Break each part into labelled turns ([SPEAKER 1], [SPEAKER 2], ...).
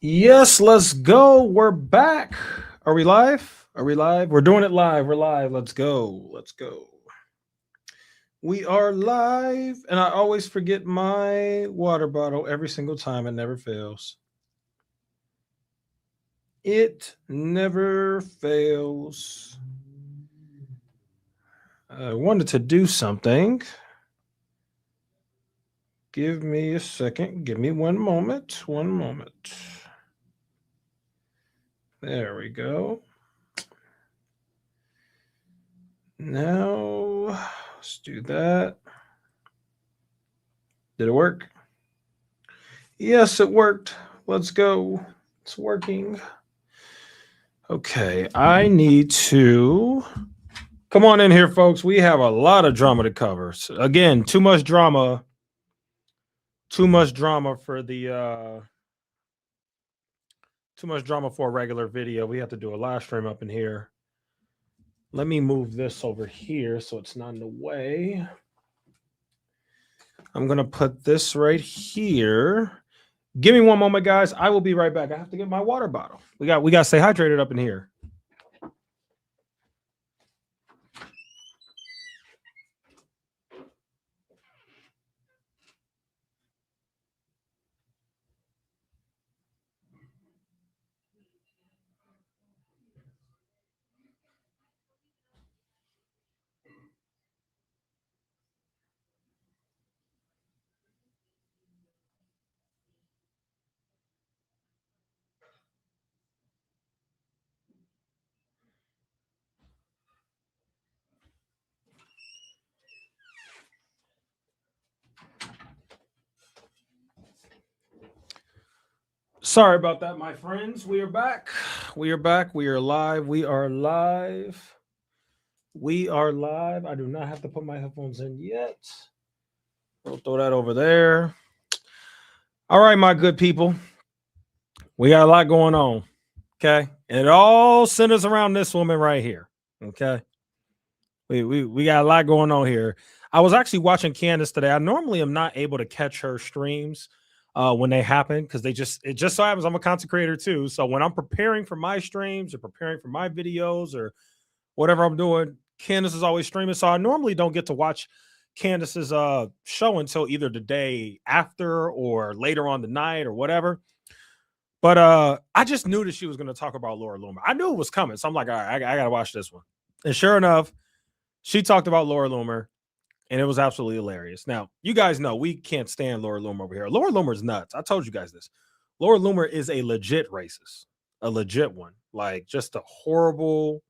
[SPEAKER 1] Yes, let's go. We're back. Are we live? Are we live? We're doing it live. We're live. Let's go. Let's go. We are live. And I always forget my water bottle every single time. It never fails. It never fails. I wanted to do something. Give me a second. Give me one moment. One moment. There we go. Now, let's do that. Did it work? Yes, it worked. Let's go. It's working. Okay, I need to come on in here, folks. We have a lot of drama to cover. So again, too much drama. Too much drama for the too much drama for a regular video. We have to do a live stream up in here. Let me move this over here so it's not in the way. I'm gonna put this right here. Give me one moment, guys. I will be right back. I have to get my water bottle. We got to stay hydrated up in here. Sorry about that, my friends. We are back. We are back. We are live. We are live. We are live. I do not have to put my headphones in yet. We'll throw that over there. All right, my good people. We got a lot going on. Okay. And it all centers around this woman right here. Okay. We got a lot going on here. I was actually watching Candace today. I normally am not able to catch her streams when they happen because it just so happens I'm a content creator too. So when I'm preparing for my streams or preparing for my videos or whatever I'm doing, Candace is always streaming. So I normally don't get to watch Candace's show until either the day after or later on the night or whatever. But I just knew that she was going to talk about Laura Loomer. I knew it was coming. So I'm like, all right, I got to watch this one. And sure enough, she talked about Laura Loomer, and it was absolutely hilarious. Now, you guys know we can't stand Laura Loomer over here. Laura Loomer is nuts. I told you guys this. Laura Loomer is a legit racist, a legit one, like just a horrible,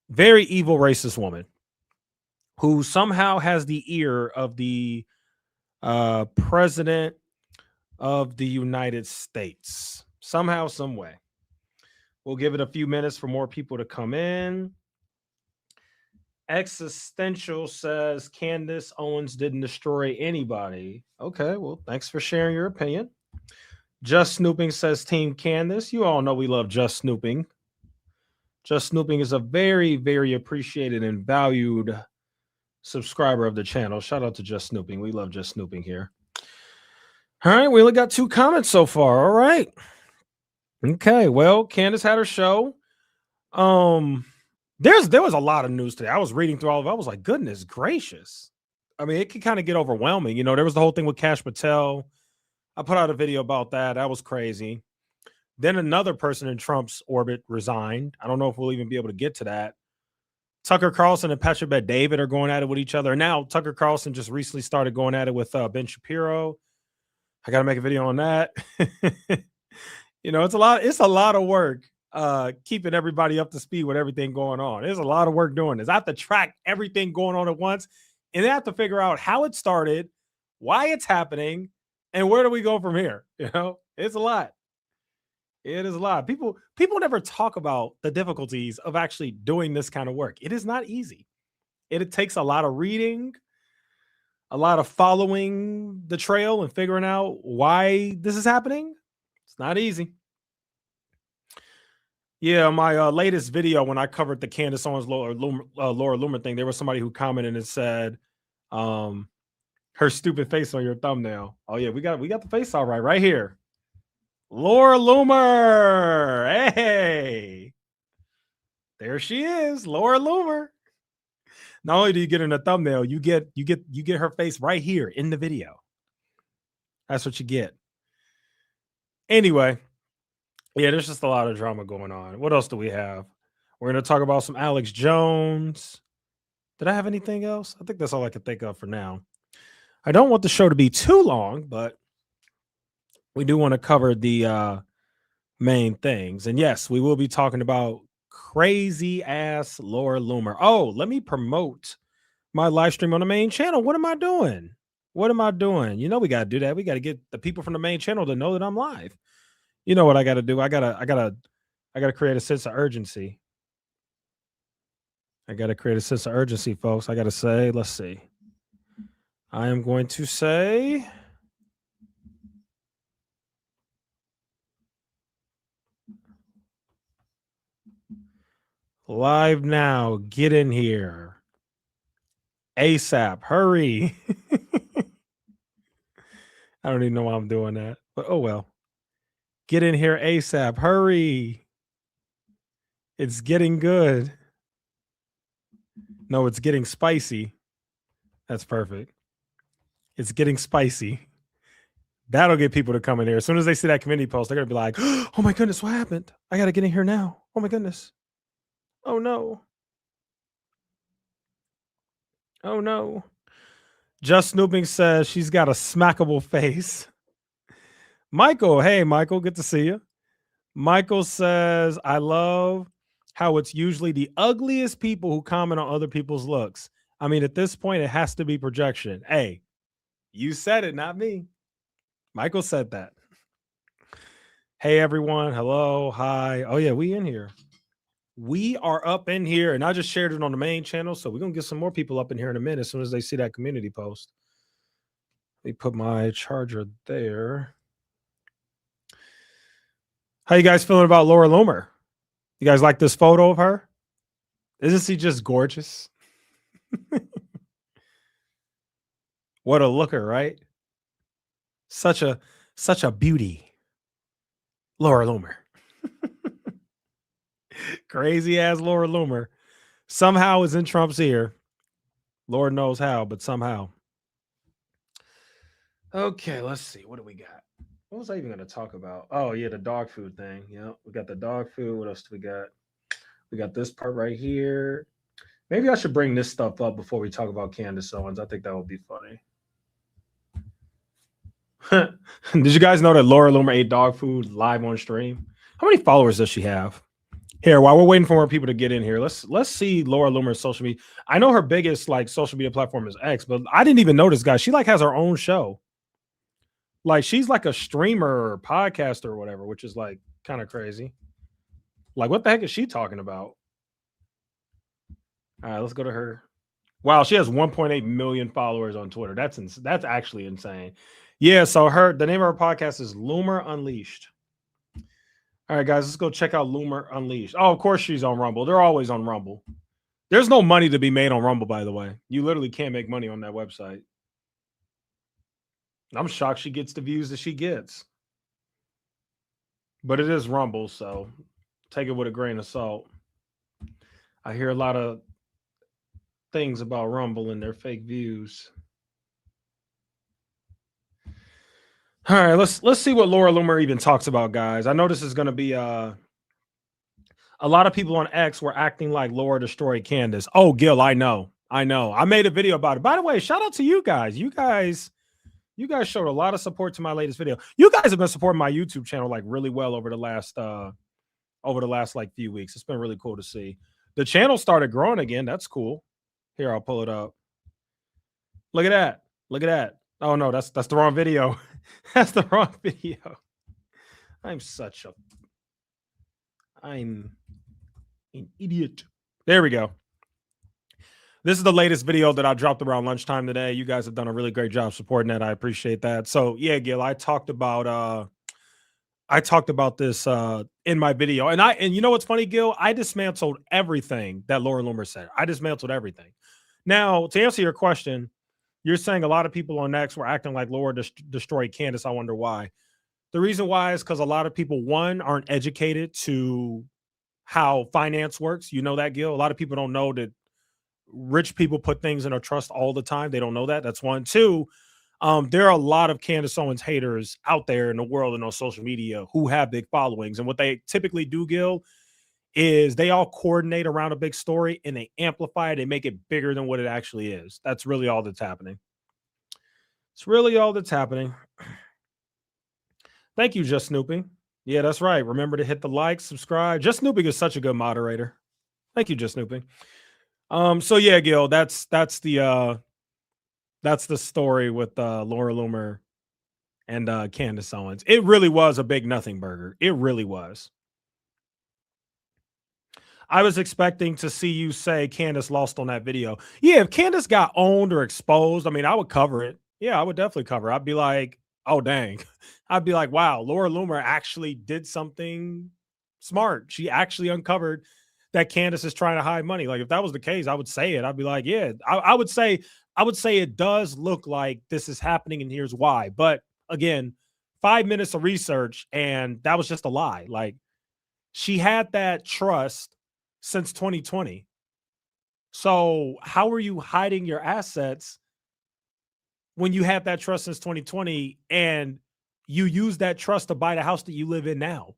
[SPEAKER 1] very evil racist woman who somehow has the ear of the president of the United States. Somehow, some way. We'll give it a few minutes for more people to come in. Existential says Candace Owens didn't destroy anybody. Okay, well, thanks for sharing your opinion. Just Snooping says Team Candace. You all know we love Just Snooping. Just Snooping is a very, very appreciated and valued subscriber of the channel. Shout out to Just Snooping. We love Just Snooping here. All right, we only got 2 comments so far. All right. Okay, well, Candace had her show. There was a lot of news today. I was reading through all of it. I was like, goodness gracious. I mean, it could kind of get overwhelming. You know, there was the whole thing with Kash Patel. I put out a video about that. That was crazy. Then another person in Trump's orbit resigned. I don't know if we'll even be able to get to that. Tucker Carlson and Patrick Bet-David are going at it with each other. And now Tucker Carlson just recently started going at it with Ben Shapiro. I got to make a video on that. You know, it's a lot of work keeping everybody up to speed with everything going on. There's a lot of work doing this. I have to track everything going on at once, and then I have to figure out how it started, why it's happening, and where do we go from here? You know, it's a lot. It is a lot. People never talk about the difficulties of actually doing this kind of work. It is not easy. It takes a lot of reading, a lot of following the trail and figuring out why this is happening. It's not easy. Yeah, my latest video when I covered the Candace Owens Laura Loomer thing, there was somebody who commented and said, her stupid face on your thumbnail. Oh yeah, we got the face all right here. Laura Loomer. Hey. There she is, Laura Loomer. Not only do you get in the thumbnail, you get her face right here in the video. That's what you get. Anyway, yeah, there's just a lot of drama going on. What else do we have? We're going to talk about some Alex Jones. Did I have anything else? I think that's all I can think of for now. I don't want the show to be too long, but we do want to cover the main things. And yes, we will be talking about crazy ass Laura Loomer. Oh, let me promote my live stream on the main channel. What am I doing? What am I doing? You know, we got to do that. We got to get the people from the main channel to know that I'm live. You know what I got to do? I gotta create a sense of urgency. I got to create a sense of urgency, folks. I got to say, let's see. I am going to say, live now, get in here. ASAP, hurry. I don't even know why I'm doing that, but oh well. Get in here ASAP, hurry. It's getting good. No, it's getting spicy. That's perfect. It's getting spicy. That'll get people to come in here. As soon as they see that community post, they're going to be like, oh my goodness, what happened? I got to get in here now. Oh my goodness. Oh no. Oh no. Just Snooping says she's got a smackable face. Michael, hey Michael, good to see you. Michael says, I love how it's usually the ugliest people who comment on other people's looks. I mean, at this point, it has to be projection. Hey, you said it, not me. Michael said that. Hey, everyone. Hello. Hi. Oh, yeah, we in here. We are up in here, and I just shared it on the main channel, so we're going to get some more people up in here in a minute as soon as they see that community post. Let me put my charger there. How you guys feeling about Laura Loomer? You guys like this photo of her? Isn't she just gorgeous? What a looker, right? Such a beauty. Laura Loomer. Crazy ass Laura Loomer. Somehow is in Trump's ear. Lord knows how, but somehow. Okay, let's see. What do we got? What was I even going to talk about? Oh, yeah, the dog food thing. Yeah, we got the dog food. What else do we got? We got this part right here. Maybe I should bring this stuff up before we talk about Candace Owens. I think that would be funny. Did you guys know that Laura Loomer ate dog food live on stream? How many followers does she have? Here, while we're waiting for more people to get in here, let's see Laura Loomer's social media. I know her biggest like social media platform is X, but I didn't even notice, guys. She like has her own show. Like she's like a streamer or podcaster or whatever, which is like kind of crazy. Like, what the heck is she talking about? All right, let's go to her. Wow, she has 1.8 million followers on Twitter. That's actually insane. Yeah, so the name of her podcast is Loomer Unleashed. All right, guys, let's go check out Loomer Unleashed. Oh, of course she's on Rumble. They're always on Rumble. There's no money to be made on Rumble, by the way. You literally can't make money on that website. I'm shocked she gets the views that she gets. But it is Rumble, so take it with a grain of salt. I hear a lot of things about Rumble and their fake views. All right, let's see what Laura Loomer even talks about, guys. I know this is going to be a lot of people on X were acting like Laura destroyed Candace. Oh, Gil, I know. I made a video about it. By the way, shout out to you guys. You guys showed a lot of support to my latest video. You guys have been supporting my YouTube channel like really well over the last like few weeks. It's been really cool to see. The channel started growing again. That's cool. Here, I'll pull it up. Look at that. Look at that. Oh no, that's the wrong video. That's the wrong video. I'm an idiot. There we go. This is the latest video that I dropped around lunchtime today. You guys have done a really great job supporting that. I appreciate that. So yeah, Gil, I talked about this in my video. And you know what's funny, Gil? I dismantled everything that Laura Loomer said. I dismantled everything. Now, to answer your question, you're saying a lot of people on X were acting like Laura destroyed Candace. I wonder why. The reason why is because a lot of people, one, aren't educated to how finance works. You know that, Gil? A lot of people don't know that rich people put things in a trust all the time. They don't know that. That's one. Two, there are a lot of Candace Owens haters out there in the world and on social media who have big followings. And what they typically do, Gil, is they all coordinate around a big story and they amplify it and make it bigger than what it actually is. That's really all that's happening. It's really all that's happening. Thank you, Just Snooping. Yeah, that's right. Remember to hit the like, subscribe. Just Snooping is such a good moderator. Thank you, Just Snooping. So yeah, Gil, that's the story with Laura Loomer and Candace Owens. It really was a big nothing burger. It really was. I was expecting to see you say Candace lost on that video. Yeah, if Candace got owned or exposed, I mean, I would cover it. Yeah, I would definitely cover it. I'd be like, oh, dang. I'd be like, wow, Laura Loomer actually did something smart. She actually uncovered that Candace is trying to hide money. Like, if that was the case, I would say it. I'd be like, yeah, I would say it does look like this is happening, and here's why. But again, 5 minutes of research, and that was just a lie. Like, she had that trust since 2020. So how are you hiding your assets when you had that trust since 2020 and you use that trust to buy the house that you live in now?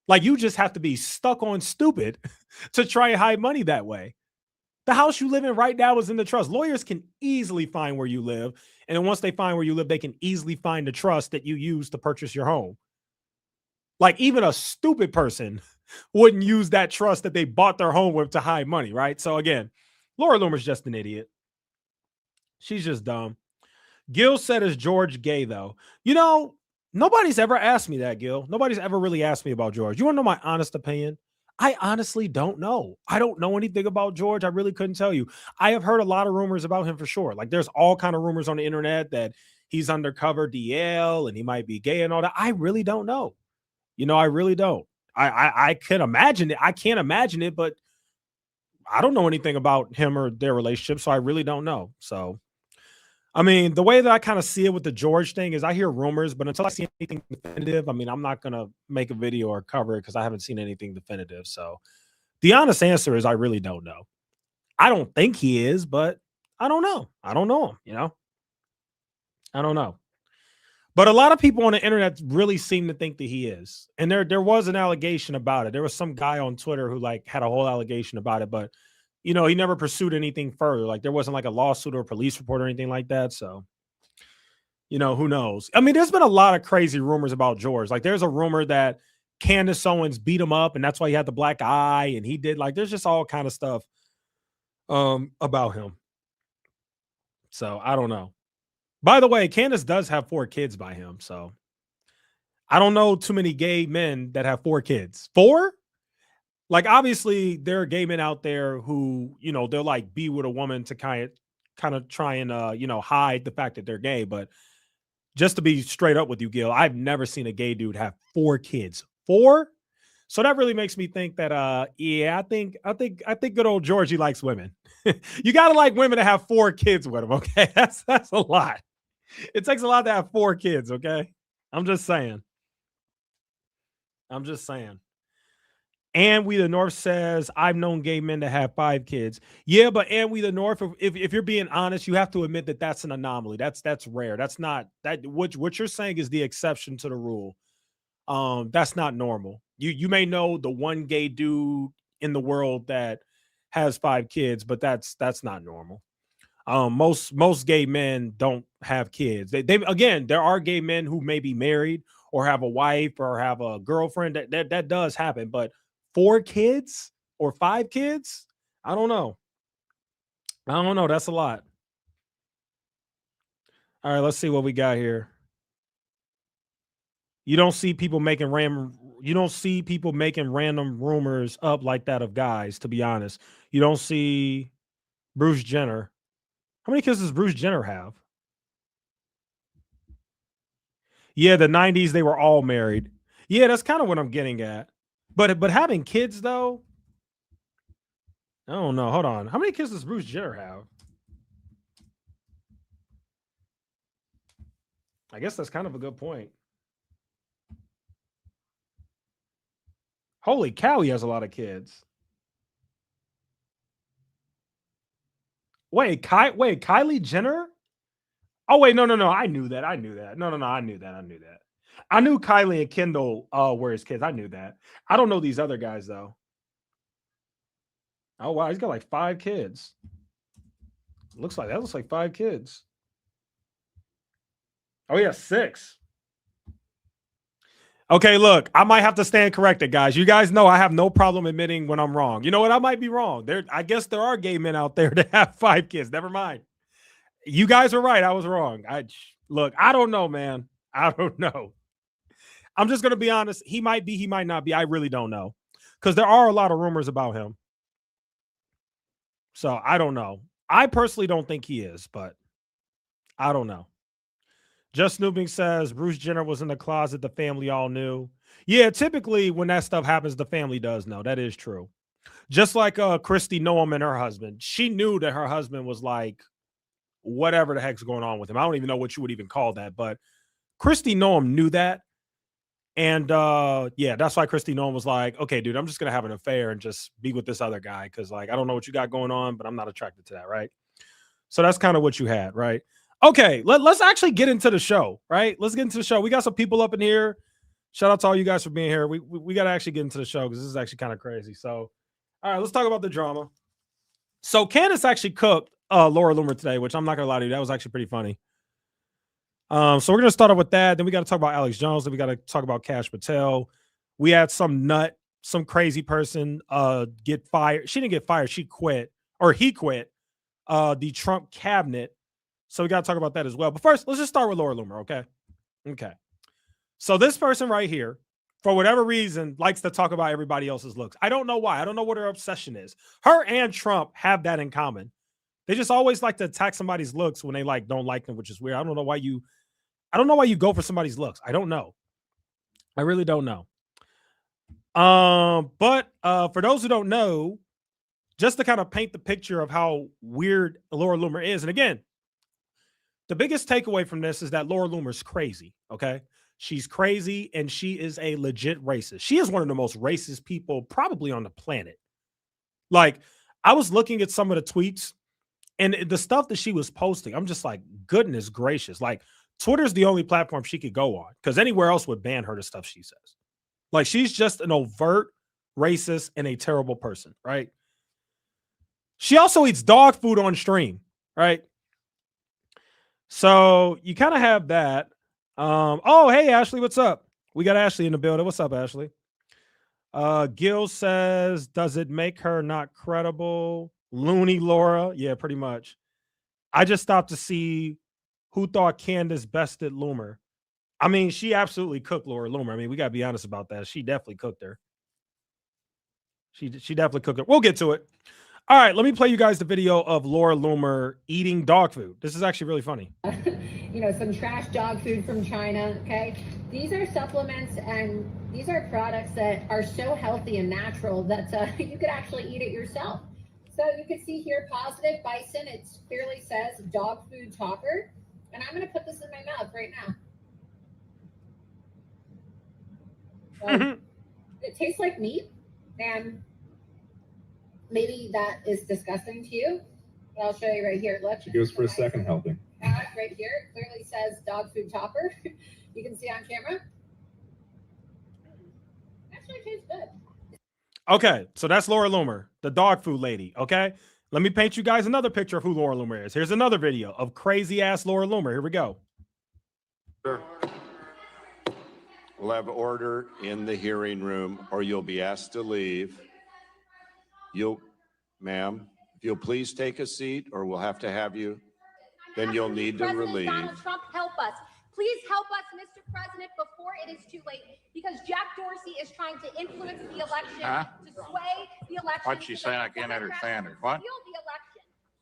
[SPEAKER 1] Like, you just have to be stuck on stupid to try and hide money that way. The house you live in right now is in the trust. Lawyers can easily find where you live. And then once they find where you live, they can easily find the trust that you use to purchase your home. Like, even a stupid person wouldn't use that trust that they bought their home with to hide money, right? So again, Laura Loomer's just an idiot. She's just dumb. Gil said, is George gay, though? You know, nobody's ever asked me that, Gil. Nobody's ever really asked me about George. You want to know my honest opinion? I honestly don't know. I don't know anything about George. I really couldn't tell you. I have heard a lot of rumors about him for sure. Like, there's all kind of rumors on the internet that he's undercover DL and he might be gay and all that. I really don't know. You know, I really don't. I can imagine it. I can't imagine it, but I don't know anything about him or their relationship, so I really don't know. So, I mean, the way that I kind of see it with the George thing is I hear rumors, but until I see anything definitive, I mean, I'm not going to make a video or cover it because I haven't seen anything definitive. So the honest answer is I really don't know. I don't think he is, but I don't know. I don't know him, you know? I don't know. But a lot of people on the internet really seem to think that he is. And there was an allegation about it. There was some guy on Twitter who like had a whole allegation about it, but you know, he never pursued anything further. Like, there wasn't like a lawsuit or a police report or anything like that. So, you know, who knows? I mean, there's been a lot of crazy rumors about George. Like, there's a rumor that Candace Owens beat him up and that's why he had the black eye, and he did, like, there's just all kind of stuff about him. So I don't know. By the way, Candace does have 4 kids by him. So I don't know too many gay men that have 4 kids. 4? Like, obviously, there are gay men out there who, you know, they'll like be with a woman to kind of try and you know, hide the fact that they're gay. But just to be straight up with you, Gil, I've never seen a gay dude have 4 kids. 4? So that really makes me think that yeah, I think good old Georgie likes women. You gotta like women to have 4 kids with him, okay? That's a lot. It takes a lot to have 4 kids, okay? I'm just saying. I'm just saying. And We the North says, I've known gay men to have 5 kids. Yeah, but And We the North, if you're being honest, you have to admit that that's an anomaly. That's rare. That's not that what you're saying is the exception to the rule. That's not normal. You may know the one gay dude in the world that has 5 kids, but that's not normal. Most gay men don't have kids. They again, there are gay men who may be married or have a wife or have a girlfriend. That does happen, but 4 kids or 5 kids, I don't know. I don't know. That's a lot. All right, let's see what we got here. You don't see people making random rumors up like that of guys, to be honest. You don't see Bruce Jenner. How many kids does Bruce Jenner have? Yeah, the 90s, they were all married. Yeah, that's kind of what I'm getting at. But having kids, though, I don't know. Hold on. How many kids does Bruce Jenner have? I guess that's kind of a good point. Holy cow, he has a lot of kids. Wait, Kylie Jenner? Oh, wait, no. I knew that. No, I knew that. I knew Kylie and Kendall were his kids. I knew that. I don't know these other guys, though. Oh, wow, he's got like 5 kids. Looks like 5 kids. Oh, yeah, 6. Okay, look, I might have to stand corrected, guys. You guys know I have no problem admitting when I'm wrong. You know what? I might be wrong. I guess there are gay men out there that have 5 kids. Never mind. You guys were right. I was wrong. Look, I don't know, man. I don't know. I'm just going to be honest. He might be, he might not be. I really don't know. Because there are a lot of rumors about him. So I don't know. I personally don't think he is, but I don't know. Just Snooping says Bruce Jenner was in the closet. The family all knew. Yeah, typically when that stuff happens, the family does know. That is true. Just like Kristi Noem and her husband. She knew that her husband was like, whatever the heck's going on with him. I don't even know what you would even call that, but Kristi Noem knew that. And yeah, that's why Kristi Noem was like, okay, dude, I'm just going to have an affair and just be with this other guy. Cause like, I don't know what you got going on, but I'm not attracted to that. Right. So that's kind of what you had. Right. Okay. Let's actually get into the show. Right. Let's get into the show. We got some people up in here. Shout out to all you guys for being here. We got to actually get into the show because this is actually kind of crazy. So, all right, let's talk about the drama. So Candace actually cooked Laura Loomer today, which I'm not going to lie to you. That was actually pretty funny. So we're going to start off with that. Then we got to talk about Alex Jones. Then we got to talk about Kash Patel. We had some crazy person get fired. She didn't get fired. She quit, or he quit the Trump cabinet. So we got to talk about that as well. But first, let's just start with Laura Loomer, okay? Okay. So this person right here, for whatever reason, likes to talk about everybody else's looks. I don't know why. I don't know what her obsession is. Her and Trump have that in common. They just always like to attack somebody's looks when they like don't like them, which is weird. I don't know why you go for somebody's looks. I don't know. I really don't know. But for those who don't know, just to kind of paint the picture of how weird Laura Loomer is, and again, the biggest takeaway from this is that Laura Loomer's crazy. Okay, she's crazy and she is a legit racist. She is one of the most racist people probably on the planet. Like, I was looking at some of the tweets. And the stuff that she was posting, I'm just like, goodness gracious. Like, Twitter's the only platform she could go on because anywhere else would ban her the stuff she says. Like, she's just an overt racist and a terrible person, right? She also eats dog food on stream, right? So you kind of have that. Oh, hey, Ashley, what's up? We got Ashley in the building. What's up, Ashley? Gil says, does it make her not credible? Looney Laura. Yeah, pretty much. I just stopped to see who thought Candace bested Loomer. I mean, she absolutely cooked Laura Loomer. I mean, we got to be honest about that. She definitely cooked her. She definitely cooked her. We'll get to it. All right, let me play you guys the video of Laura Loomer eating dog food. This is actually really funny.
[SPEAKER 2] You know, some trash dog food from China, okay? These are supplements and these are products that are so healthy and natural that you could actually eat it yourself. So you can see here, Positive Bison, it clearly says dog food topper. And I'm going to put this in my mouth right now. It tastes like meat, and maybe that is disgusting to you. But I'll show you right here. Look.
[SPEAKER 3] It goes for a second helping.
[SPEAKER 2] Right here, it clearly says dog food topper. You can see on camera. Actually tastes good.
[SPEAKER 1] Okay, so that's Laura Loomer, the dog food lady, okay? Let me paint you guys another picture of who Laura Loomer is. Here's another video of crazy-ass Laura Loomer. Here we go.
[SPEAKER 4] We'll have order in the hearing room, or you'll be asked to leave. Ma'am, if you'll please take a seat, or we'll have to have you. Then you'll need to relieve.
[SPEAKER 5] Donald Trump, help us. Please help us, Mr. President, before it is too late, because Jack Dorsey is trying to influence the election, to sway the election.
[SPEAKER 6] What's she saying? I can't understand her. What?
[SPEAKER 5] Steal the election.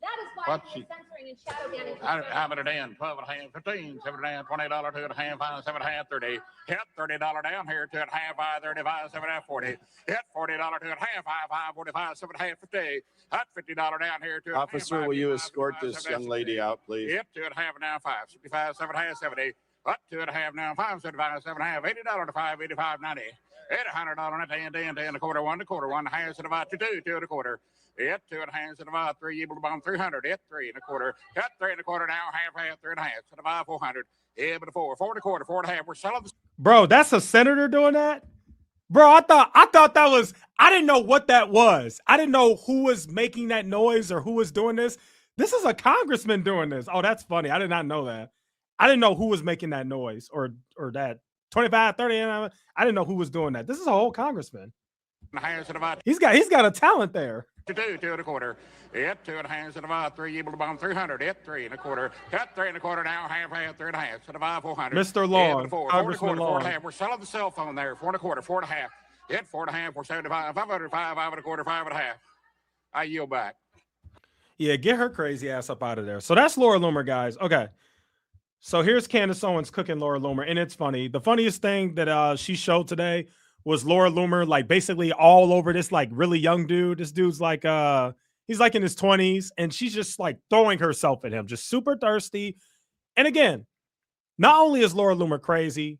[SPEAKER 5] That is why he is censoring and shadow banning.
[SPEAKER 6] How about it in? 12 and a half, 15, 7 and a half, $20, 2 and a half, 5, 7 and a half, 30. Hit $30 down here, 2 and a half, 5, 35, 7 and a half, 40. Hit $40, 2 and a half, 5, 45, 7 and a half, 50. Hit $50 down here, 2 and a half.
[SPEAKER 4] Officer, will you escort this young lady out, please?
[SPEAKER 6] Hit 2 and a half now, 5, 65, 7 and a half, 70. Up 2 and a half now, 5, 75, 7 and a half, $80 to 5, 85, 90. Hit $100 and 10, 1 1/4, 1 1/4, 1 1/2, and about 2 2 1/4. Hit 2 1/2, and about 3, able to bomb 300. Hit 3 1/4. Cut 3 1/4 now, half, 3 1/2, and about 400. Hit but a 4, 4 1/4, 4 1/2. We're selling the.
[SPEAKER 1] Bro, that's a senator doing that? Bro, I thought that was, I didn't know what that was. I didn't know who was making that noise or who was doing this. This is a congressman doing this. Oh, that's funny. I did not know that. I didn't know who was making that noise or that 25, 30. I didn't know who was doing that. This is a whole congressman. He's got a talent there.
[SPEAKER 6] 2 2 1/4. Hit 2 1/2, and about 3, able to bomb 300. Hit 3 1/4. Cut 3 1/4 now, half, 3 1/2, and about 400.
[SPEAKER 1] Mr. Long,
[SPEAKER 6] 4
[SPEAKER 1] Congressman
[SPEAKER 6] 4
[SPEAKER 1] Long.
[SPEAKER 6] 1/2. We're selling the cell phone there. 4 1/4, 4 1/2. Hit 4 1/2, 4 75, 505, 5 1/4, 5 1/2. I yield back.
[SPEAKER 1] Yeah, get her crazy ass up out of there. So that's Laura Loomer, guys. Okay. So here's Candace Owens cooking Laura Loomer, and it's funny. The funniest thing that she showed today was Laura Loomer, like basically all over this like really young dude. This dude's like he's like in his 20s, and she's just like throwing herself at him, just super thirsty. And again, not only is Laura Loomer crazy,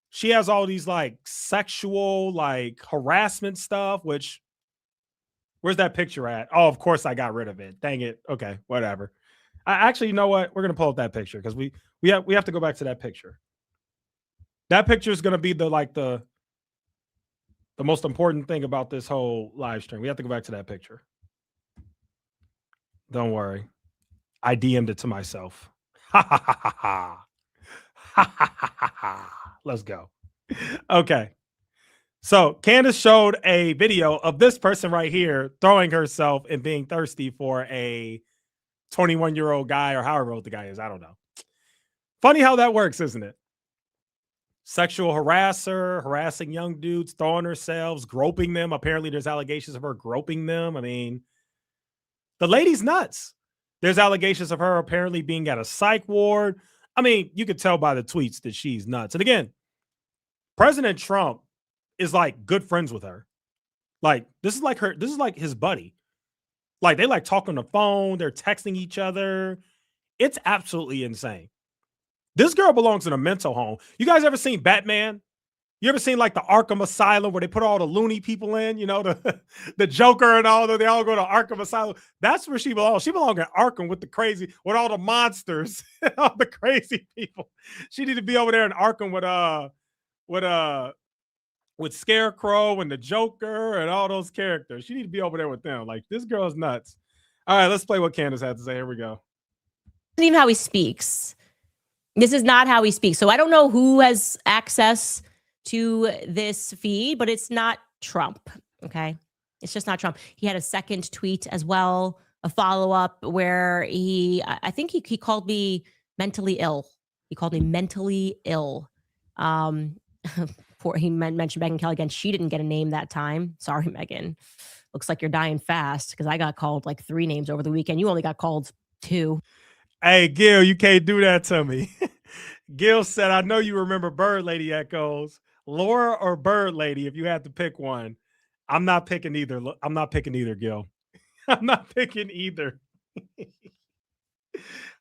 [SPEAKER 1] she has all these like sexual like harassment stuff, which where's that picture at? Oh, of course I got rid of it. Dang it. Okay, whatever. I actually, you know what? We're gonna pull up that picture because we have to go back to that picture. That picture is gonna be the most important thing about this whole live stream. We have to go back to that picture. Don't worry. I DM'd it to myself. Ha ha ha ha ha. Ha ha ha ha ha. Let's go. Okay. So Candace showed a video of this person right here throwing herself and being thirsty for a 21-year-old guy, or however old the guy is. I don't know. Funny how that works, isn't it? Sexual harasser, harassing young dudes, throwing herself, groping them. Apparently there's allegations of her groping them. I mean, the lady's nuts. There's allegations of her apparently being at a psych ward. I mean, you could tell by the tweets that she's nuts. And again, President Trump is like good friends with her. Like this is like his buddy. Like they like talk on the phone, they're texting each other. It's absolutely insane. This girl belongs in a mental home. You guys ever seen Batman? You ever seen like the Arkham Asylum where they put all the loony people in, you know, the Joker and all, they all go to Arkham Asylum. That's where she belongs. She belongs in Arkham with all the monsters, all the crazy people. She need to be over there in Arkham with Scarecrow and the Joker and all those characters. She need to be over there with them. Like, this girl's nuts. All right, let's play what Candace had to say. Here we go.
[SPEAKER 3] Isn't even how he speaks. This is not how he speaks. So I don't know who has access to this feed, but it's not Trump. Okay. It's just not Trump. He had a second tweet as well, a follow-up where I think he called me mentally ill. He called me mentally ill. He mentioned Megyn Kelly again. She didn't get a name that time. Sorry, Megyn. Looks like you're dying fast because I got called like 3 names over the weekend. You only got called 2.
[SPEAKER 1] Hey, Gil, you can't do that to me. Gil said, I know you remember Bird Lady echoes. Laura or Bird Lady, if you had to pick one. I'm not picking either. I'm not picking either, Gil. I'm not picking either.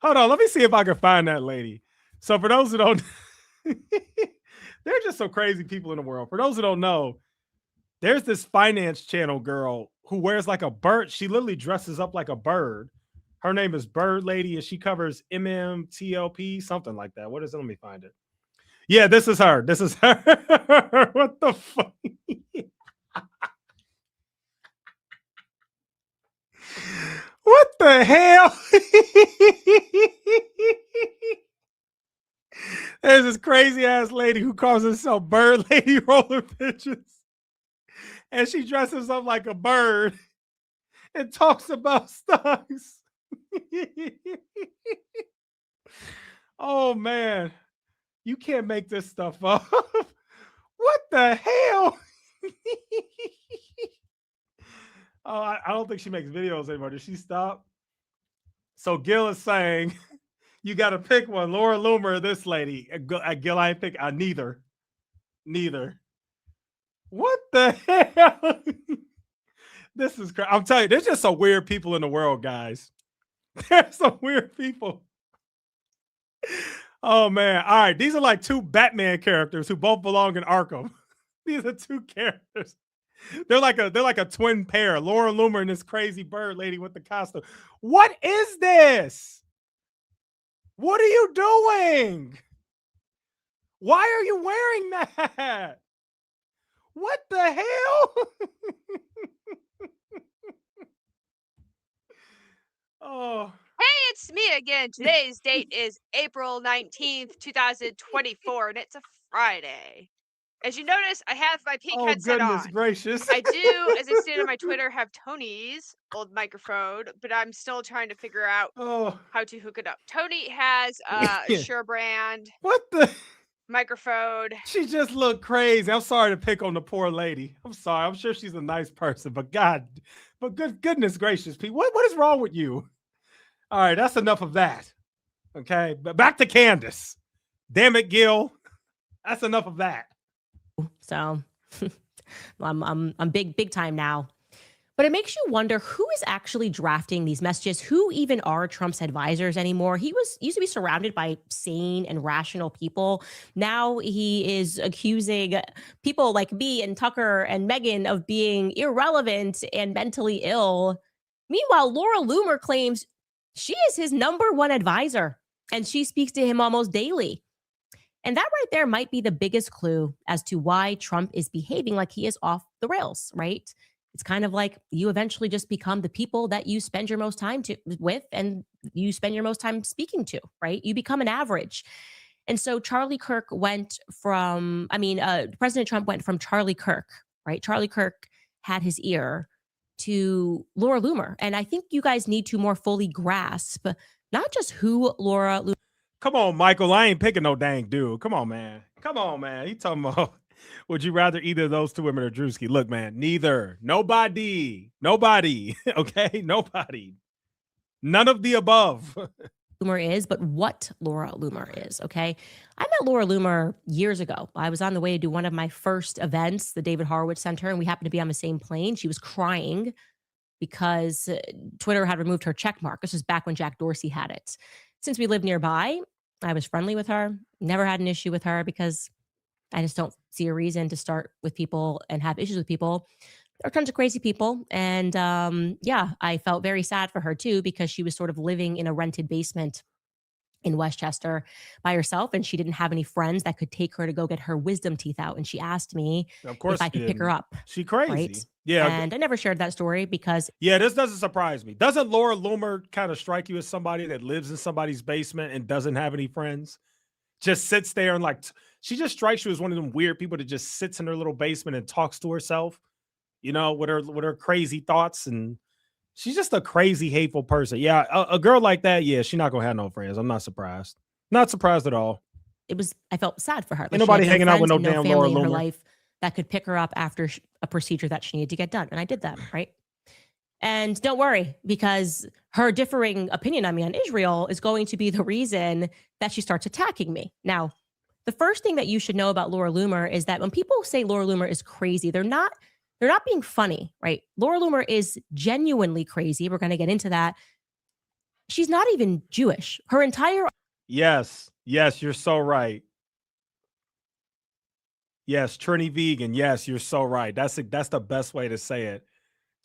[SPEAKER 1] Hold on. Let me see if I can find that lady. So for those who don't, there are just some crazy people in the world. For those who don't know, there's this finance channel girl who wears like a bird. She literally dresses up like a bird. Her name is Bird Lady, and she covers MMTLP, something like that. What is it? Let me find it. Yeah, this is her. This is her. What the fuck? What the hell? There's this crazy ass lady who calls herself Bird Lady rolling pictures. And she dresses up like a bird and talks about stocks. Oh man, you can't make this stuff up. What the hell? Oh, I don't think she makes videos anymore. Did she stop? So Gil is saying you got to pick one, Laura Loomer or this lady. Gil, I ain't pick neither. What the hell? This is crazy. I'm telling you, there's just some weird people in the world, guys. There's some weird people. Oh man. All right. These are like 2 Batman characters who both belong in Arkham. These are two characters. They're like a twin pair. Laura Loomer and this crazy bird lady with the costume. What is this? What are you doing? Why are you wearing that? What the hell? Oh.
[SPEAKER 7] Hey, it's me again. Today's date is April 19th, 2024, and it's a Friday. As you notice, I have my pink
[SPEAKER 1] Oh,
[SPEAKER 7] headset
[SPEAKER 1] goodness
[SPEAKER 7] on.
[SPEAKER 1] gracious.
[SPEAKER 7] I do, as I stated on my Twitter, have Tony's old microphone, but I'm still trying to figure out how to hook it up. Tony has a Shure brand
[SPEAKER 1] What the?
[SPEAKER 7] microphone.
[SPEAKER 1] She just looked crazy. I'm sorry to pick on the poor lady. I'm sorry. I'm sure she's a nice person, but goodness gracious, Pete, what is wrong with you? All right, that's enough of that. Okay, but back to Candace. Damn it, Gil. That's enough of that.
[SPEAKER 3] So I'm big time now. But it makes you wonder who is actually drafting these messages, who even are Trump's advisors anymore. He used to be surrounded by sane and rational people. Now he is accusing people like me and Tucker and Meghan of being irrelevant and mentally ill. Meanwhile, Laura Loomer claims she is his #1 advisor, and she speaks to him almost daily. And that right there might be the biggest clue as to why Trump is behaving like he is off the rails, right? It's kind of like you eventually just become the people that you spend your most time with and you spend your most time speaking to, right? You become an average. And so President Trump went from Charlie Kirk, right? Charlie Kirk had his ear to Laura Loomer. And I think you guys need to more fully grasp not just who Laura Loomer.
[SPEAKER 1] Come on, Michael. I ain't picking no dang dude. Come on, man. Come on, man. He talking about, would you rather either of those two women or Drewski? Look, man, neither. Nobody. Okay? Nobody. None of the above.
[SPEAKER 3] Loomer is, but what Laura Loomer is, okay? I met Laura Loomer years ago. I was on the way to do one of my first events, the David Horowitz Center, and we happened to be on the same plane. She was crying because Twitter had removed her check mark. This was back when Jack Dorsey had it. Since we lived nearby, I was friendly with her, never had an issue with her because I just don't see a reason to start with people and have issues with people. There are tons of crazy people. And I felt very sad for her too, because she was sort of living in a rented basement in Westchester by herself. And she didn't have any friends that could take her to go get her wisdom teeth out. And she asked me if I could pick her up.
[SPEAKER 1] She crazy.
[SPEAKER 3] Right?
[SPEAKER 1] Yeah.
[SPEAKER 3] And I never shared that story because.
[SPEAKER 1] Yeah, this doesn't surprise me. Doesn't Laura Loomer kind of strike you as somebody that lives in somebody's basement and doesn't have any friends? Just sits there and she just strikes you as one of them weird people that just sits in her little basement and talks to herself, with her crazy thoughts. And she's just a crazy, hateful person. Yeah, a girl like that, yeah, she's not going to have no friends. I'm not surprised. Not surprised at all.
[SPEAKER 3] I felt sad for her.
[SPEAKER 1] Ain't nobody hanging out with no damn Laura
[SPEAKER 3] Loomer in her
[SPEAKER 1] Loomer.
[SPEAKER 3] life that could pick her up after a procedure that she needed to get done. And I did that, right? And don't worry, because her differing opinion on me on Israel is going to be the reason that she starts attacking me. Now, the first thing that you should know about Laura Loomer is that when people say Laura Loomer is crazy, they're not being funny, right? Laura Loomer is genuinely crazy. We're going to get into that. She's not even Jewish. Her entire...
[SPEAKER 1] Yes, you're so right. Yes, Trini vegan. Yes, you're so right. That's the best way to say it.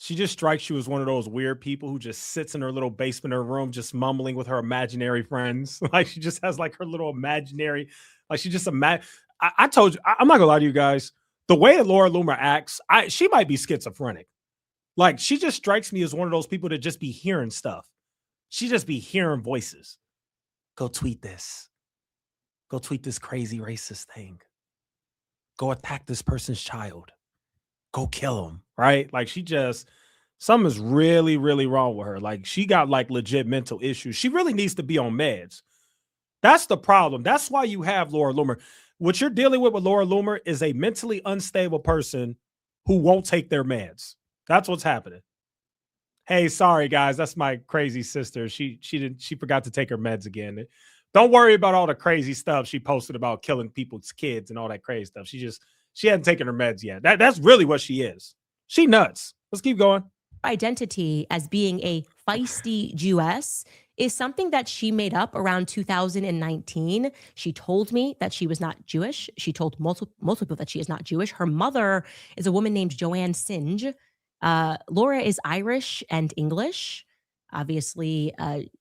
[SPEAKER 1] She just strikes you as one of those weird people who just sits in her little basement or room, just mumbling with her imaginary friends. Like she just has her little imaginary, she just I told you, I'm not gonna lie to you guys. The way that Laura Loomer acts, she might be schizophrenic. She just strikes me as one of those people that just be hearing stuff. She just be hearing voices. Go tweet this. Go tweet this crazy racist thing. Go attack this person's child. Go kill him, right? Something is really, really wrong with her. She got legit mental issues. She really needs to be on meds. That's the problem. That's why you have Laura Loomer. What you're dealing with Laura Loomer is a mentally unstable person who won't take their meds. That's what's happening. Hey, sorry guys, that's my crazy sister. She forgot to take her meds again. Don't worry about all the crazy stuff she posted about killing people's kids and all that crazy stuff. She hadn't taken her meds yet. That's really what she is. She nuts. Let's keep going.
[SPEAKER 3] Identity as being a feisty Jewess is something that she made up around 2019. She told me that she was not Jewish. She told multiple people that she is not Jewish. Her mother is a woman named Joanne Singe. Laura is Irish and English. Obviously,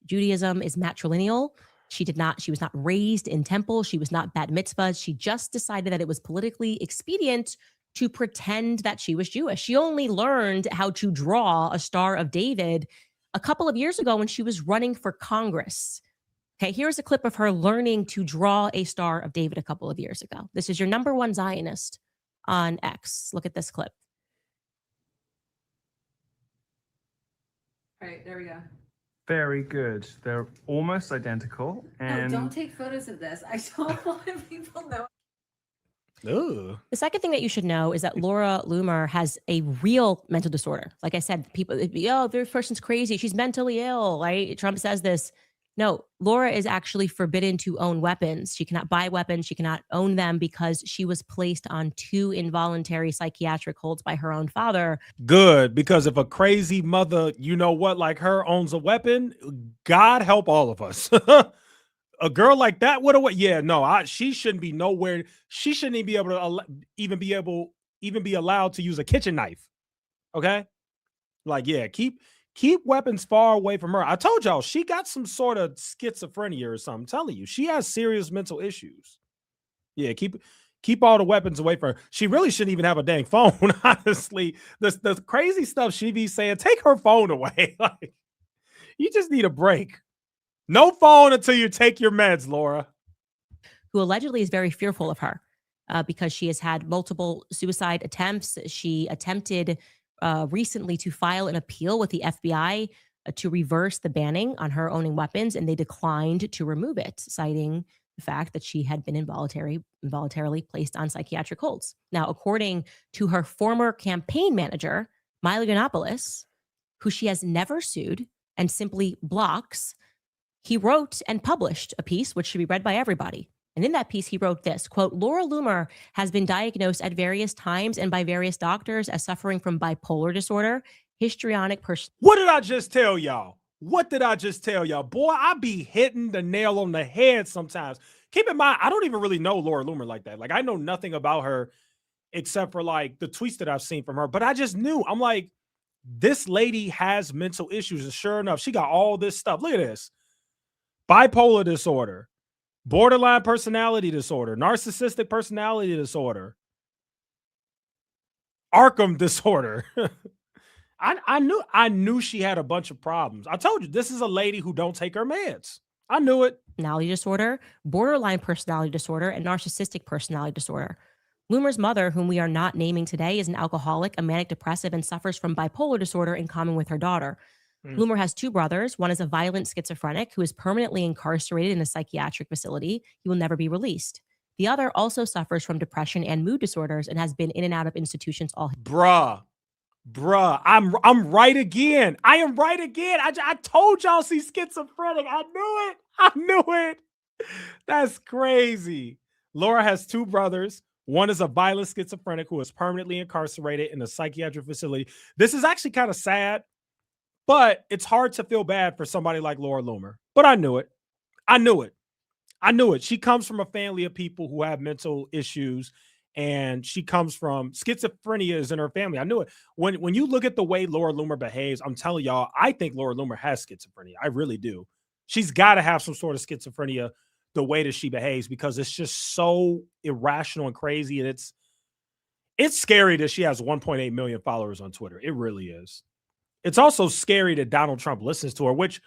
[SPEAKER 3] Judaism is matrilineal. She was not raised in temple. She was not bat mitzvah. She just decided that it was politically expedient to pretend that she was Jewish. She only learned how to draw a Star of David a couple of years ago when she was running for Congress. Okay, here's a clip of her learning to draw a Star of David a couple of years ago. This is your number one Zionist on X. Look at this clip.
[SPEAKER 8] All right, there we go.
[SPEAKER 9] Very good. They're almost identical. And
[SPEAKER 8] No, don't take photos of this. I don't want people know.
[SPEAKER 1] Ugh.
[SPEAKER 3] The second thing that you should know is that Laura Loomer has a real mental disorder. Like I said, people, oh, this person's crazy. She's mentally ill, right? Trump says this. No, Laura is actually forbidden to own weapons. She cannot buy weapons. She cannot own them because she was placed on 2 involuntary psychiatric holds by her own father.
[SPEAKER 1] Good, because if a crazy mother, you know what, like her owns a weapon, God help all of us. A girl like that, yeah, no, she shouldn't be nowhere. She shouldn't even be able to even be allowed to use a kitchen knife. Okay, like yeah, keep weapons far away from her. I told y'all she got some sort of schizophrenia or something. I'm telling you, she has serious mental issues. Yeah, keep all the weapons away from her. She really shouldn't even have a dang phone. Honestly, the crazy stuff she be saying, take her phone away. Like, you just need a break. No phone until you take your meds, Laura.
[SPEAKER 3] Who allegedly is very fearful of her because she has had multiple suicide attempts. She attempted recently to file an appeal with the FBI to reverse the banning on her owning weapons, and they declined to remove it, citing the fact that she had been involuntarily placed on psychiatric holds. Now, according to her former campaign manager, Milo Yiannopoulos, who she has never sued and simply blocks, he wrote and published a piece which should be read by everybody. And in that piece, he wrote this, quote, Laura Loomer has been diagnosed at various times and by various doctors as suffering from bipolar disorder, histrionic personality.
[SPEAKER 1] What did I just tell y'all? What did I just tell y'all? Boy, I be hitting the nail on the head sometimes. Keep in mind, I don't even really know Laura Loomer like that. Like, I know nothing about her except for like the tweets that I've seen from her. But I just knew, I'm like, this lady has mental issues. And sure enough, she got all this stuff. Look at this. Bipolar disorder, borderline personality disorder, narcissistic personality disorder, Arkham disorder. I knew she had a bunch of problems. I told you, this is a lady who don't take her meds. I knew it.
[SPEAKER 3] Personality disorder, borderline personality disorder, and narcissistic personality disorder. Loomer's mother, whom we are not naming today, is an alcoholic, a manic depressive, and suffers from bipolar disorder in common with her daughter. Loomer has 2 brothers. One is a violent schizophrenic who is permanently incarcerated in a psychiatric facility. He will never be released. The other also suffers from depression and mood disorders and has been in and out of institutions all.
[SPEAKER 1] Bruh, I'm right again. I am right again. I told y'all she's schizophrenic. I knew it. That's crazy. Laura has 2 brothers. One is a violent schizophrenic who is permanently incarcerated in a psychiatric facility. This is actually kind of sad. But it's hard to feel bad for somebody like Laura Loomer. But I knew it. She comes from a family of people who have mental issues, and she comes from schizophrenia is in her family. I knew it. When you look at the way Laura Loomer behaves, I'm telling y'all, I think Laura Loomer has schizophrenia. I really do. She's got to have some sort of schizophrenia the way that she behaves, because it's just so irrational and crazy. And it's scary that she has 1.8 million followers on Twitter. It really is. It's also scary that Donald Trump listens to her, which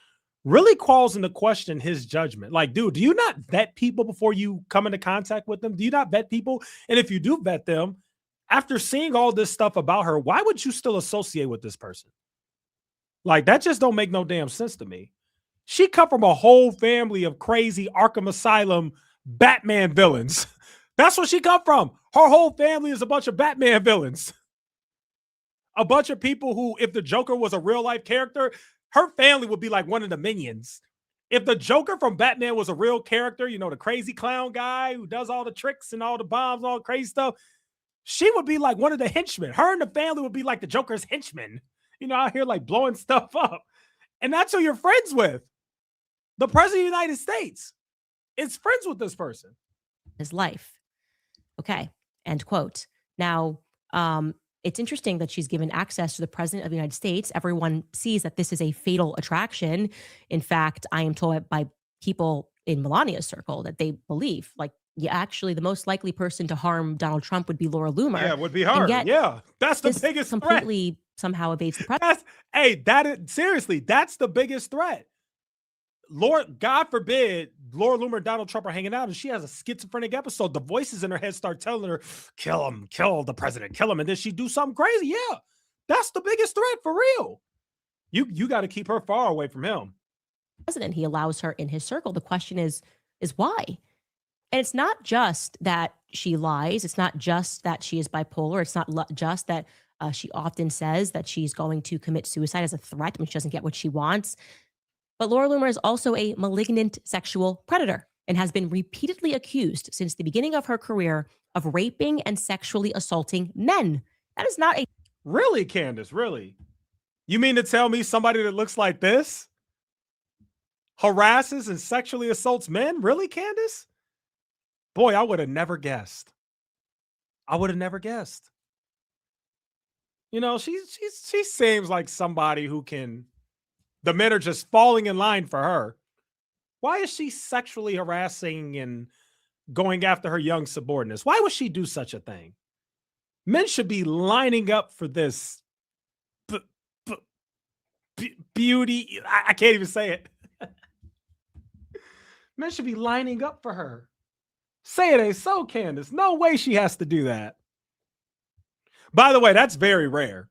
[SPEAKER 1] really calls into question his judgment. Like, dude, do you not vet people before you come into contact with them? Do you not vet people? And if you do vet them, after seeing all this stuff about her, why would you still associate with this person? Like, that just don't make no damn sense to me. She come from a whole family of crazy Arkham Asylum Batman villains. That's where she come from. Her whole family is a bunch of Batman villains. A bunch of people who, if the Joker was a real life character, her family would be like one of the minions. If the Joker from Batman was a real character, you know, the crazy clown guy who does all the tricks and all the bombs, all the crazy stuff, she would be like one of the henchmen. Her and the family would be like the Joker's henchmen, you know, out here like blowing stuff up. And that's who you're friends with. the president of the United States is friends with this person.
[SPEAKER 3] His life. Okay. End quote. Now, it's interesting that she's given access to the president of the United States. Everyone sees that this is a fatal attraction. In fact, I am told by people in Melania's circle that they believe, like, yeah, actually, the most likely person to harm Donald Trump would be Laura Loomer.
[SPEAKER 1] Yeah, it would be her.
[SPEAKER 3] Yet,
[SPEAKER 1] yeah, that's the
[SPEAKER 3] this
[SPEAKER 1] biggest
[SPEAKER 3] completely
[SPEAKER 1] threat.
[SPEAKER 3] Somehow evades the president.
[SPEAKER 1] Seriously, that's the biggest threat. Lord, God forbid, Laura Loomer and Donald Trump are hanging out and she has a schizophrenic episode. The voices in her head start telling her, kill him, kill the president, kill him. And then she do something crazy. Yeah, that's the biggest threat for real. You got to keep her far away from him.
[SPEAKER 3] President, he allows her in his circle. The question is why? And it's not just that she lies. It's not just that she is bipolar. It's not just that she often says that she's going to commit suicide as a threat when she doesn't get what she wants. But Laura Loomer is also a malignant sexual predator and has been repeatedly accused since the beginning of her career of raping and sexually assaulting men. That is not a...
[SPEAKER 1] Really, Candace? Really? You mean to tell me somebody that looks like this harasses and sexually assaults men? Really, Candace? Boy, I would have never guessed. I would have never guessed. You know, she seems like somebody who can... The men are just falling in line for her. Why is she sexually harassing and going after her young subordinates? Why would she do such a thing? Men should be lining up for this beauty. I can't even say it. Men should be lining up for her. Say it ain't so, Candace. No way she has to do that. By the way, that's very rare.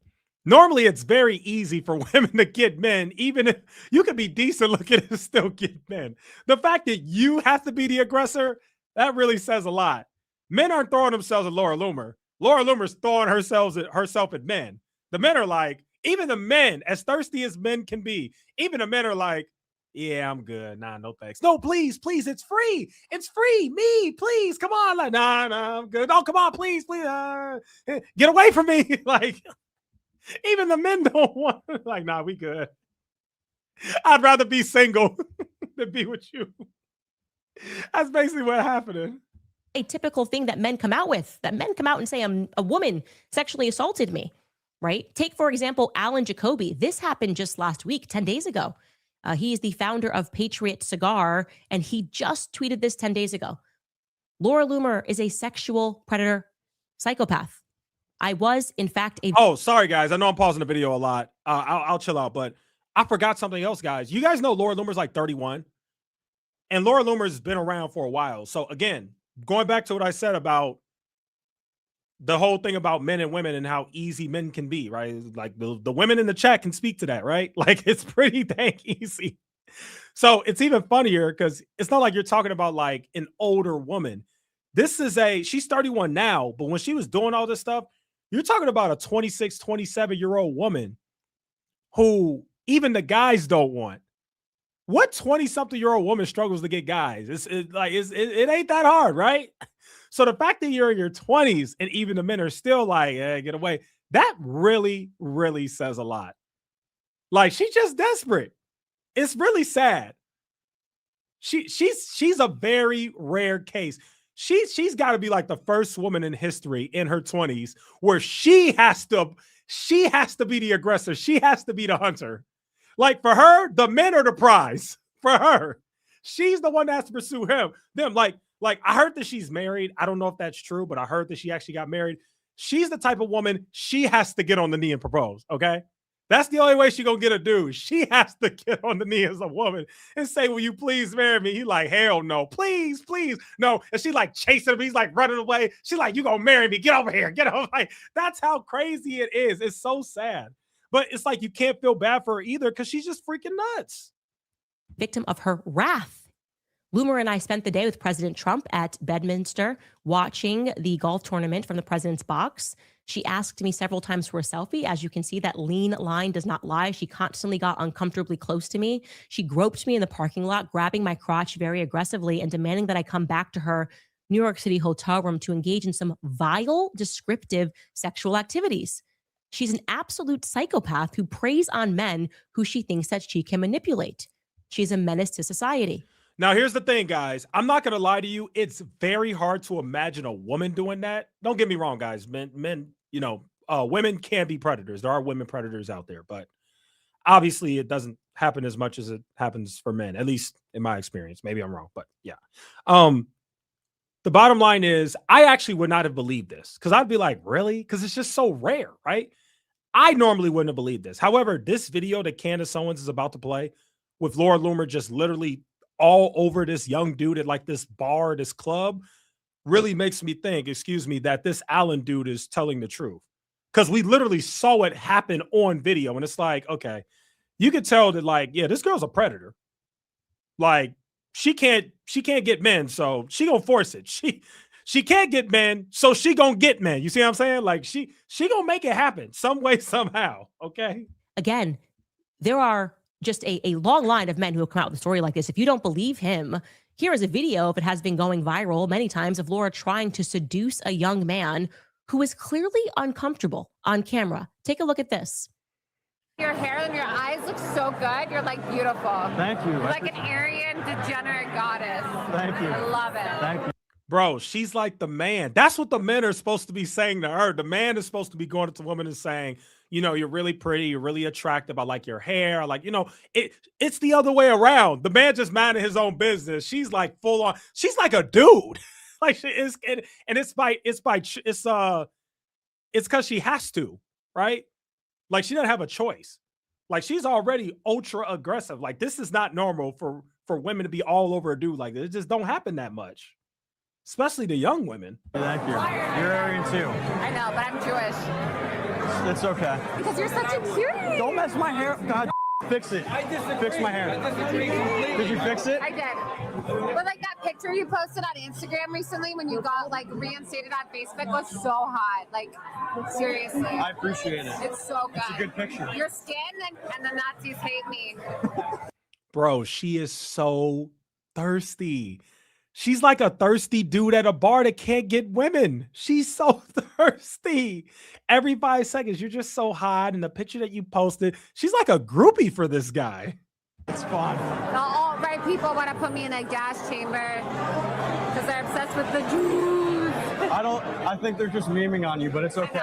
[SPEAKER 1] Normally, it's very easy for women to get men, even if you could be decent looking and still get men. The fact that you have to be the aggressor, that really says a lot. Men aren't throwing themselves at Laura Loomer. Laura Loomer's throwing herself at men. The men are like, even the men, as thirsty as men can be, even the men are like, yeah, I'm good. Nah, no thanks. No, please, it's free. It's free. Me, please, come on. Like, nah, I'm good. Oh, come on, please. Get away from me. Like, even the men don't want, like, nah, we good. I'd rather be single than be with you. That's basically what's happening.
[SPEAKER 3] A typical thing that men come out with, that men come out and say, a woman sexually assaulted me, right? Take, for example, Alan Jacoby. This happened just last week, 10 days ago. He is the founder of Patriot Cigar, and he just tweeted this 10 days ago. Laura Loomer is a sexual predator psychopath. I was, in fact, a...
[SPEAKER 1] Oh, sorry, guys. I know I'm pausing the video a lot. I'll chill out, but I forgot something else, guys. You guys know Laura Loomer's like 31, and Laura Loomer's been around for a while. So, again, going back to what I said about the whole thing about men and women and how easy men can be, right? Like the women in the chat can speak to that, right? Like, it's pretty dang easy. So it's even funnier because it's not like you're talking about like an older woman. This is she's 31 now, but when she was doing all this stuff, you're talking about a 26, 27-year-old woman who even the guys don't want. What 20-something-year-old woman struggles to get guys? It ain't that hard, right? So the fact that you're in your 20s and even the men are still like, get away, that really, really says a lot. Like, she's just desperate. It's really sad. She's a very rare case. She's got to be like the first woman in history in her 20s where she has to be the aggressor. She has to be the hunter. Like, for her, the men are the prize. For her, she's the one that has to pursue them. Like, I heard that she's married. I don't know if that's true, but I heard that she actually got married. She's the type of woman, she has to get on the knee and propose, okay? That's the only way she's going to get a dude. She has to get on the knee as a woman and say, will you please marry me? He's like, hell no. Please, no. And she's like chasing him. He's like running away. She's like, you going to marry me. Get over here. Get over. Like, that's how crazy it is. It's so sad. But it's like you can't feel bad for her either because she's just freaking nuts.
[SPEAKER 3] Victim of her wrath. Loomer and I spent the day with President Trump at Bedminster watching the golf tournament from the president's box. She asked me several times for a selfie. As you can see, that lean line does not lie. She constantly got uncomfortably close to me. She groped me in the parking lot, grabbing my crotch very aggressively and demanding that I come back to her New York City hotel room to engage in some vile, descriptive sexual activities. She's an absolute psychopath who preys on men who she thinks that she can manipulate. She's a menace to society.
[SPEAKER 1] Now, here's the thing, guys. I'm not going to lie to you. It's very hard to imagine a woman doing that. Don't get me wrong, guys. Men, you know, women can be predators. There are women predators out there, but obviously it doesn't happen as much as it happens for men, at least in my experience. Maybe I'm wrong, but yeah. The bottom line is I actually would not have believed this because I'd be like, really? Because it's just so rare, right? I normally wouldn't have believed this. However, this video that Candace Owens is about to play with Laura Loomer just literally all over this young dude at like this bar, this club, really makes me think, excuse me, that this Allen dude is telling the truth. Because we literally saw it happen on video. And it's like, okay, you could tell that like, yeah, this girl's a predator. Like she can't get men, so she gonna force it. She can't get men, so she gonna get men. You see what I'm saying? Like she gonna make it happen some way, somehow. Okay.
[SPEAKER 3] Again, there are just a long line of men who have come out with a story like this. If you don't believe him, here is a video, if it has been going viral many times, of Laura trying to seduce a young man who is clearly uncomfortable on camera. Take a look at this.
[SPEAKER 5] Your hair and your eyes look so good. You're like beautiful.
[SPEAKER 9] Thank you.
[SPEAKER 5] You're like an Aryan degenerate goddess.
[SPEAKER 9] Thank you.
[SPEAKER 5] I love it.
[SPEAKER 9] Thank you.
[SPEAKER 1] Bro, she's like the man. That's what the men are supposed to be saying to her. The man is supposed to be going up to the woman and saying, you know, you're really pretty, you're really attractive. I like your hair. I like, you know, it's the other way around. The man just minding his own business. She's like full on. She's like a dude. Like she is, and it's because she has to, right? Like she doesn't have a choice. Like she's already ultra aggressive. Like this is not normal for women to be all over a dude like this. It just don't happen that much. Especially the young women.
[SPEAKER 9] Thank you. You're Aryan too.
[SPEAKER 5] I know, but I'm Jewish.
[SPEAKER 9] It's okay.
[SPEAKER 5] Because you're such a cutie.
[SPEAKER 9] Don't mess my hair. God, fix it. Fix my hair. Did you fix it?
[SPEAKER 5] I did. But like that picture you posted on Instagram recently when you got like reinstated on Facebook was so hot. Like seriously.
[SPEAKER 9] I appreciate it.
[SPEAKER 5] It's so good.
[SPEAKER 9] It's a good picture.
[SPEAKER 5] Your skin and the Nazis hate me.
[SPEAKER 1] Bro, she is so thirsty. She's like a thirsty dude at a bar that can't get women. She's so thirsty. Every 5 seconds, you're just so hot. And the picture that you posted, she's like a groupie for this guy.
[SPEAKER 9] It's fun.
[SPEAKER 5] The alt-right people want to put me in a gas chamber because they're obsessed with the Jews.
[SPEAKER 9] I think they're just memeing on you, but it's okay.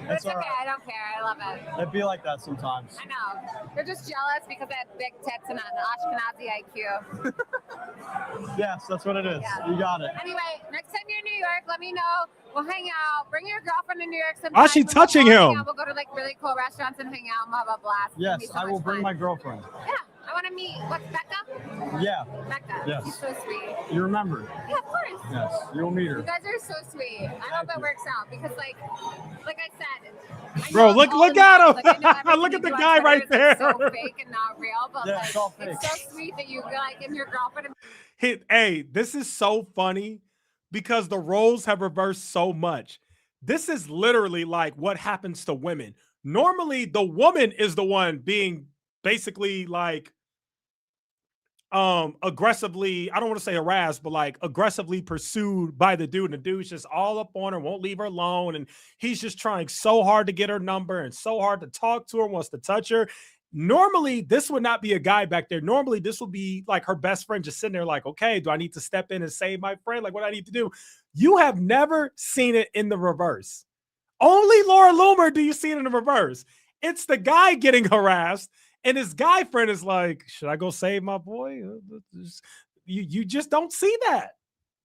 [SPEAKER 5] It's okay.
[SPEAKER 9] All right.
[SPEAKER 5] I don't care. I love it.
[SPEAKER 9] It'd be like that sometimes.
[SPEAKER 5] I know. They're just jealous because I have big tits and an Ashkenazi IQ.
[SPEAKER 9] Yes, that's what it is.
[SPEAKER 5] Yeah.
[SPEAKER 9] You got it.
[SPEAKER 5] Anyway, next time you're in New York, let me know. We'll hang out. Bring your girlfriend to New York sometime.
[SPEAKER 1] Oh, she's touching him.
[SPEAKER 5] We'll go to like really cool restaurants and hang out and we'll have a blast.
[SPEAKER 9] Yes, I will bring my girlfriend.
[SPEAKER 5] Yeah, I want to meet. What's Becca?
[SPEAKER 9] Yeah.
[SPEAKER 5] Becca.
[SPEAKER 9] Yes.
[SPEAKER 5] She's so sweet.
[SPEAKER 9] You remember?
[SPEAKER 5] Yeah, of course.
[SPEAKER 9] Yes, you'll meet her.
[SPEAKER 5] You guys are so sweet. I hope it works out because, like I said,
[SPEAKER 1] Bro, look at him.
[SPEAKER 5] Like,
[SPEAKER 1] look at the guy right there.
[SPEAKER 5] So fake and not real, but
[SPEAKER 9] yeah,
[SPEAKER 5] like,
[SPEAKER 9] it's all fake.
[SPEAKER 5] it's so sweet that you like in your girlfriend.
[SPEAKER 1] Hey, this is so funny because the roles have reversed so much. This is literally like what happens to women. Normally, the woman is the one being basically like aggressively, I don't want to say harassed, but like aggressively pursued by the dude. And the dude's just all up on her, won't leave her alone. And he's just trying so hard to get her number and so hard to talk to her, wants to touch her. Normally, this would not be a guy back there. Normally, this would be like her best friend just sitting there like, okay, do I need to step in and save my friend? Like, what do I need to do? You have never seen it in the reverse. Only Laura Loomer do you see it in the reverse. It's the guy getting harassed, and his guy friend is like, should I go save my boy? You just don't see that.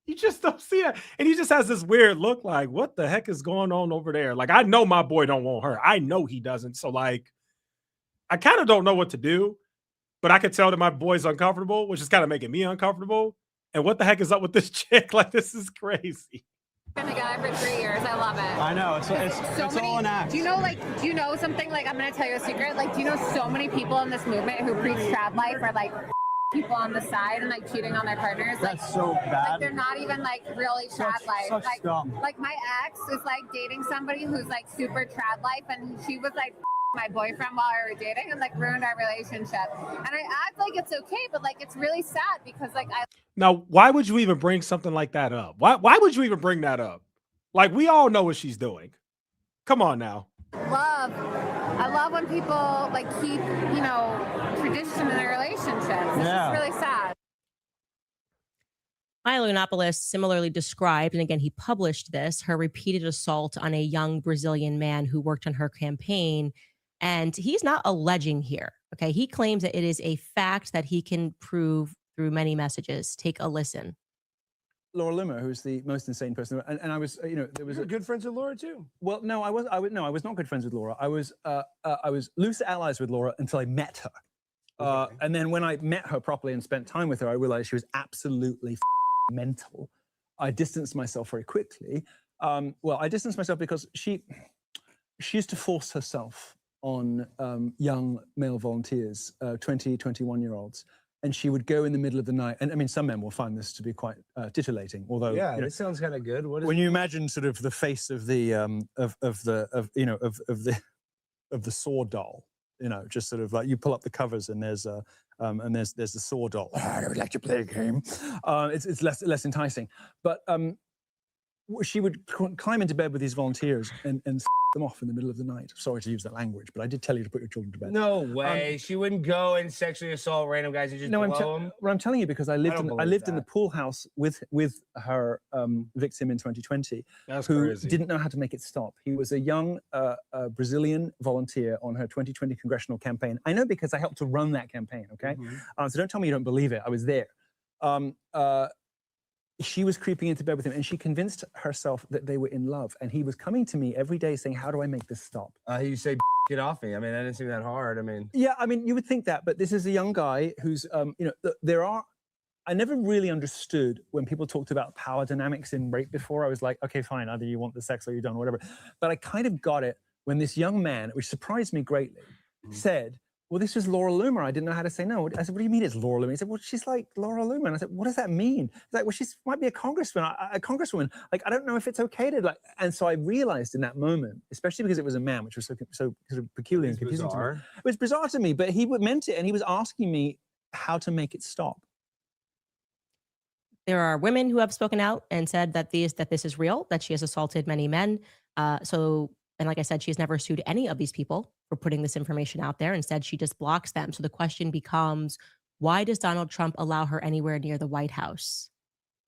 [SPEAKER 1] You just don't see that. And he just has this weird look like, what the heck is going on over there? Like, I know my boy don't want her. I know he doesn't. So, like, I kind of don't know what to do, but I could tell that my boy's uncomfortable, which is kind of making me uncomfortable. And what the heck is up with this chick? Like, this is crazy.
[SPEAKER 5] Been together for 3 years. I love it.
[SPEAKER 9] I know. It's all an act.
[SPEAKER 5] Do you know something? Like, I'm going to tell you a secret. Like, do you know so many people in this movement who preach trad life are like people on the side and like cheating on their partners?
[SPEAKER 9] That's
[SPEAKER 5] like,
[SPEAKER 9] so bad.
[SPEAKER 5] Like, they're not even like really trad life.
[SPEAKER 9] Such
[SPEAKER 5] like,
[SPEAKER 9] scum.
[SPEAKER 5] like my ex is like dating somebody who's like super trad life, and she was like my boyfriend while we were dating and like ruined our relationship. And I act like it's okay, but like it's really sad because like
[SPEAKER 1] Now, why would you even bring something like that up? Why would you even bring that up? Like, we all know what she's doing. Come on now.
[SPEAKER 5] love I love when people like keep, you know, tradition in their relationships. It's just really sad.
[SPEAKER 3] Milo Yiannopoulos similarly described, and again, he published this, her repeated assault on a young Brazilian man who worked on her campaign. And he's not alleging here. Okay. He claims that it is a fact that he can prove through many messages. Take a listen.
[SPEAKER 9] Laura Loomer, who's the most insane person, and I was, you know, there was
[SPEAKER 10] good friends with Laura too.
[SPEAKER 9] Well, no, I was not good friends with Laura. I was loose allies with Laura until I met her, and then when I met her properly and spent time with her, I realized she was absolutely mental. I distanced myself very quickly. Well, I distanced myself because she used to force herself on young male volunteers, 20, 21-year-olds. And she would go in the middle of the night. And I mean, some men will find this to be quite titillating. Although,
[SPEAKER 10] yeah,
[SPEAKER 9] you know,
[SPEAKER 10] it sounds kind of good. What is
[SPEAKER 9] when you imagine sort of the face of the saw doll, you know, just sort of like you pull up the covers and there's the saw doll. I would like to play a game. It's less enticing. But she would climb into bed with these volunteers and them off in the middle of the night. Sorry to use that language, but I did tell you to put your children to bed.
[SPEAKER 10] No way. She wouldn't go and sexually assault random guys and just blow them.
[SPEAKER 9] Well, I'm telling you because I lived in the pool house with her victim in 2020.
[SPEAKER 1] That's
[SPEAKER 9] who
[SPEAKER 1] crazy.
[SPEAKER 9] Didn't know how to make it stop. He was a young Brazilian volunteer on her 2020 congressional campaign. I know because I helped to run that campaign. Okay, so don't tell me you don't believe it. I was there. She was creeping into bed with him, and she convinced herself that they were in love. And he was coming to me every day saying, "How do I make this stop?"
[SPEAKER 10] You say, "Get off me." I mean, that didn't seem that hard. I mean,
[SPEAKER 9] yeah, I mean, you would think that, but this is a young guy who's, you know, I never really understood when people talked about power dynamics in rape before. I was like, okay, fine, either you want the sex or you don't, or whatever. But I kind of got it when this young man, which surprised me greatly, said, well, this is Laura Loomer. I didn't know how to say no. I said, what do you mean it's Laura Loomer? He said, well, she's like Laura Loomer. And I said, what does that mean? He's like, well, she might be a congresswoman. Like, I don't know if it's okay to like. And so I realized in that moment, especially because it was a man, which was so sort of peculiar and confusing to me. It was bizarre to me, but he meant it, and he was asking me how to make it stop.
[SPEAKER 3] There are women who have spoken out and said that this is real, that she has assaulted many men. And like I said, she has never sued any of these people for putting this information out there. Instead, she just blocks them. So the question becomes, why does Donald Trump allow her anywhere near the White House?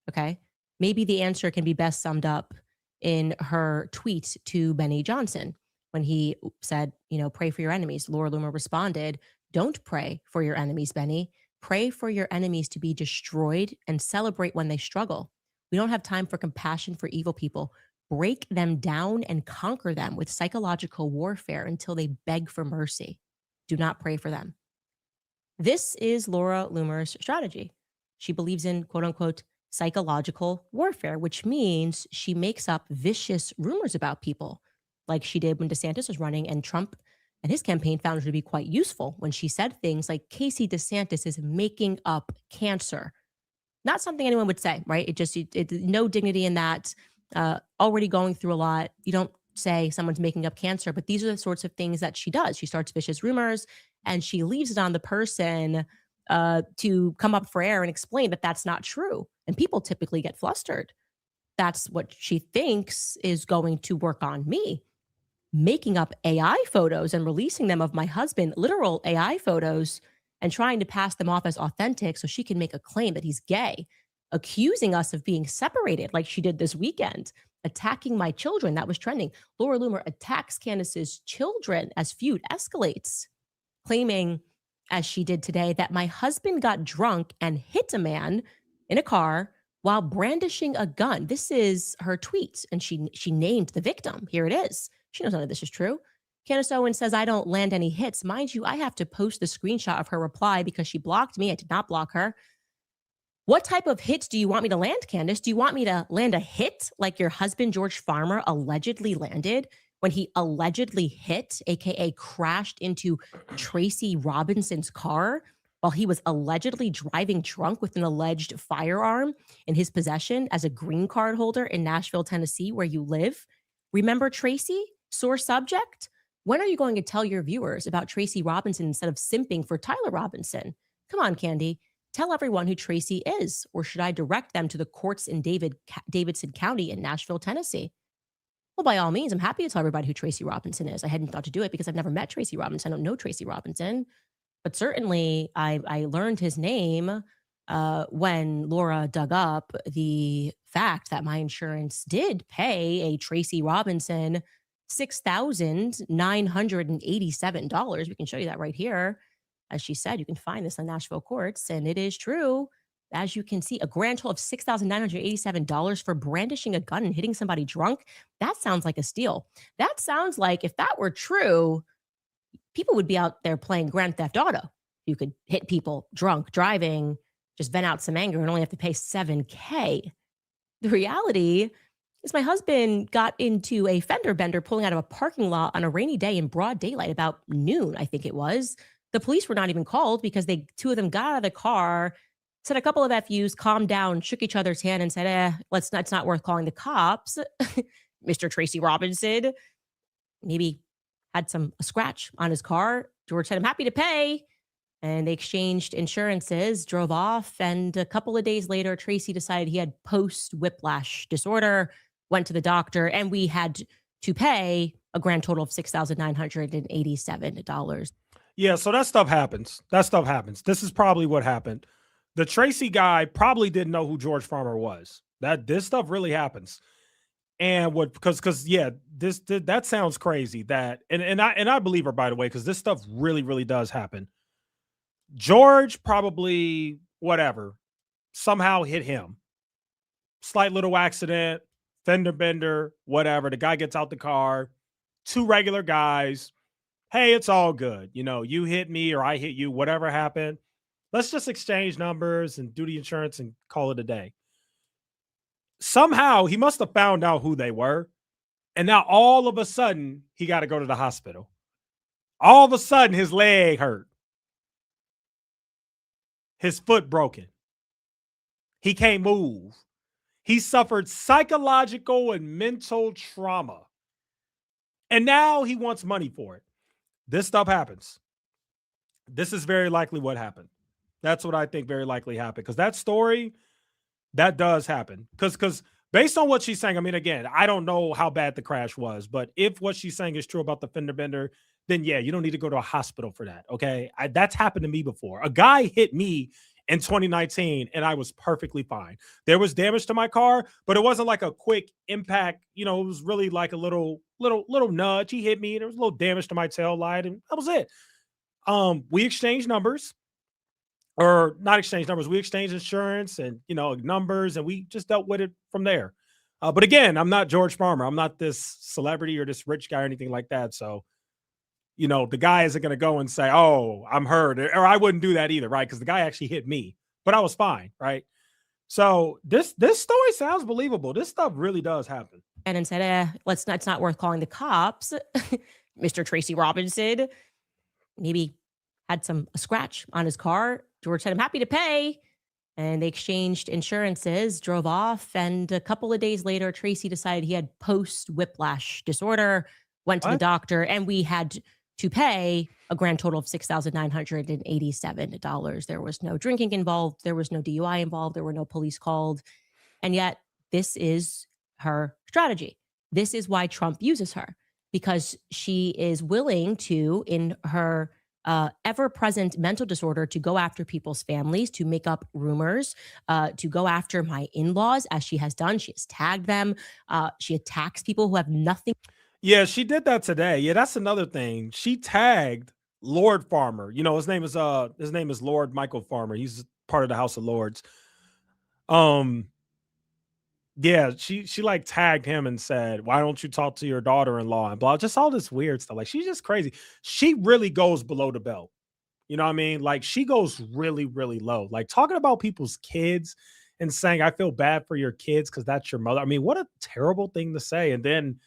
[SPEAKER 3] Okay. Maybe the answer can be best summed up in her tweet to Benny Johnson when he said, you know, pray for your enemies. Laura Loomer responded, don't pray for your enemies, Benny. Pray for your enemies to be destroyed and celebrate when they struggle. We don't have time for compassion for evil people. Break them down and conquer them with psychological warfare until they beg for mercy. Do not pray for them. This is Laura Loomer's strategy. She believes in quote unquote psychological warfare, which means she makes up vicious rumors about people, like she did when DeSantis was running, and Trump and his campaign found her to be quite useful when she said things like Casey DeSantis is making up cancer. Not something anyone would say, right? It no dignity in that. Already going through a lot. You don't say someone's making up cancer, but these are the sorts of things that she does. She starts vicious rumors and she leaves it on the person to come up for air and explain that that's not true. And people typically get flustered. That's what she thinks is going to work on me. Making up AI photos and releasing them of my husband, literal AI photos, and trying to pass them off as authentic so she can make a claim that he's gay. Accusing us of being separated like she did this weekend, attacking my children. That was trending. Laura Loomer attacks Candace's children as feud escalates, claiming, as she did today, that my husband got drunk and hit a man in a car while brandishing a gun. This is her tweet, and she named the victim. Here it is. She knows none of this is true. Candace Owens says, I don't land any hits. Mind you, I have to post the screenshot of her reply because she blocked me. I did not block her. What type of hits do you want me to land, Candace? Do you want me to land a hit like your husband, George Farmer, allegedly landed when he allegedly hit, AKA crashed into Tracy Robinson's car while he was allegedly driving drunk with an alleged firearm in his possession as a green card holder in Nashville, Tennessee, where you live? Remember Tracy? Sore subject? When are you going to tell your viewers about Tracy Robinson instead of simping for Tyler Robinson? Come on, Candy. Tell everyone who Tracy is, or should I direct them to the courts in Davidson County in Nashville, Tennessee? Well, by all means, I'm happy to tell everybody who Tracy Robinson is. I hadn't thought to do it because I've never met Tracy Robinson. I don't know Tracy Robinson, but certainly I learned his name when Laura dug up the fact that my insurance did pay a Tracy Robinson $6,987. We can show you that right here. As she said, you can find this on Nashville courts, and it is true. As you can see, a grand total of $6,987 for brandishing a gun and hitting somebody drunk. That sounds like a steal. That sounds like if that were true, people would be out there playing Grand Theft Auto. You could hit people drunk, driving, just vent out some anger and only have to pay $7K. The reality is my husband got into a fender bender pulling out of a parking lot on a rainy day in broad daylight about noon, I think it was. The police were not even called because two of them got out of the car, said a couple of FUs, calmed down, shook each other's hand and said, it's not worth calling the cops. Mr. Tracy Robinson maybe had a scratch on his car. George said, I'm happy to pay. And they exchanged insurances, drove off. And a couple of days later, Tracy decided he had post-whiplash disorder, went to the doctor, and we had to pay a grand total of $6,987.
[SPEAKER 1] Yeah, so that stuff happens. This is probably what happened. The Tracy guy probably didn't know who George Farmer was. This stuff really happens. And that sounds crazy. And I believe her, by the way, because this stuff really, really does happen. George probably, somehow hit him. Slight little accident, fender bender, whatever. The guy gets out the car, two regular guys. Hey, it's all good. You hit me or I hit you, whatever happened. Let's just exchange numbers and do the insurance and call it a day. Somehow he must have found out who they were. And now all of a sudden he got to go to the hospital. All of a sudden his leg hurt. His foot broken. He can't move. He suffered psychological and mental trauma. And now he wants money for it. This stuff happens. This is very likely what happened. That's what I think very likely happened. Because that story, that does happen. Because based on what she's saying, I mean, again, I don't know how bad the crash was. But if what she's saying is true about the fender bender, then yeah, you don't need to go to a hospital for that. Okay. That's happened to me before. A guy hit me in 2019 and I was perfectly fine. There was damage to my car, but it wasn't like a quick impact. It was really like a little nudge. He hit me and there was a little damage to my tail light and that was it. We exchanged numbers or not exchanged numbers. We exchanged insurance and, numbers and we just dealt with it from there. But again, I'm not George Farmer. I'm not this celebrity or this rich guy or anything like that. So, the guy isn't going to go and say, oh, I'm hurt, or I wouldn't do that either, right? Because the guy actually hit me, but I was fine, right? So this story sounds believable. This stuff really does happen.
[SPEAKER 3] And said, it's not worth calling the cops. Mr. Tracy Robinson maybe had a scratch on his car. George said, I'm happy to pay. And they exchanged insurances, drove off. And a couple of days later, Tracy decided he had post-whiplash disorder, went to the doctor, and we had to pay a grand total of $6,987. There was no drinking involved. There was no DUI involved. There were no police called. And yet this is her strategy. This is why Trump uses her, because she is willing to, in her ever-present mental disorder, to go after people's families, to make up rumors, to go after my in-laws, as she has done. She has tagged them. She attacks people who have nothing.
[SPEAKER 1] Yeah, she did that today. Yeah, that's another thing. She tagged Lord Farmer. His name is Lord Michael Farmer. He's part of the House of Lords. Yeah, she like tagged him and said, why don't you talk to your daughter-in-law and blah, just all this weird stuff. Like, she's just crazy. She really goes below the belt. You know what I mean? Like, she goes really, really low. Like, talking about people's kids and saying, I feel bad for your kids because that's your mother. I mean, what a terrible thing to say. And then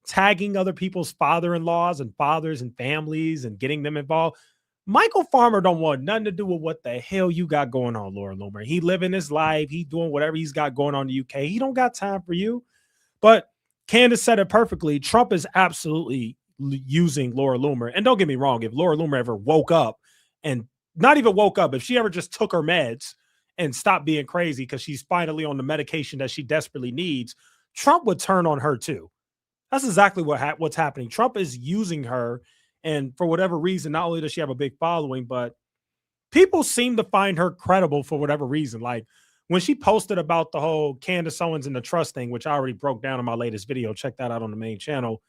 [SPEAKER 1] tagging other people's father-in-laws and fathers and families and getting them involved. Michael Farmer don't want nothing to do with what the hell you got going on, Laura Loomer. He living his life. He doing whatever he's got going on in the UK. He don't got time for you. But Candace said it perfectly. Trump is absolutely using Laura Loomer. And don't get me wrong, if Laura Loomer ever woke up and not even woke up, if she ever just took her meds and stopped being crazy because she's finally on the medication that she desperately needs, Trump would turn on her too. That's exactly what's happening. Trump is using her, and for whatever reason, not only does she have a big following, but people seem to find her credible for whatever reason. Like when she posted about the whole Candace Owens and the trust thing, which I already broke down in my latest video. Check that out on the main channel.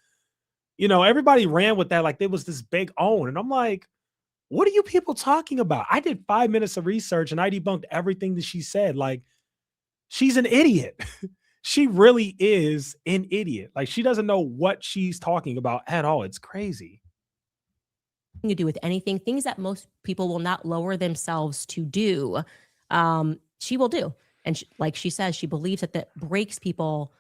[SPEAKER 1] You know, everybody ran with that like there was this big own. And I'm like, what are you people talking about? I did 5 minutes of research and I debunked everything that she said. Like, she's an idiot. She really is an idiot. Like, she doesn't know what she's talking about at all. It's crazy.
[SPEAKER 3] To do with anything, things that most people will not lower themselves to do, she will do. And like she says, she believes that that breaks people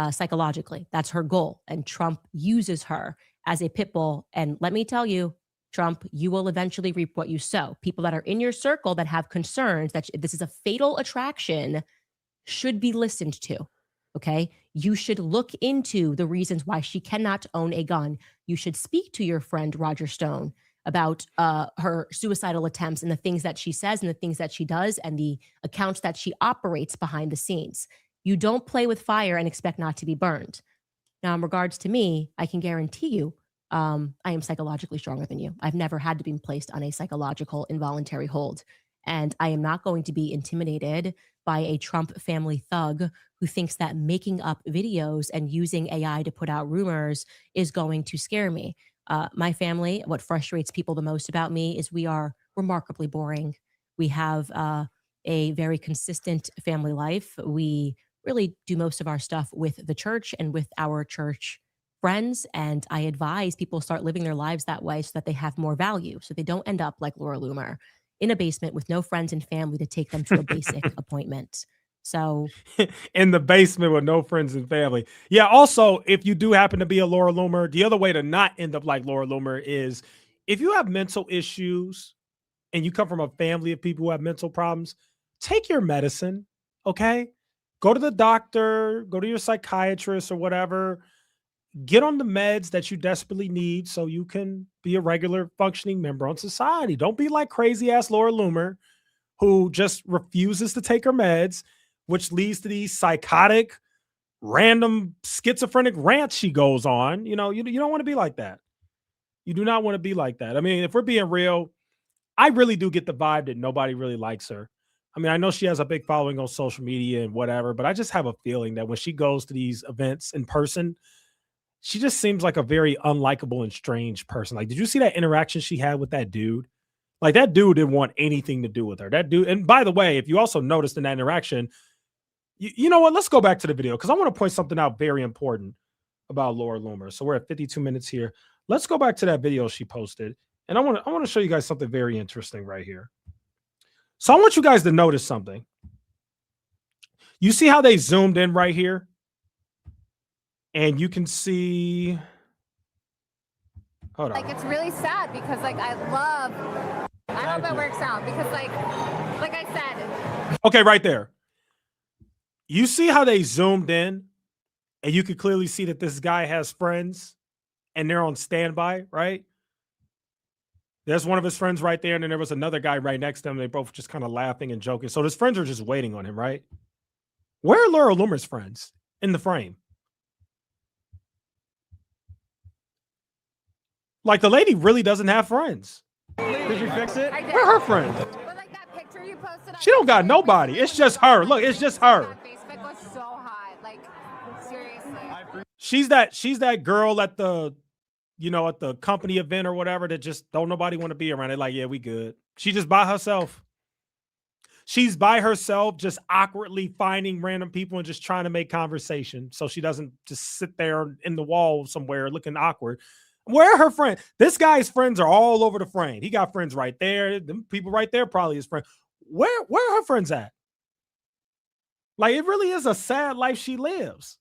[SPEAKER 3] psychologically. That's her goal. And Trump uses her as a pit bull. And let me tell you, Trump, you will eventually reap what you sow. People that are in your circle that have concerns that this is a fatal attraction should be listened to. Okay. You should look into the reasons why she cannot own a gun. You should speak to your friend Roger Stone about her suicidal attempts and the things that she says and the things that she does and the accounts that she operates behind the scenes. You don't play with fire and expect not to be burned. Now, in regards to me, I can guarantee you, I am psychologically stronger than you. I've never had to be placed on a psychological involuntary hold. And I am not going to be intimidated by a Trump family thug who thinks that making up videos and using AI to put out rumors is going to scare me. My family, what frustrates people the most about me is we are remarkably boring. We have a very consistent family life. We really do most of our stuff with the church and with our church friends. And I advise people start living their lives that way so that they have more value, so they don't end up like Laura Loomer in a basement with no friends and family to take them to a basic appointment. So
[SPEAKER 1] in the basement with no friends and family. Yeah. Also, if you do happen to be a Laura Loomer, the other way to not end up like Laura Loomer is if you have mental issues and you come from a family of people who have mental problems, take your medicine. Okay. Go to the doctor, go to your psychiatrist or whatever. Get on the meds that you desperately need so you can be a regular functioning member on society. Don't be like crazy ass Laura Loomer who just refuses to take her meds, which leads to these psychotic, random schizophrenic rants she goes on. You know, you don't want to be like that. You do not want to be like that. I mean, if we're being real, I really do get the vibe that nobody really likes her. I mean, I know she has a big following on social media and whatever, but I just have a feeling that when she goes to these events in person, she just seems like a very unlikable and strange person. Like, did you see that interaction she had with that dude? Like, that dude didn't want anything to do with her. That dude, and by the way, if you also noticed in that interaction, you know what? Let's go back to the video because I want to point something out very important about Laura Loomer. So we're at 52 minutes here. Let's go back to that video she posted, and I want to show you guys something very interesting right here. So I want you guys to notice something. You see how they zoomed in right here? And you can see, hold on.
[SPEAKER 5] Like, it's really sad because, like, I hope it works out because, like I said.
[SPEAKER 1] Okay, right there. You see how they zoomed in and you could clearly see that this guy has friends and they're on standby, right? There's one of his friends right there. And then there was another guy right next to him. They both just kind of laughing and joking. So his friends are just waiting on him, right? Where are Laura Loomer's friends in the frame? Like, the lady really doesn't have friends.
[SPEAKER 9] Did you fix it?
[SPEAKER 1] Where are her friends?
[SPEAKER 5] But, like, that picture you posted,
[SPEAKER 1] She don't got nobody. It's just her. Look, it's just her.
[SPEAKER 5] Facebook was so hot. Like, seriously.
[SPEAKER 1] She's that girl at the, at the company event or whatever that just don't nobody want to be around. They're like, yeah, we good. She just by herself. She's by herself, just awkwardly finding random people and just trying to make conversation so she doesn't just sit there in the wall somewhere looking awkward. Where are her friends? This guy's friends are all over the frame. He got friends right there. Them people right there probably his friends. Where are her friends at? Like, it really is a sad life she lives.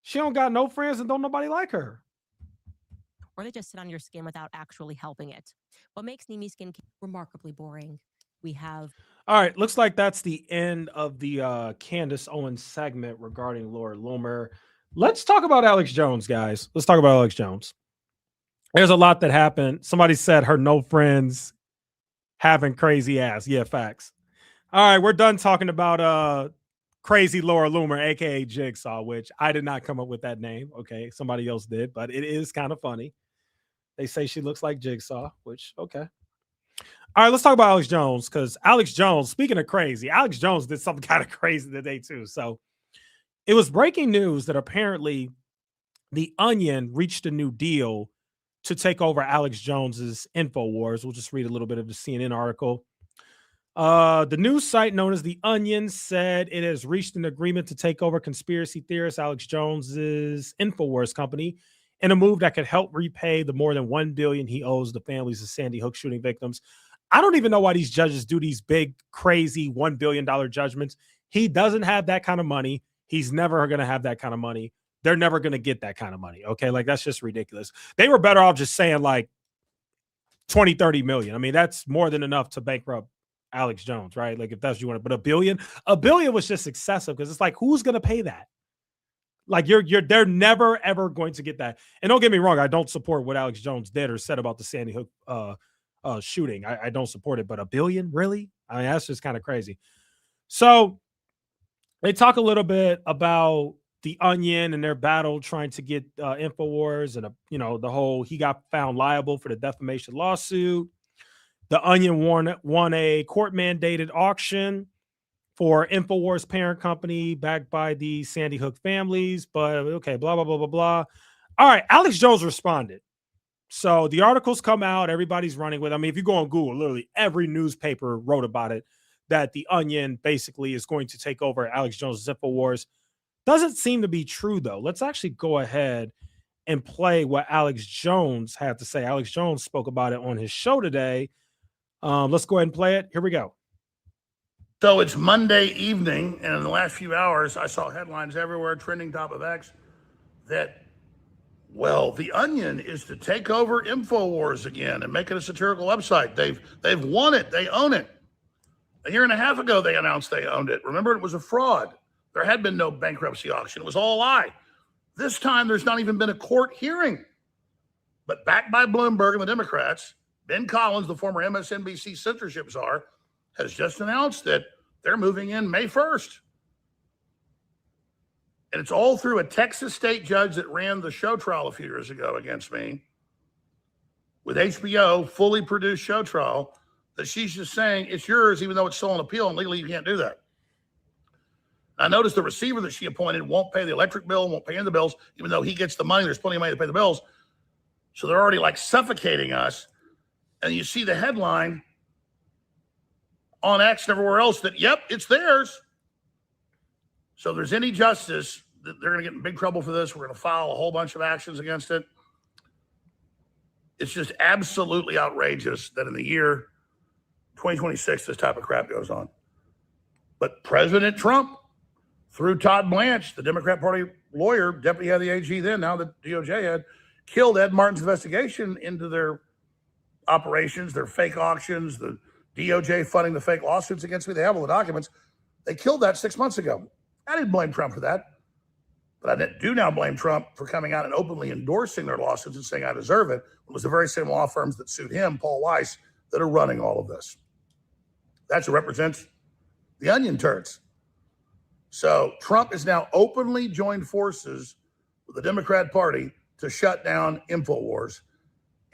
[SPEAKER 1] She don't got no friends and don't nobody like her.
[SPEAKER 3] Or they just sit on your skin without actually helping it. What makes Nimi skin remarkably boring? We have.
[SPEAKER 1] All right, looks like that's the end of the Candace Owens segment regarding Laura Loomer. Let's talk about Alex Jones, guys. Let's talk about Alex Jones. There's a lot that happened. Somebody said her no friends having crazy ass. Yeah, facts. All right, we're done talking about Crazy Laura Loomer, aka Jigsaw, which I did not come up with that name. Okay, somebody else did, but it is kind of funny. They say she looks like Jigsaw, which okay. All right, let's talk about Alex Jones, because Alex Jones, speaking of crazy, Alex Jones did something kind of crazy today too. So it was breaking news that apparently The Onion reached a new deal to take over Alex Jones's InfoWars. We'll just read a little bit of the CNN article. The news site known as The Onion said it has reached an agreement to take over conspiracy theorist Alex Jones's InfoWars company in a move that could help repay the more than $1 billion he owes the families of Sandy Hook shooting victims. I don't even know why these judges do these big, crazy $1 billion judgments. He doesn't have that kind of money. He's never going to have that kind of money. They're never going to get that kind of money. Okay. Like, that's just ridiculous. They were better off just saying like 20, 30 million. I mean, that's more than enough to bankrupt Alex Jones, right? Like, if that's what you want, but a billion was just excessive, because it's like, who's going to pay that? Like, they're never ever going to get that. And don't get me wrong, I don't support what Alex Jones did or said about the Sandy Hook shooting. I don't support it, but $1 billion, really? I mean, that's just kind of crazy. So they talk a little bit about The Onion and their battle trying to get InfoWars and the whole, he got found liable for the defamation lawsuit. The Onion won a court-mandated auction for InfoWars parent company backed by the Sandy Hook families. But okay, blah, blah, blah, blah, blah. All right, Alex Jones responded. So the articles come out, everybody's running with it. I mean, if you go on Google, literally every newspaper wrote about it, that The Onion basically is going to take over Alex Jones' InfoWars. Doesn't seem to be true, though. Let's actually go ahead and play what Alex Jones had to say. Alex Jones spoke about it on his show today. Let's go ahead and play it. Here we go.
[SPEAKER 11] So it's Monday evening, and in the last few hours, I saw headlines everywhere, trending top of X, that, well, The Onion is to take over InfoWars again and make it a satirical website. They've won it. They own it. A year and a half ago, they announced they owned it. Remember, it was a fraud. There had been no bankruptcy auction. It was all a lie. This time, there's not even been a court hearing. But backed by Bloomberg and the Democrats, Ben Collins, the former MSNBC censorship czar, has just announced that they're moving in May 1st. And it's all through a Texas state judge that ran the show trial a few years ago against me, with HBO, fully produced show trial, that she's just saying it's yours, even though it's still on appeal, and legally you can't do that. I noticed the receiver that she appointed won't pay the electric bill, won't pay any of the bills, even though he gets the money. There's plenty of money to pay the bills. So they're already like suffocating us. And you see the headline on X and everywhere else that, yep, it's theirs. So if there's any justice, they're going to get in big trouble for this. We're going to file a whole bunch of actions against it. It's just absolutely outrageous that in the year 2026, this type of crap goes on. But President Trump, through Todd Blanche, the Democrat Party lawyer, deputy head of the AG then, now the DOJ head, killed Ed Martin's investigation into their operations, their fake auctions, the DOJ funding the fake lawsuits against me. They have all the documents. They killed that 6 months ago. I didn't blame Trump for that. But I do now blame Trump for coming out and openly endorsing their lawsuits and saying I deserve it. It was the very same law firms that sued him, Paul Weiss, that are running all of this. That's who represents the Onion turds. So Trump has now openly joined forces with the Democrat Party to shut down InfoWars.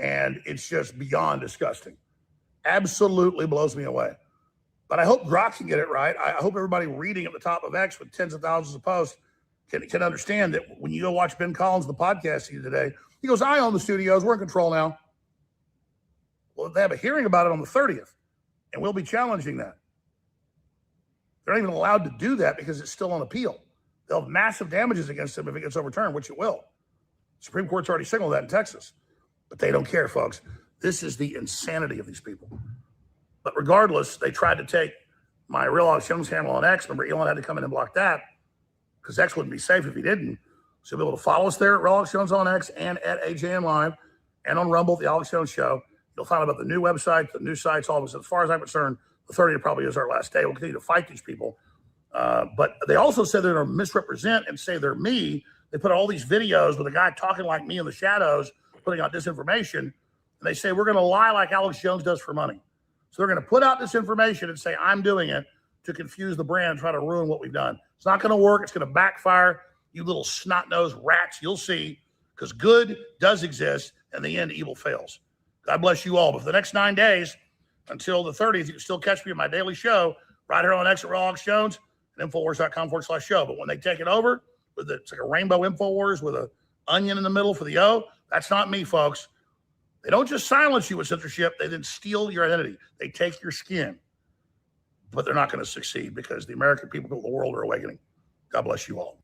[SPEAKER 11] And it's just beyond disgusting. Absolutely blows me away. But I hope Grok can get it right. I hope everybody reading at the top of X with tens of thousands of posts can understand that when you go watch Ben Collins, the podcast today, he goes, I own the studios. We're in control now. Well, they have a hearing about it on the 30th, and we'll be challenging that. They're not even allowed to do that because it's still on appeal. They'll have massive damages against them if it gets overturned, which it will. Supreme Court's already signaled that in Texas. But they don't care, folks. This is the insanity of these people. But regardless, they tried to take my real Alex Jones handle on X. Remember, Elon had to come in and block that because X wouldn't be safe if he didn't. So you'll be able to follow us there at Real Alex Jones on X and at AJM Live and on Rumble, the Alex Jones Show. You'll find out about the new website, the new sites, all of us. As far as I'm concerned, the 30th probably is our last day. We'll continue to fight these people. But they also said they're going to misrepresent and say they're me. They put all these videos with a guy talking like me in the shadows, putting out disinformation. And they say, we're going to lie like Alex Jones does for money. So they're going to put out this information and say, I'm doing it. to confuse the brand and try to ruin what we've done. It's not going to work. It's going to backfire. You little snot-nosed rats, you'll see, because good does exist, and in the end, evil fails. God bless you all. But for the next 9 days, until the 30th, you can still catch me on my daily show right here on X at Alex Jones and InfoWars.com/show. But when they take it over, it's like a rainbow InfoWars with an onion in the middle for the O, that's not me, folks. They don't just silence you with censorship, they then steal your identity. They take your skin. But they're not going to succeed because the American people of the world are awakening. God bless you all.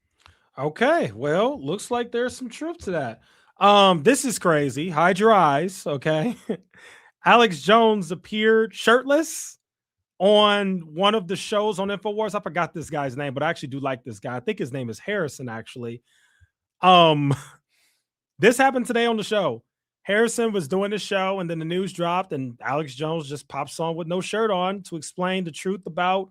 [SPEAKER 1] Okay, well, looks like there's some truth to that. This is crazy. Hide your eyes, okay? Alex Jones appeared shirtless on one of the shows on InfoWars. I forgot this guy's name, but I actually do like this guy. I think his name is Harrison, actually. This happened today on the show. Harrison was doing the show, and then the news dropped, and Alex Jones just pops on with no shirt on to explain the truth about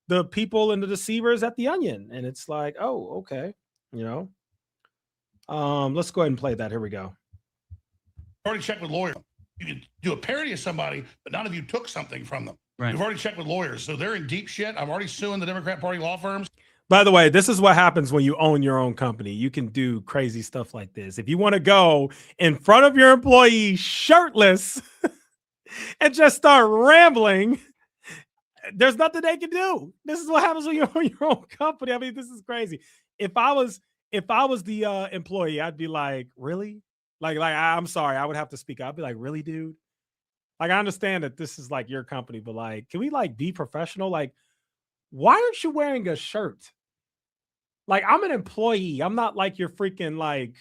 [SPEAKER 1] the people and the deceivers at the Onion. And it's like, oh, okay, you know. Let's go ahead and play that. Here we go.
[SPEAKER 11] Already checked with lawyers. You can do a parody of somebody, but none of you took something from them.
[SPEAKER 12] Right.
[SPEAKER 11] You've already checked with lawyers, so they're in deep shit. I'm already suing the Democrat Party law firms.
[SPEAKER 1] By the way, this is what happens when you own your own company. You can do crazy stuff like this. If you want to go in front of your employees shirtless and just start rambling, there's nothing they can do. This is what happens when you own your own company. I mean, this is crazy. If I was the employee, I'd be like, really? Like, I'm sorry, I would have to speak up. I'd be like, really, dude? Like, I understand that this is like your company, but like, can we like be professional? Like, why aren't you wearing a shirt? Like, I'm an employee. I'm not like your freaking like,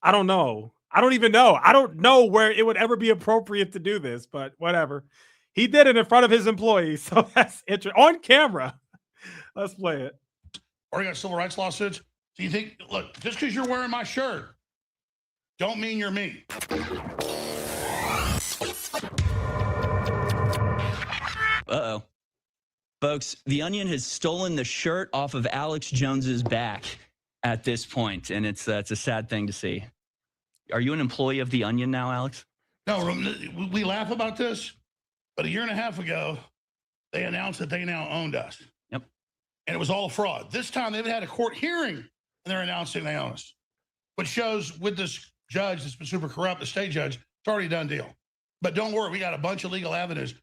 [SPEAKER 1] I don't know. I don't even know. I don't know where it would ever be appropriate to do this, but whatever. He did it in front of his employees. So that's interesting. On camera. Let's play it.
[SPEAKER 11] Already got civil rights lawsuits. So you think, look, just because you're wearing my shirt, don't mean you're me.
[SPEAKER 12] Uh-oh. Folks, the Onion has stolen the shirt off of Alex Jones's back at this point, and it's a sad thing to see. Are you an employee of the Onion now, Alex?
[SPEAKER 11] No, we laugh about this, but a year and a half ago, they announced that they now owned us.
[SPEAKER 12] Yep.
[SPEAKER 11] And it was all fraud. This time, they've had a court hearing, and they're announcing they own us. Which shows with this judge that's been super corrupt, the state judge, it's already a done deal. But don't worry, we got a bunch of legal avenues.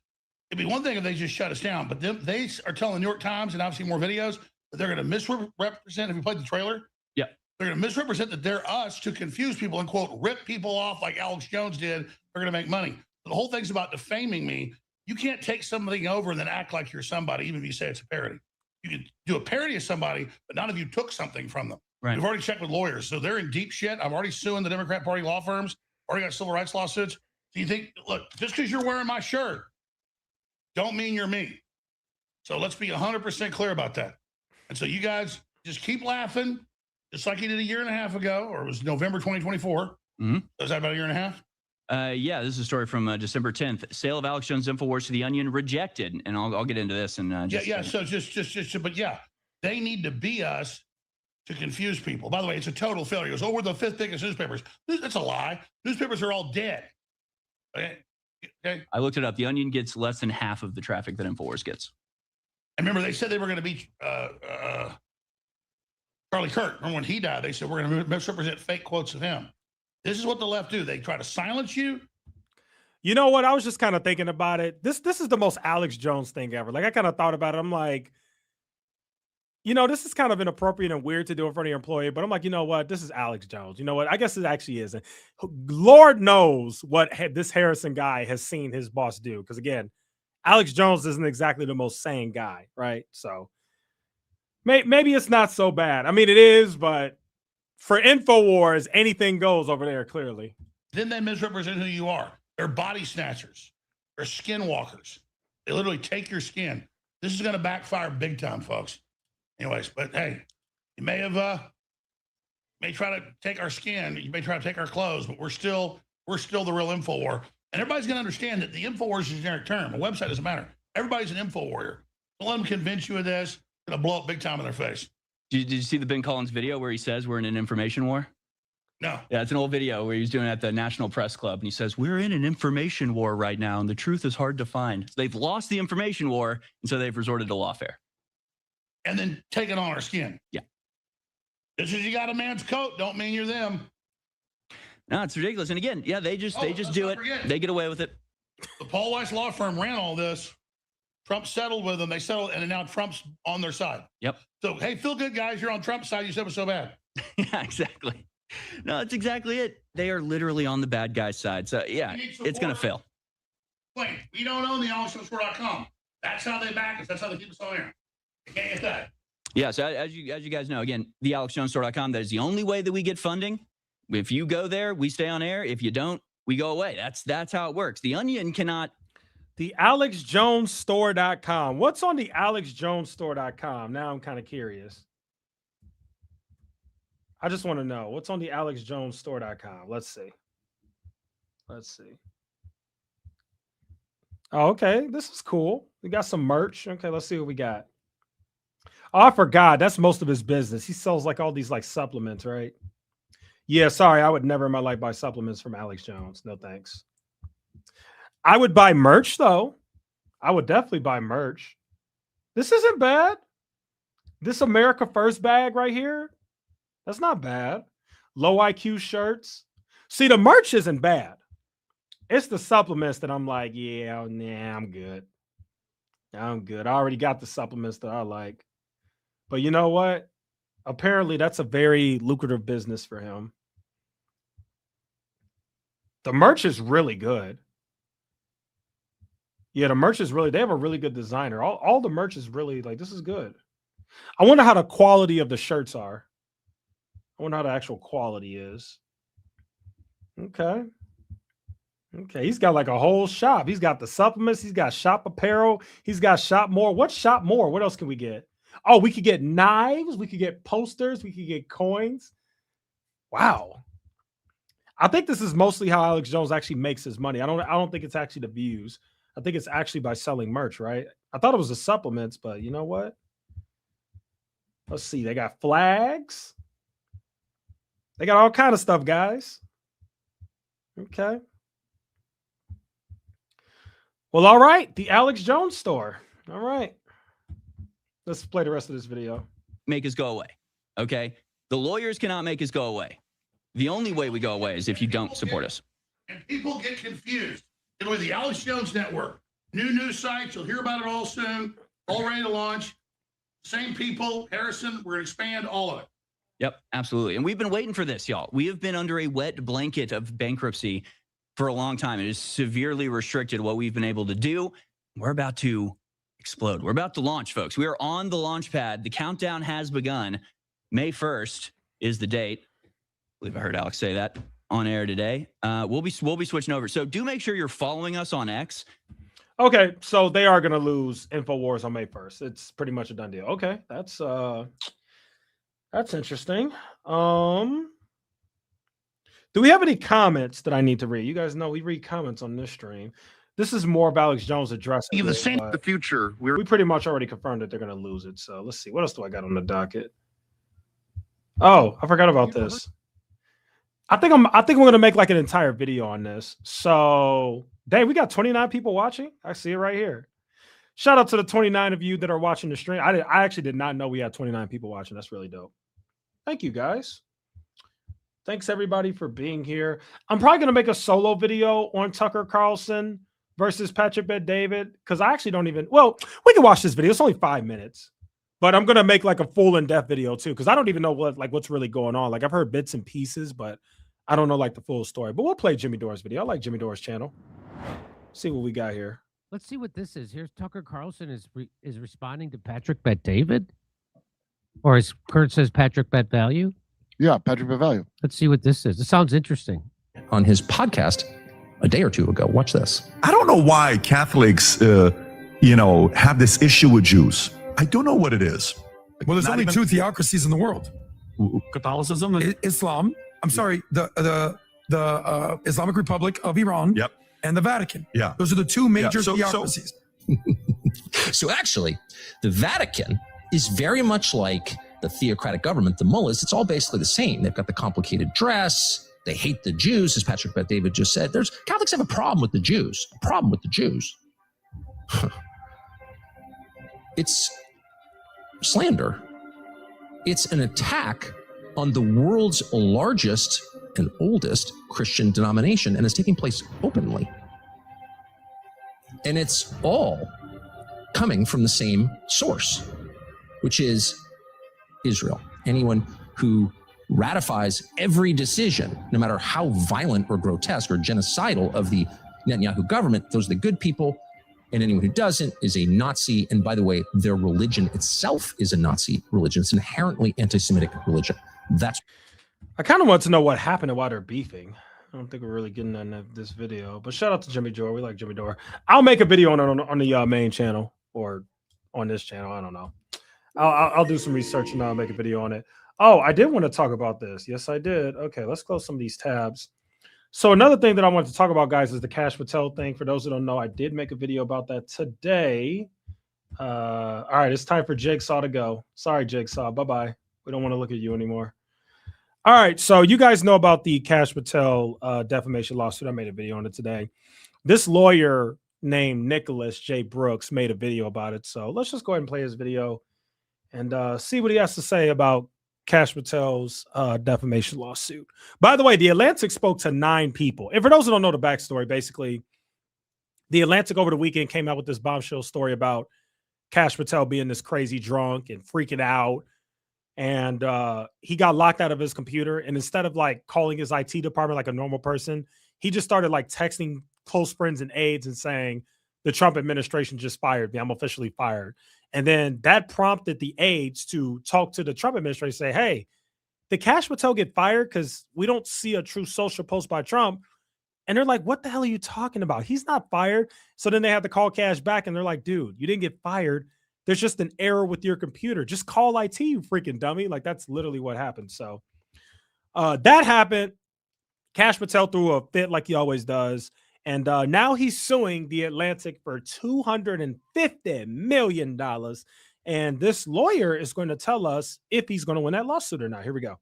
[SPEAKER 11] It'd be one thing if they just shut us down, but they are telling the New York Times, and I've seen more videos, that they're going to misrepresent. Have you played the trailer?
[SPEAKER 12] Yeah.
[SPEAKER 11] They're going to misrepresent that they're us to confuse people and, quote, rip people off like Alex Jones did. They're going to make money. But the whole thing's about defaming me. You can't take something over and then act like you're somebody, even if you say it's a parody. You can do a parody of somebody, but none of you took something from them.
[SPEAKER 12] Right.
[SPEAKER 11] We've already checked with lawyers, so they're in deep shit. I'm already suing the Democrat Party law firms. Already got civil rights lawsuits. So you think, look, just because you're wearing my shirt, don't mean you're me. So let's be 100% clear about that. And so you guys just keep laughing, just like you did a year and a half ago, or it was November 2024.
[SPEAKER 12] Mm-hmm.
[SPEAKER 11] Was that about a year and a half?
[SPEAKER 12] Yeah, this is a story from December 10th. Sale of Alex Jones InfoWars to the Onion rejected. And I'll get into this. And
[SPEAKER 11] So but yeah, they need to be us to confuse people. By the way, it's a total failure. He goes, oh, we're the 5th biggest newspapers. That's a lie. Newspapers are all dead. Okay.
[SPEAKER 12] I looked it up. The Onion gets less than half of the traffic that InfoWars gets.
[SPEAKER 11] And remember, they said they were going to beat Charlie Kirk. Remember when he died, they said, we're going to misrepresent fake quotes of him. This is what the left do. They try to silence you.
[SPEAKER 1] You know what? I was just kind of thinking about it. This is the most Alex Jones thing ever. Like, I kind of thought about it. I'm like, you know, this is kind of inappropriate and weird to do in front of your employee, but I'm like, you know what? This is Alex Jones. You know what? I guess it actually isn't. Lord knows what this Harrison guy has seen his boss do. Because again, Alex Jones isn't exactly the most sane guy, right? So maybe it's not so bad. I mean, it is, but for InfoWars, anything goes over there, clearly.
[SPEAKER 11] Then they misrepresent who you are. They're body snatchers. They're skinwalkers. They literally take your skin. This is going to backfire big time, folks. Anyways, but hey, you may try to take our skin, you may try to take our clothes, but we're still the real InfoWar. And everybody's going to understand that the InfoWars is a generic term. A website doesn't matter. Everybody's an InfoWarrior. Don't let them convince you of this. It's going to blow up big time in their face.
[SPEAKER 12] Did you see the Ben Collins video where he says we're in an information war?
[SPEAKER 11] No.
[SPEAKER 12] Yeah, it's an old video where he's doing it at the National Press Club, and he says, "We're in an information war right now, and the truth is hard to find." So they've lost the information war, and so they've resorted to lawfare.
[SPEAKER 11] And then take it on our skin.
[SPEAKER 12] Yeah.
[SPEAKER 11] Just because you got a man's coat, don't mean you're them.
[SPEAKER 12] No, it's ridiculous. And again, yeah, they just
[SPEAKER 11] let's
[SPEAKER 12] do
[SPEAKER 11] not
[SPEAKER 12] it.
[SPEAKER 11] forget.
[SPEAKER 12] They get away with it.
[SPEAKER 11] The Paul Weiss law firm ran all this. Trump settled with them. They settled, and now Trump's on their side.
[SPEAKER 12] Yep.
[SPEAKER 11] So, hey, feel good, guys. You're on Trump's side. You said it was so bad.
[SPEAKER 12] Yeah, exactly. No, that's exactly it. They are literally on the bad guy's side. So, yeah, it's going to fail.
[SPEAKER 11] Wait, we don't own the AlexJonesStore.com. That's how they back us. That's how they keep us on air. You can't get that.
[SPEAKER 12] Yeah, so as you guys know, again, the AlexJonesStore.com, that is the only way that we get funding. If you go there, we stay on air. If you don't, we go away. That's how it works. The Onion cannot.
[SPEAKER 1] The AlexJonesStore.com. What's on the AlexJonesStore.com? Now I'm kind of curious. I just want to know what's on the AlexJonesStore.com. Let's see. Oh, okay. This is cool. We got some merch. Okay, let's see what we got. Oh, I forgot. That's most of his business. He sells like all these like supplements, right? Yeah, sorry. I would never in my life buy supplements from Alex Jones. No thanks. I would buy merch, though. I would definitely buy merch. This isn't bad. This America First bag right here, that's not bad. Low IQ shirts. See, the merch isn't bad. It's the supplements that I'm like, yeah, nah, I'm good. I already got the supplements that I like. But you know what? Apparently, that's a very lucrative business for him. The merch is really good. Yeah, the merch is really, they have a really good designer. All the merch is really like, this is good. I wonder how the quality of the shirts are. I wonder how the actual quality is. Okay. He's got like a whole shop. He's got the supplements. He's got shop apparel. He's got shop more. What's shop more? What else can we get? Oh, we could get knives. We could get posters. We could get coins. Wow. I think this is mostly how Alex Jones actually makes his money. I don't think it's actually the views. I think it's actually by selling merch, right? I thought it was the supplements, but you know what? Let's see. They got flags. They got all kind of stuff, guys. Okay. Well, all right. The Alex Jones store. All right. Let's play the rest of this video.
[SPEAKER 12] Make us go away. Okay. The lawyers cannot make us go away. The only way we go away is if you don't support us.
[SPEAKER 11] And people get confused. It'll be the Alex Jones Network. New news sites. You'll hear about it all soon. All ready to launch. Same people. Harrison. We're going to expand all of it.
[SPEAKER 12] Yep, absolutely. And we've been waiting for this, y'all. We have been under a wet blanket of bankruptcy for a long time. It has severely restricted what we've been able to do. We're about to explode. We're about to launch, folks. We are on the launch pad. The countdown has begun. May 1st is the date. I believe I heard Alex say that on air today. We'll be switching over. So do make sure you're following us on X.
[SPEAKER 1] Okay, so they are going to lose InfoWars on May 1st. It's pretty much a done deal. Okay, that's interesting. Do we have any comments that I need to read? You guys know we read comments on this stream. This is more of Alex Jones addressing
[SPEAKER 13] the future.
[SPEAKER 1] We pretty much already confirmed that they're going to lose it. So let's see. What else do I got on the docket? Oh, I forgot about this. I think we're going to make like an entire video on this. So, dang, we got 29 people watching. I see it right here. Shout out to the 29 of you that are watching the stream. I actually did not know we had 29 people watching. That's really dope. Thank you, guys. Thanks, everybody, for being here. I'm probably going to make a solo video on Tucker Carlson versus Patrick Bet-David because I actually don't even... Well, we can watch this video. It's only 5 minutes. But I'm going to make like a full in-depth video, too, because I don't even know what's really going on. Like, I've heard bits and pieces, but I don't know like the full story. But we'll play Jimmy Dore's video. I like Jimmy Dore's channel. See what we got here.
[SPEAKER 14] Let's see what this is. Here's Tucker Carlson is responding to Patrick Bet-David, or as Kurt says, Patrick Bet-Value.
[SPEAKER 13] Yeah, Patrick Bet-Value.
[SPEAKER 14] Let's see what this is. It sounds interesting.
[SPEAKER 15] On his podcast a day or two ago. Watch this.
[SPEAKER 16] I don't know why Catholics, have this issue with Jews. I don't know what it is.
[SPEAKER 17] Well, there's only two theocracies in the world:
[SPEAKER 16] Catholicism,
[SPEAKER 17] Islam. I'm sorry, the Islamic Republic of Iran.
[SPEAKER 16] Yep.
[SPEAKER 17] And the Vatican.
[SPEAKER 16] Yeah.
[SPEAKER 17] Those are the two major theocracies.
[SPEAKER 15] So actually, the Vatican is very much like the theocratic government, the mullahs, it's all basically the same. They've got the complicated dress. They hate the Jews, as Patrick Bet-David just said. Catholics have a problem with the Jews. A problem with the Jews. It's slander. It's an attack on the world's largest and oldest Christian denomination, and it's taking place openly. And it's all coming from the same source, which is Israel. Anyone who ratifies every decision, no matter how violent or grotesque or genocidal, of the Netanyahu government, those are the good people, and anyone who doesn't is a Nazi. And by the way, their religion itself is a Nazi religion. It's an inherently anti-Semitic religion.
[SPEAKER 1] I kind of want to know what happened and why they're beefing. I don't think we're really getting into this video, but shout out to Jimmy Dore. We like Jimmy Dore. I'll make a video on the main channel or on this channel. I don't know. I'll do some research and I'll make a video on it. Oh, I did want to talk about this. Yes, I did. Okay, let's close some of these tabs. So another thing that I wanted to talk about, guys, is the Kash Patel thing. For those who don't know, I did make a video about that today. All right, it's time for Jigsaw to go. Sorry, Jigsaw. Bye-bye. We don't want to look at you anymore. All right, so you guys know about the Kash Patel defamation lawsuit. I made a video on it today. This lawyer named Nicholas J. Brooks made a video about it. So let's just go ahead and play his video and see what he has to say about Kash Patel's defamation lawsuit. By the way, The Atlantic spoke to 9 people. And for those who don't know the backstory, basically, The Atlantic over the weekend came out with this bombshell story about Kash Patel being this crazy drunk and freaking out. And he got locked out of his computer. And instead of like calling his IT department like a normal person, he just started like texting close friends and aides and saying, the Trump administration just fired me. I'm officially fired. And then that prompted the aides to talk to the Trump administration, say, hey, did Kash Patel get fired? Because we don't see a true social post by Trump. And they're like, what the hell are you talking about? He's not fired. So then they have to call Kash back and they're like, dude, you didn't get fired. There's just an error with your computer. Just call IT, you freaking dummy. Like, that's literally what happened. So that happened. Kash Patel threw a fit like he always does. And now he's suing The Atlantic for $250 million. And this lawyer is going to tell us if he's going to win that lawsuit or not. Here we go.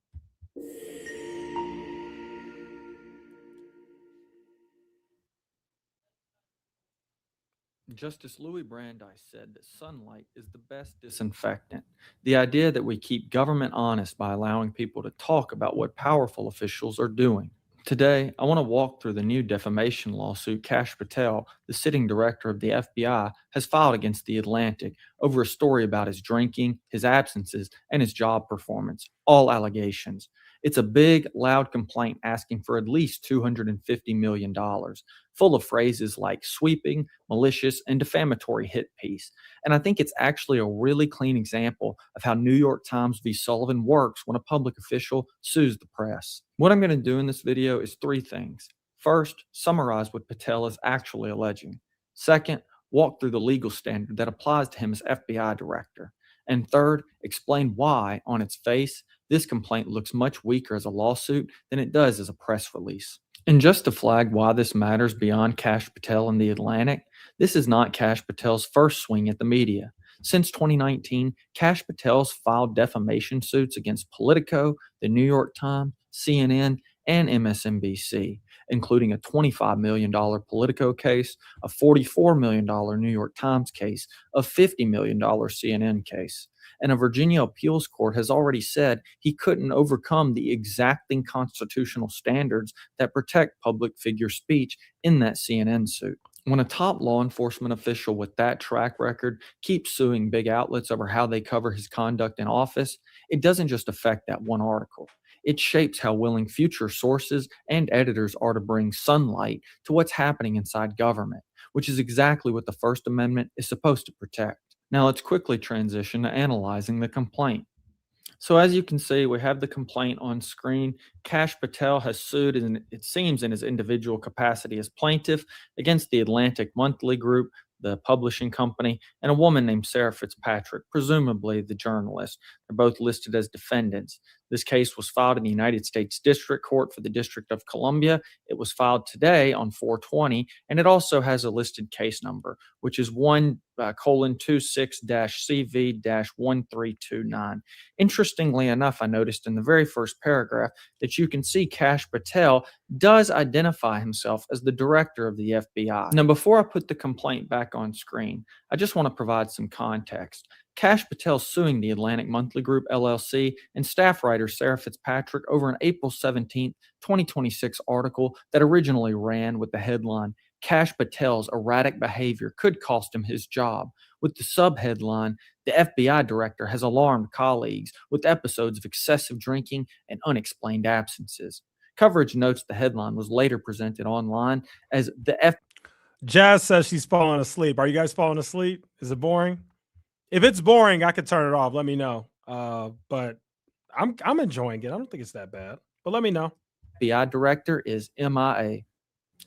[SPEAKER 18] Justice Louis Brandeis said that sunlight is the best disinfectant. The idea that we keep government honest by allowing people to talk about what powerful officials are doing. Today, I want to walk through the new defamation lawsuit Kash Patel, the sitting director of the FBI, has filed against The Atlantic over a story about his drinking, his absences, and his job performance, all allegations. It's a big, loud complaint asking for at least $250 million, full of phrases like sweeping, malicious, and defamatory hit piece. And I think it's actually a really clean example of how New York Times v. Sullivan works when a public official sues the press. What I'm going to do in this video is 3 things. First, summarize what Patel is actually alleging. Second, walk through the legal standard that applies to him as FBI director. And third, explain why, on its face, this complaint looks much weaker as a lawsuit than it does as a press release. And just to flag why this matters beyond Kash Patel and The Atlantic, this is not Kash Patel's first swing at the media. Since 2019, Kash Patel's filed defamation suits against Politico, the New York Times, CNN, and MSNBC, including a $25 million Politico case, a $44 million New York Times case, a $50 million CNN case. And a Virginia appeals court has already said he couldn't overcome the exacting constitutional standards that protect public figure speech in that CNN suit. When a top law enforcement official with that track record keeps suing big outlets over how they cover his conduct in office, it doesn't just affect that one article. It shapes how willing future sources and editors are to bring sunlight to what's happening inside government, which is exactly what the First Amendment is supposed to protect. Now let's quickly transition to analyzing the complaint. So as you can see, we have the complaint on screen. Kash Patel has sued, it seems in his individual capacity as plaintiff, against the Atlantic Monthly Group, the publishing company, and a woman named Sarah Fitzpatrick, presumably the journalist. They're both listed as defendants. This case was filed in the United States District Court for the District of Columbia. It was filed today on 4/20, and it also has a listed case number, which is 1:26-CV-1329. Interestingly enough, I noticed in the very first paragraph that you can see Kash Patel does identify himself as the director of the FBI. Now, before I put the complaint back on screen, I just want to provide some context. Kash Patel suing the Atlantic Monthly Group LLC and staff writer Sarah Fitzpatrick over an April 17, 2026 article that originally ran with the headline, Kash Patel's erratic behavior could cost him his job, with the subheadline, the FBI director has alarmed colleagues with episodes of excessive drinking and unexplained absences. Coverage notes the headline was later presented online as the
[SPEAKER 1] Jazz says she's falling asleep. Are you guys falling asleep? Is it boring? If it's boring, I could turn it off. Let me know. But I'm enjoying it. I don't think it's that bad. But let me know.
[SPEAKER 18] FBI director is MIA.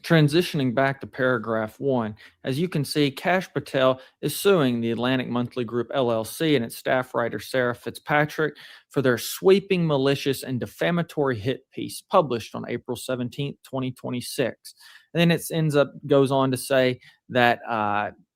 [SPEAKER 18] Transitioning back to paragraph 1, as you can see, Kash Patel is suing the Atlantic Monthly Group LLC and its staff writer Sarah Fitzpatrick for their sweeping, malicious, and defamatory hit piece published on April 17, 2026. And then it goes on to say that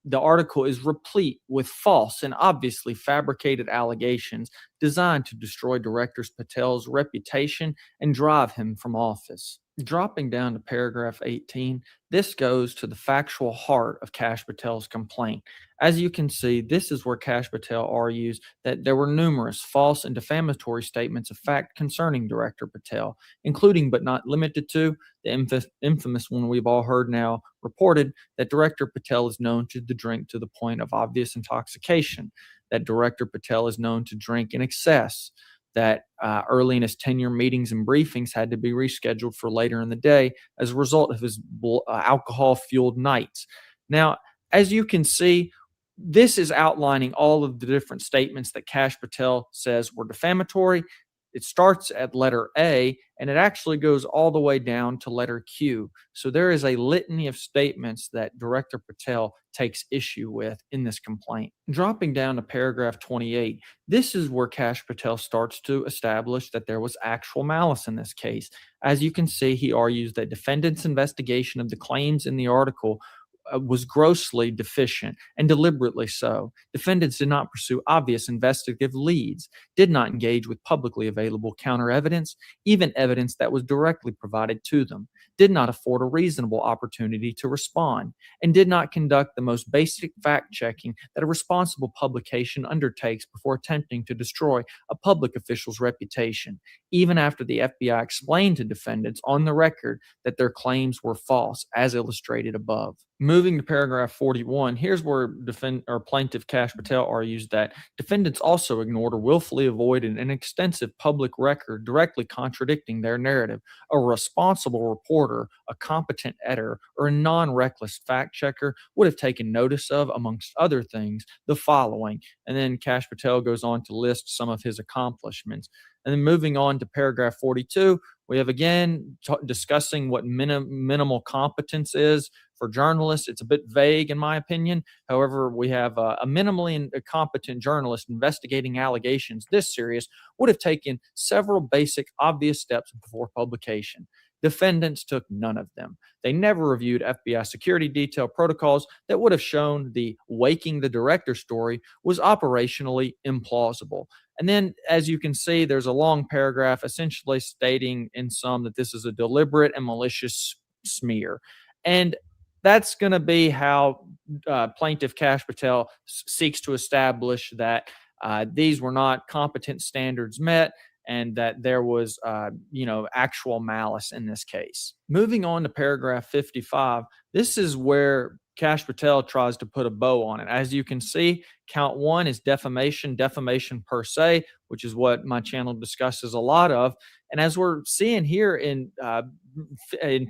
[SPEAKER 18] the article is replete with false and obviously fabricated allegations designed to destroy Director Patel's reputation and drive him from office. Dropping down to paragraph 18, this goes to the factual heart of Kash Patel's complaint. As you can see, this is where Kash Patel argues that there were numerous false and defamatory statements of fact concerning Director Patel, including but not limited to the infamous one we've all heard now reported that Director Patel is known to drink to the point of obvious intoxication, that Director Patel is known to drink in excess, that early in his tenure meetings and briefings had to be rescheduled for later in the day as a result of his alcohol-fueled nights. Now, as you can see, this is outlining all of the different statements that Kash Patel says were defamatory. It starts at letter A, and it actually goes all the way down to letter Q. So there is a litany of statements that Director Patel takes issue with in this complaint. Dropping down to paragraph 28, this is where Kash Patel starts to establish that there was actual malice in this case. As you can see, he argues that defendant's investigation of the claims in the article was grossly deficient and deliberately so. Defendants did not pursue obvious investigative leads, did not engage with publicly available counter evidence, even evidence that was directly provided to them, did not afford a reasonable opportunity to respond, and did not conduct the most basic fact-checking that a responsible publication undertakes before attempting to destroy a public official's reputation, even after the FBI explained to defendants on the record that their claims were false, as illustrated above. Moving to paragraph 41, here's where plaintiff Kash Patel argues that defendants also ignored or willfully avoided an extensive public record directly contradicting their narrative. A responsible reporter, a competent editor, or a non-reckless fact checker would have taken notice of, amongst other things, the following. And then Kash Patel goes on to list some of his accomplishments. And then moving on to paragraph 42, we have again discussing what minimal competence is for journalists. It's a bit vague in my opinion. However, we have a minimally competent journalist investigating allegations this serious would have taken several basic, obvious steps before publication. Defendants took none of them. They never reviewed FBI security detail protocols that would have shown the waking the director story was operationally implausible. And then, as you can see, there's a long paragraph essentially stating in sum that this is a deliberate and malicious smear. And that's going to be how plaintiff Kash Patel seeks to establish that these were not competent standards met and that there was, actual malice in this case. Moving on to paragraph 55, this is where Kash Patel tries to put a bow on it. As you can see, count 1 is defamation per se, which is what my channel discusses a lot of. And as we're seeing here in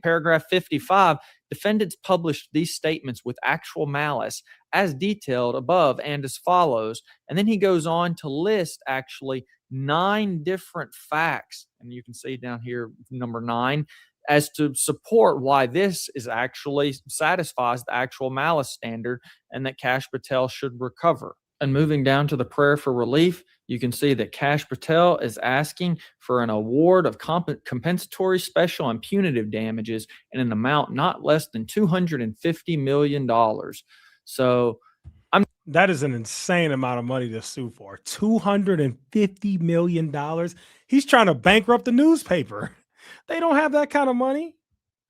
[SPEAKER 18] paragraph 55, defendants published these statements with actual malice as detailed above and as follows. And then he goes on to list actually 9 different facts. And you can see down here, number 9, as to support why this is actually satisfies the actual malice standard and that Kash Patel should recover. And moving down to the prayer for relief, you can see that Kash Patel is asking for an award of compensatory, special, and punitive damages in an amount not less than $250 million. So
[SPEAKER 1] that is an insane amount of money to sue for. $250 million. He's trying to bankrupt the newspaper. They don't have that kind of money.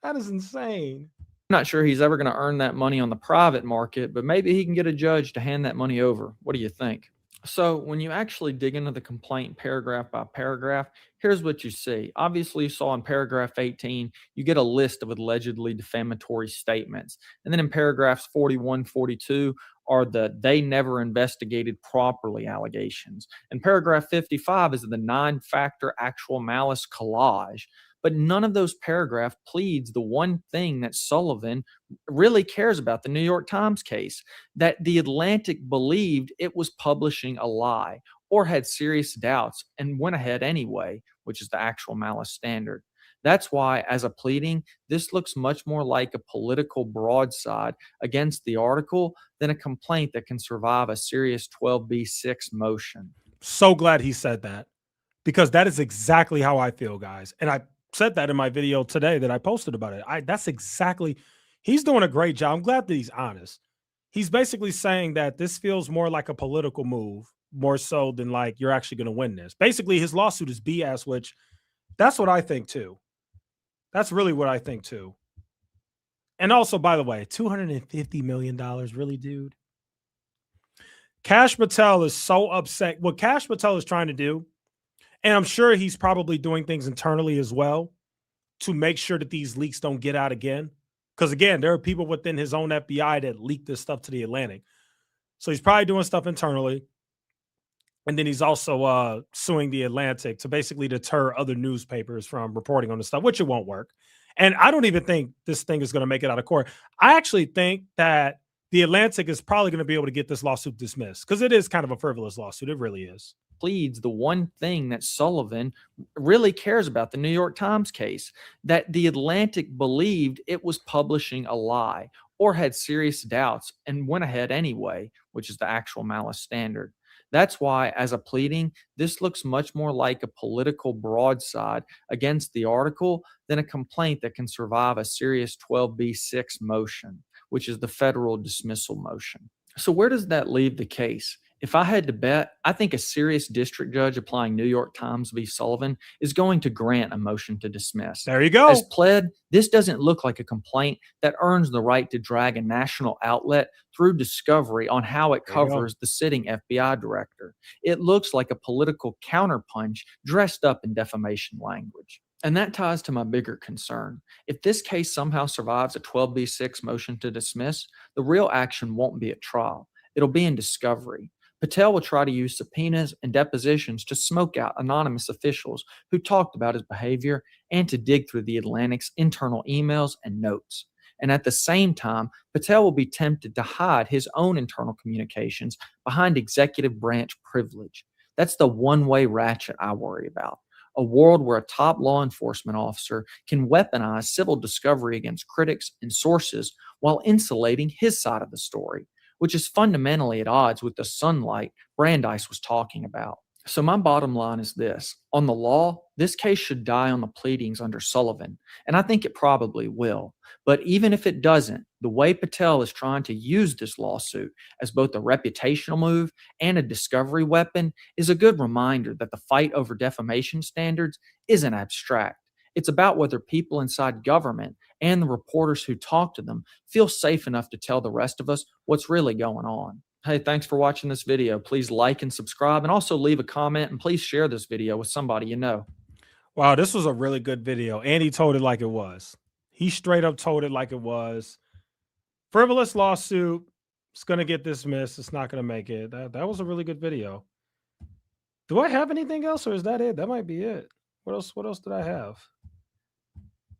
[SPEAKER 1] That is insane.
[SPEAKER 18] I'm not sure he's ever going to earn that money on the private market, but maybe he can get a judge to hand that money over. What do you think? So when you actually dig into the complaint paragraph by paragraph, here's what you see. Obviously, you saw in paragraph 18, you get a list of allegedly defamatory statements. And then in paragraphs 41, 42 are the they never investigated properly allegations. And paragraph 55 is the 9-factor actual malice collage. But none of those paragraphs pleads the one thing that Sullivan really cares about, the New York Times case, that the Atlantic believed it was publishing a lie or had serious doubts and went ahead anyway, which is the actual malice standard. That's why, as a pleading, this looks much more like a political broadside against the article than a complaint that can survive a serious 12b6 motion.
[SPEAKER 1] So glad he said that, because that is exactly how I feel, guys. And I said that in my video today that I posted about it. That's exactly, he's doing a great job. I'm glad that he's honest. He's basically saying that this feels more like a political move, more so than like you're actually going to win this. Basically, his lawsuit is BS, which that's what I think too. That's really what I think too. And also, by the way, $250 million, really, dude? Kash Patel is so upset. What Kash Patel is trying to do, and I'm sure he's probably doing things internally as well to make sure that these leaks don't get out again. Because again, there are people within his own FBI that leaked this stuff to the Atlantic. So he's probably doing stuff internally. And then he's also suing the Atlantic to basically deter other newspapers from reporting on the stuff, which it won't work. And I don't even think this thing is going to make it out of court. I actually think that the Atlantic is probably going to be able to get this lawsuit dismissed because it is kind of a frivolous lawsuit. It really is.
[SPEAKER 18] Pleads the one thing that Sullivan really cares about, the New York Times case, that the Atlantic believed it was publishing a lie or had serious doubts and went ahead anyway, which is the actual malice standard. That's why, as a pleading, this looks much more like a political broadside against the article than a complaint that can survive a serious 12b6 motion, which is the federal dismissal motion. So where does that leave the case? If I had to bet, I think a serious district judge applying New York Times v. Sullivan is going to grant a motion to dismiss.
[SPEAKER 1] There you go.
[SPEAKER 18] As pled, this doesn't look like a complaint that earns the right to drag a national outlet through discovery on how it covers the sitting FBI director. It looks like a political counterpunch dressed up in defamation language. And that ties to my bigger concern. If this case somehow survives a 12b6 motion to dismiss, the real action won't be at trial. It'll be in discovery. Patel will try to use subpoenas and depositions to smoke out anonymous officials who talked about his behavior and to dig through the Atlantic's internal emails and notes. And at the same time, Patel will be tempted to hide his own internal communications behind executive branch privilege. That's the one-way ratchet I worry about. A world where a top law enforcement officer can weaponize civil discovery against critics and sources while insulating his side of the story, which is fundamentally at odds with the sunlight Brandeis was talking about. So my bottom line is this. On the law, this case should die on the pleadings under Sullivan, and I think it probably will. But even if it doesn't, the way Patel is trying to use this lawsuit as both a reputational move and a discovery weapon is a good reminder that the fight over defamation standards isn't abstract. It's about whether people inside government and the reporters who talk to them feel safe enough to tell the rest of us what's really going on. Hey, thanks for watching this video. Please like and subscribe, and also leave a comment, and please share this video with somebody you know.
[SPEAKER 1] Wow, this was a really good video. And he told it like it was. He straight up told it like it was. Frivolous lawsuit. It's going to get dismissed. It's not going to make it. That was a really good video. Do I have anything else, or is that it? That might be it. What else did I have?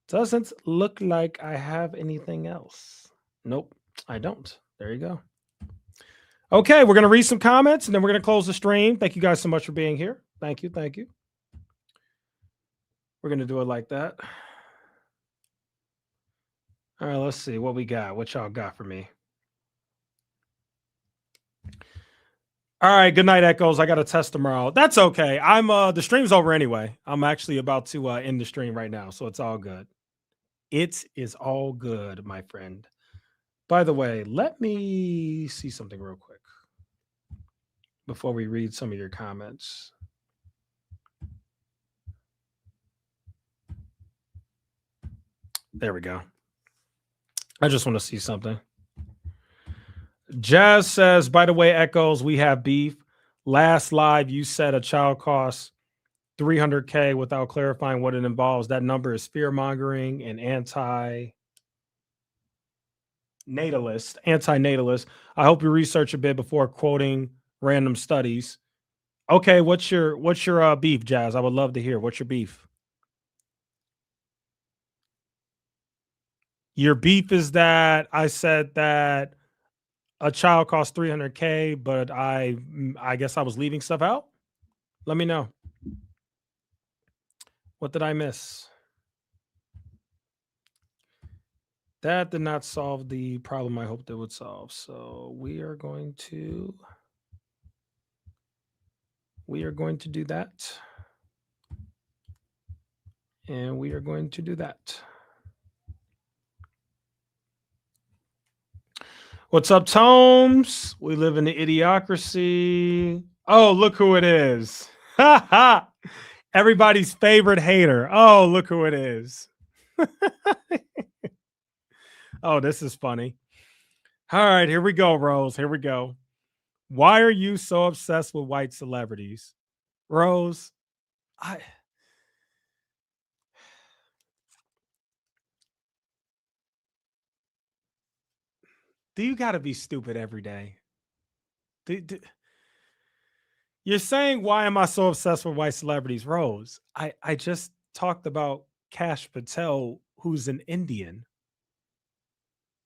[SPEAKER 1] Doesn't look like I have anything else. Nope, I don't. There you go. Okay, we're going to read some comments, and then we're going to close the stream. Thank you guys so much for being here. Thank you. Thank you. We're going to do it like that. All right, let's see what we got. What y'all got for me? All right, good night, Echoes. I got to test tomorrow. That's okay. I'm the stream's over anyway. I'm actually about to end the stream right now, so it's all good. It is all good, my friend. By the way, let me see something real quick before we read some of your comments. There we go. I just want to see something. Jazz says, by the way, Echoes, we have beef. Last live, you said a child costs $300K without clarifying what it involves. That number is fear-mongering and anti-natalist. I hope you research a bit before quoting random studies. Okay, what's your beef, Jazz? I would love to hear. What's your beef? Your beef is that I said that a child costs $300K, but I guess I was leaving stuff out. Let me know. What did I miss? That did not solve the problem I hoped it would solve. So we are going to do that. And we are going to do that. What's up, Tomes? We live in the idiocracy. Oh, look who it is. Ha ha. Everybody's favorite hater. Oh, look who it is. Oh, this is funny. All right, here we go, Rose. Here we go. Why are you so obsessed with white celebrities? Rose, do you got to be stupid every day? You're saying, why am I so obsessed with white celebrities? Rose, I just talked about Kash Patel, who's an Indian.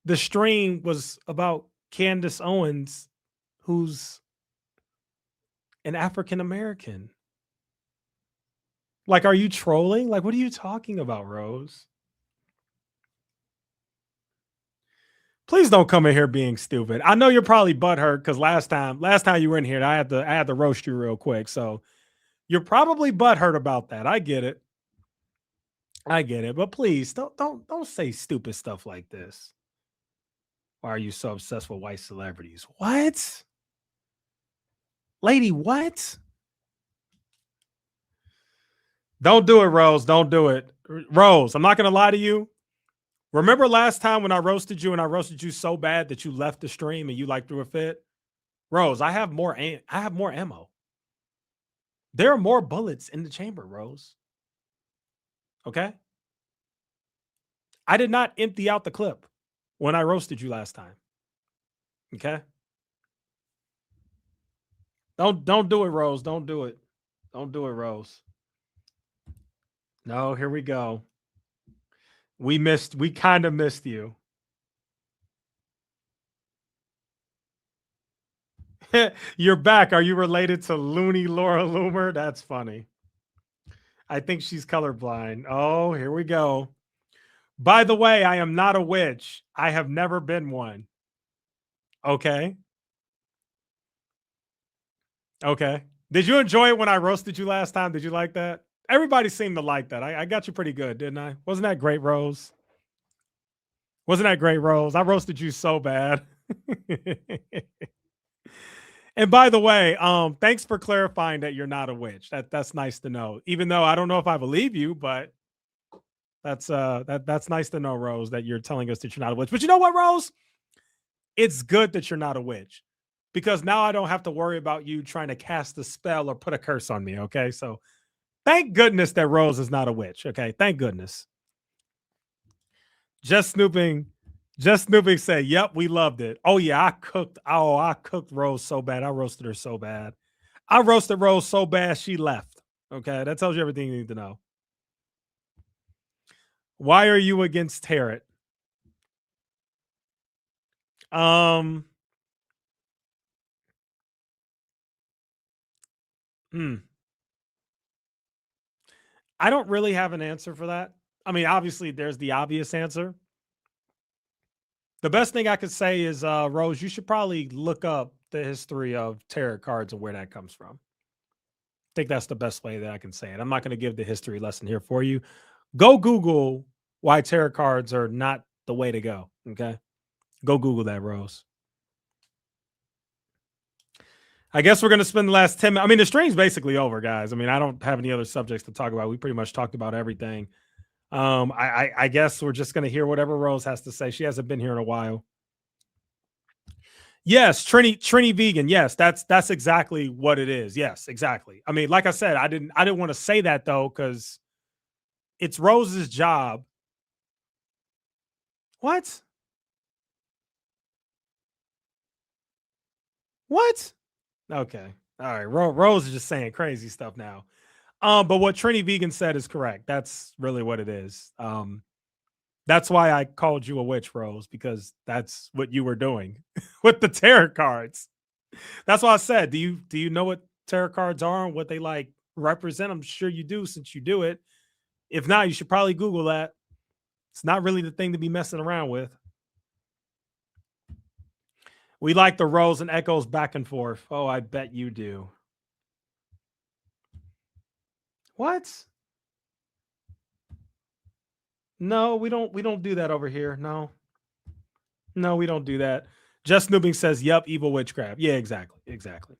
[SPEAKER 1] The stream was about Candace Owens, who's an African American. Like, are you trolling? Like, what are you talking about, Rose? Please don't come in here being stupid. I know you're probably butthurt because last time you were in here, I had to roast you real quick. So you're probably butthurt about that. I get it. But please don't say stupid stuff like this. Why are you so obsessed with white celebrities? What? Lady, what? Don't do it, Rose. Don't do it. Rose, I'm not going to lie to you. Remember last time when I roasted you and I roasted you so bad that you left the stream and you like threw a fit? Rose, I have more ammo. There are more bullets in the chamber, Rose. Okay? I did not empty out the clip when I roasted you last time. Okay? Don't do it, Rose. Don't do it. Don't do it, Rose. No, here we go. We kind of missed you. You're back. Are you related to Looney Laura Loomer? That's funny. I think she's colorblind. Oh, here we go. By the way, I am not a witch. I have never been one. Okay. Okay. Did you enjoy it when I roasted you last time? Did you like that? Everybody seemed to like that. I got you pretty good, didn't I? Wasn't that great, Rose? Wasn't that great, Rose? I roasted you so bad. And by the way, thanks for clarifying that you're not a witch. That's nice to know. Even though I don't know if I believe you, but that's nice to know, Rose, that you're telling us that you're not a witch. But you know what, Rose? It's good that you're not a witch, because now I don't have to worry about you trying to cast a spell or put a curse on me. Okay, so thank goodness that Rose is not a witch. Okay, thank goodness. Just snooping said, yep, we loved it. Oh yeah, I cooked Rose so bad. I roasted her so bad. I roasted Rose so bad she left. Okay, that tells you everything you need to know. Why are you against Tarot? I don't really have an answer for that. I mean, obviously, there's the obvious answer. The best thing I could say is, Rose, you should probably look up the history of tarot cards and where that comes from. I think that's the best way that I can say it. I'm not going to give the history lesson here for you. Go Google why tarot cards are not the way to go. Okay. Go Google that, Rose. I guess we're going to spend the last 10 minutes. I mean, the stream's basically over, guys. I mean, I don't have any other subjects to talk about. We pretty much talked about everything. I guess we're just going to hear whatever Rose has to say. She hasn't been here in a while. Yes, Trini vegan. Yes, that's exactly what it is. Yes, exactly. I mean, like I said, I didn't want to say that though, because it's Rose's job. What? What? Okay. All right. Rose is just saying crazy stuff now. But what Trini Vegan said is correct. That's really what it is. That's why I called you a witch, Rose, because that's what you were doing with the tarot cards. That's why I said, do you know what tarot cards are and what they like represent? I'm sure you do, since you do it. If not, you should probably Google that. It's not really the thing to be messing around with. We like the Rose and echoes back and forth. Oh, I bet you do. What? No, we don't do that over here. No, we don't do that. Just Snooping says, yep, evil witchcraft. Yeah, exactly.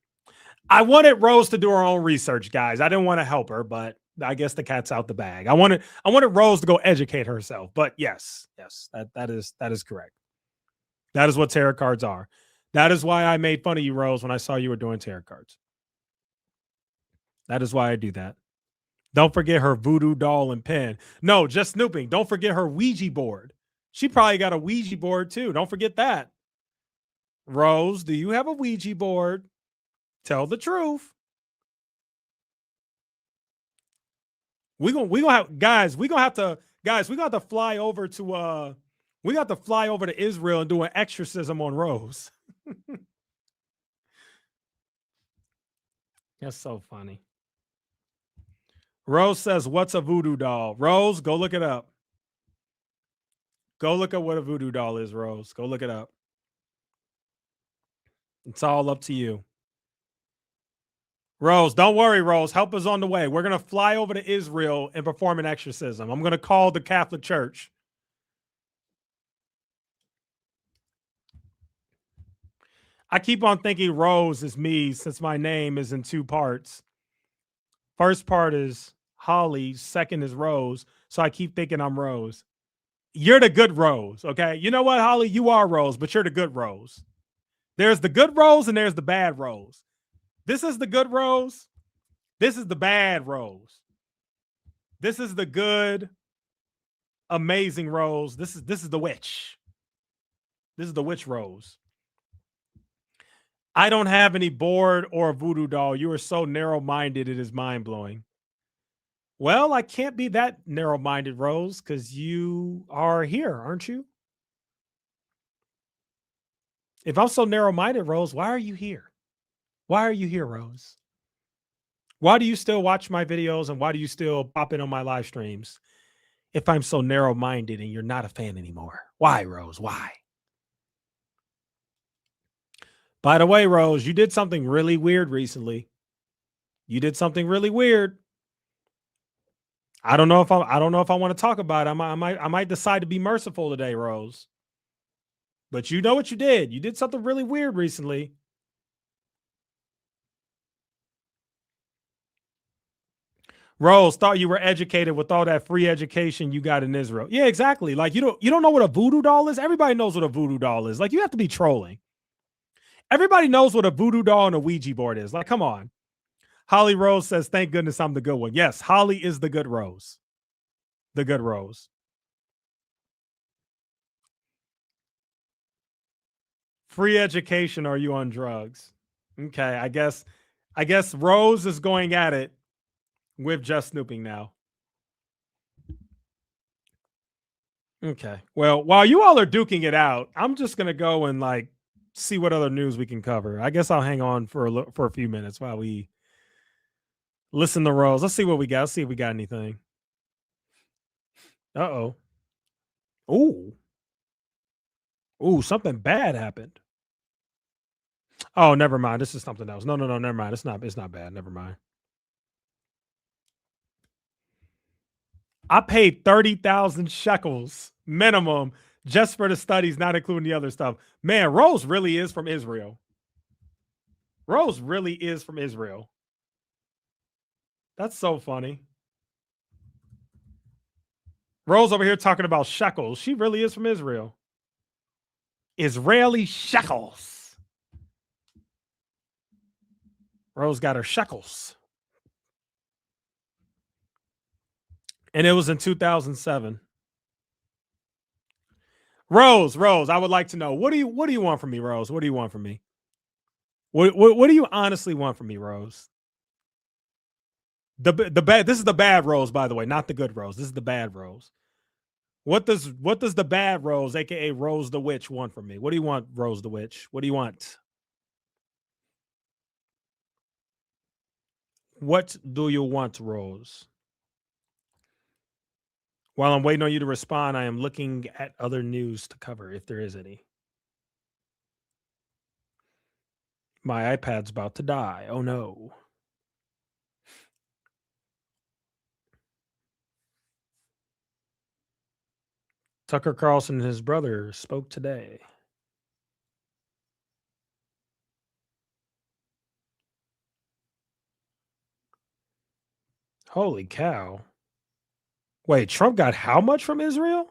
[SPEAKER 1] I wanted Rose to do her own research, guys. I didn't want to help her, but I guess the cat's out the bag. I wanted Rose to go educate herself. But yes, that is correct. That is what tarot cards are. That is why I made fun of you, Rose, when I saw you were doing tarot cards. That is why I do that. Don't forget her voodoo doll and pen. No, just Snooping. Don't forget her Ouija board. She probably got a Ouija board too. Don't forget that. Rose, do you have a Ouija board? Tell the truth. We gonna have guys. We gonna have to fly over to we got to fly over to Israel and do an exorcism on Rose. That's so funny. Rose says, what's a voodoo doll? Rose, go look it up. Go look at what a voodoo doll is, Rose. Go look it up. It's all up to you. Rose, don't worry, Rose. Help is on the way. We're going to fly over to Israel and perform an exorcism. I'm going to call the Catholic Church. I keep on thinking Rose is me since my name is in two parts. First part is Holly. Second is Rose. So I keep thinking I'm Rose. You're the good Rose, okay? You know what, Holly? You are Rose, but you're the good Rose. There's the good Rose and there's the bad Rose. This is the good Rose. This is the bad Rose. This is the good, amazing Rose. This is the witch. This is the witch Rose. I don't have any board or a voodoo doll. You are so narrow-minded, it is mind-blowing. Well, I can't be that narrow-minded, Rose, because you are here, aren't you? If I'm so narrow-minded, Rose, why are you here? Why are you here, Rose? Why do you still watch my videos and why do you still pop in on my live streams if I'm so narrow-minded and you're not a fan anymore? Why, Rose? Why? By the way, Rose, you did something really weird recently. You did something really weird. I don't know if I want to talk about it. I might decide to be merciful today, Rose. But you know what you did. You did something really weird recently. Rose thought you were educated with all that free education you got in Israel. Yeah, exactly. Like you don't know what a voodoo doll is? Everybody knows what a voodoo doll is. Like you have to be trolling. Everybody knows what a voodoo doll and a Ouija board is. Like, come on. Holly Rose says, thank goodness I'm the good one. Yes, Holly is the good Rose. The good Rose. Free education, are you on drugs? Okay, I guess Rose is going at it with Just Snooping now. Okay. Well, while you all are duking it out, I'm just going to go and like see what other news we can cover. I guess I'll hang on for a few minutes while we listen to Rose. Let's see what we got. Let's see if we got anything. Uh-oh. Ooh, something bad happened. Oh, never mind. This is something else. No, never mind. It's not bad. Never mind. I paid 30,000 shekels minimum just for the studies, not including the other stuff. Man, Rose really is from Israel. Rose really is from Israel. That's so funny. Rose over here talking about shekels. She really is from Israel. Israeli shekels. Rose got her shekels. And it was in 2007. Rose, I would like to know, what do you want from me, Rose? What do you want from me? What do you honestly want from me, Rose? The bad, this is the bad Rose, by the way, not the good Rose. This is the bad Rose. What does the bad Rose, aka Rose the Witch, want from me? What do you want, Rose the Witch? What do you want? What do you want, Rose? While I'm waiting on you to respond, I am looking at other news to cover, if there is any. My iPad's about to die. Oh no. Tucker Carlson and his brother spoke today. Holy cow. Wait, Trump got how much from Israel?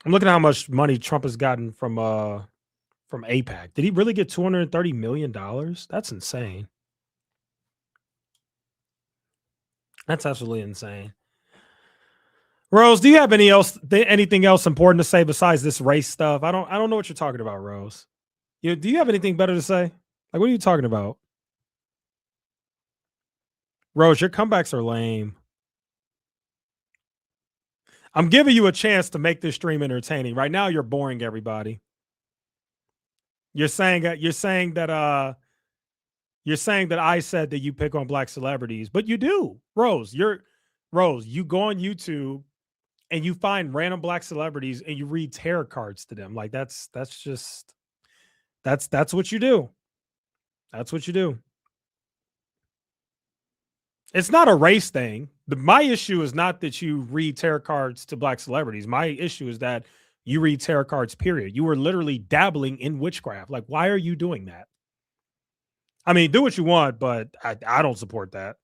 [SPEAKER 1] I'm looking at how much money Trump has gotten from AIPAC. Did he really get $230 million? That's insane. That's absolutely insane. Rose, do you have anything else important to say besides this race stuff? I don't know what you're talking about, Rose. Do you have anything better to say? Like, what are you talking about? Rose, your comebacks are lame. I'm giving you a chance to make this stream entertaining. Right now, you're boring everybody. You're saying that I said that you pick on black celebrities, but you do. Rose, you go on YouTube and you find random black celebrities and you read tarot cards to them. Like that's what you do. That's what you do. It's not a race thing. My issue is not that you read tarot cards to black celebrities. My issue is that you read tarot cards, period. You were literally dabbling in witchcraft. Like, why are you doing that? I mean, do what you want, but I don't support that.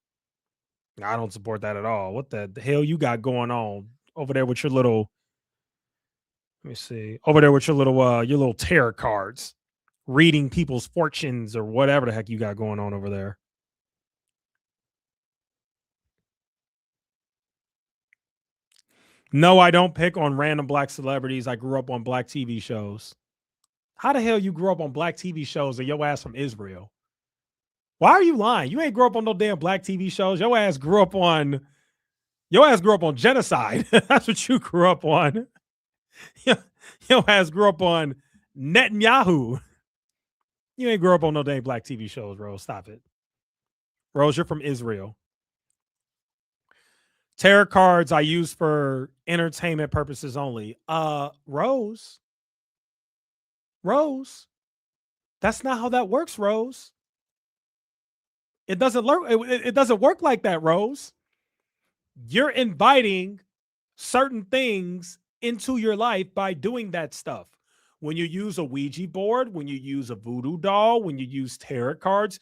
[SPEAKER 1] I don't support that at all. What the hell you got going on over there with your little, let me see, over there with your little tarot cards, reading people's fortunes or whatever the heck you got going on over there. No, I don't pick on random black celebrities. I grew up on black TV shows. How the hell you grew up on black TV shows and your ass from Israel? Why are you lying? You ain't grew up on no damn black TV shows. Your ass grew up on genocide. That's what you grew up on. Your ass grew up on Netanyahu. You ain't grew up on no damn black TV shows, Rose. Stop it. Rose, you're from Israel. Tarot cards I use for entertainment purposes only. Rose, that's not how that works, Rose. It doesn't work like that, Rose. You're inviting certain things into your life by doing that stuff. When you use a Ouija board, when you use a voodoo doll, when you use tarot cards,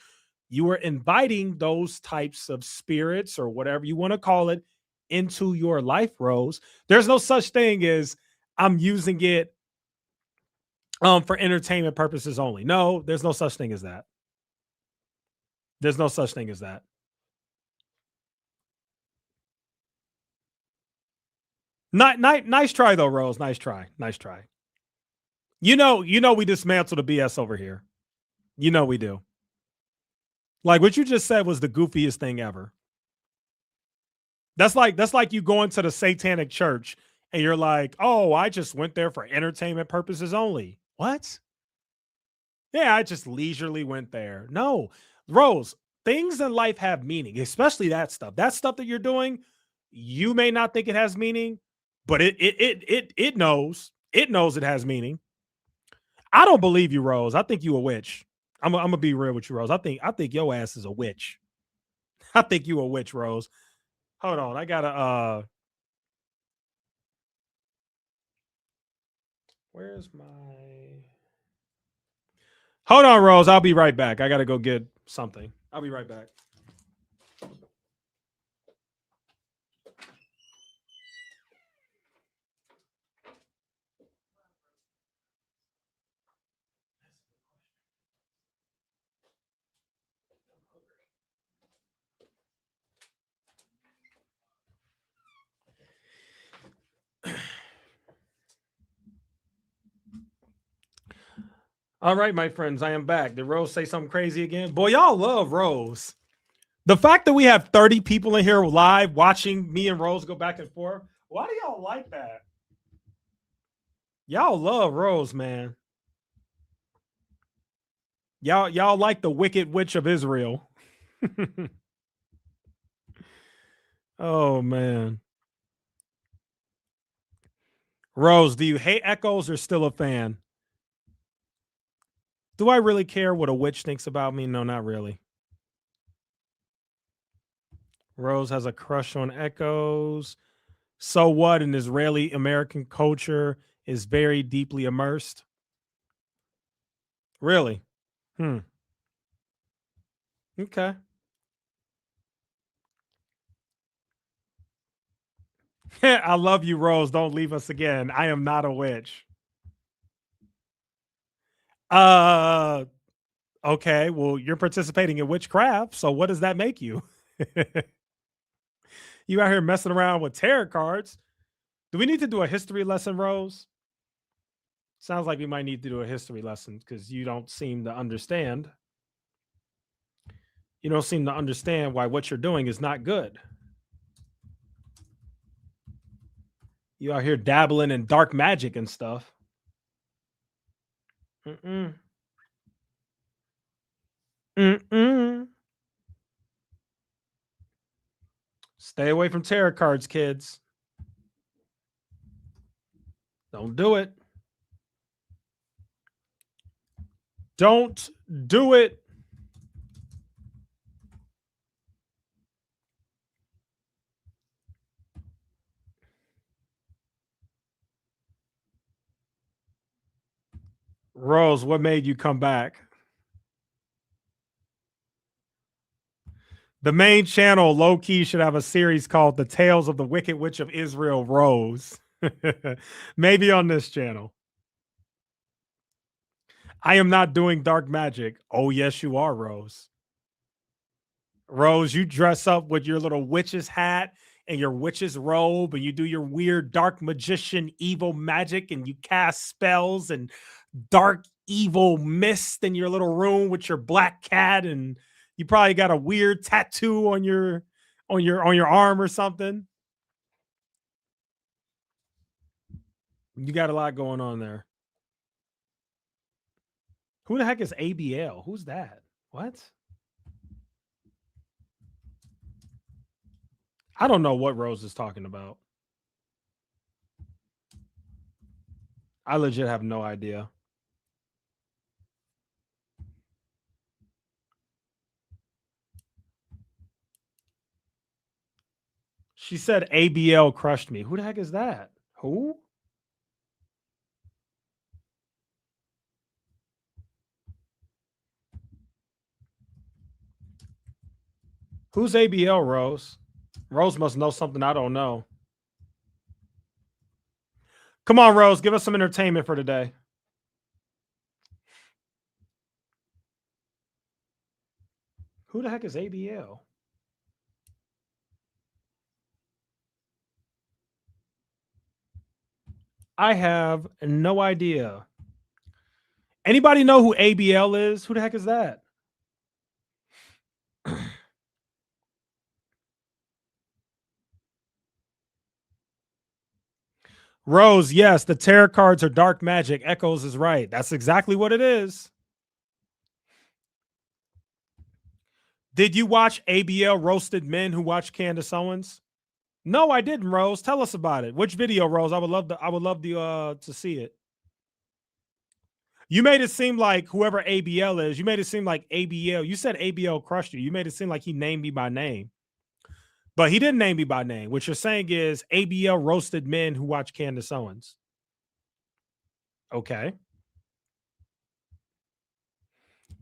[SPEAKER 1] you are inviting those types of spirits or whatever you want to call it into your life, Rose. There's no such thing as I'm using it for entertainment purposes only. No, there's no such thing as that. There's no such thing as that. Nice try though, Rose. Nice try. You know we dismantle the BS over here. You know we do. Like what you just said was the goofiest thing ever. That's like you going to the satanic church and you're like, oh, I just went there for entertainment purposes only. What? Yeah, I just leisurely went there. No, Rose, things in life have meaning, especially that stuff. That stuff that you're doing, you may not think it has meaning, but it knows. It knows it has meaning. I don't believe you, Rose. I think you a witch. I'm gonna be real with you, Rose. I think your ass is a witch. I think you a witch, Rose. Hold on, I gotta where's my hold on, Rose. I'll be right back. I gotta go get something. I'll be right back. All right, my friends, I am back. Did Rose say something crazy again? Boy, y'all love Rose. The fact that we have 30 people in here live watching me and Rose go back and forth, why do y'all like that? Y'all love Rose, man. Y'all like the wicked witch of Israel. Oh, man. Rose, do you hate echoes or still a fan? Do I really care what a witch thinks about me? No, not really. Rose has a crush on echoes. So what? An Israeli American culture is very deeply immersed. Really? Okay. I love you, Rose. Don't leave us again. I am not a witch. Okay. Well, you're participating in witchcraft. So what does that make you? You out here messing around with tarot cards. Do we need to do a history lesson, Rose? Sounds like we might need to do a history lesson because you don't seem to understand. You don't seem to understand why what you're doing is not good. You out here dabbling in dark magic and stuff. Stay away from tarot cards, kids. Don't do it. Don't do it. Rose, what made you come back? The main channel, low key, should have a series called The Tales of the Wicked Witch of Israel, Rose. Maybe on this channel. I am not doing dark magic. Oh, yes, you are, Rose. Rose, you dress up with your little witch's hat and your witch's robe, and you do your weird dark magician evil magic, and you cast spells and dark evil mist in your little room with your black cat, and you probably got a weird tattoo on your arm or something. You got a lot going on there. Who the heck is ABL? Who's that? What? I don't know what Rose is talking about. I legit have no idea. She said ABL crushed me. Who the heck is that? Who? Who's ABL, Rose? Rose must know something I don't know. Come on, Rose. Give us some entertainment for today. Who the heck is ABL? I have no idea. Anybody know who ABL is? Who the heck is that? Rose, yes, the tarot cards are dark magic. Echoes is right. That's exactly what it is. Did you watch ABL Roasted Men Who Watched Candace Owens? No, I didn't, Rose. Tell us about it. Which video, Rose? I would love to see it. You made it seem like whoever ABL is, you made it seem like ABL. You said ABL crushed you. You made it seem like he named me by name. But he didn't name me by name. What you're saying is ABL roasted men who watch Candace Owens. Okay.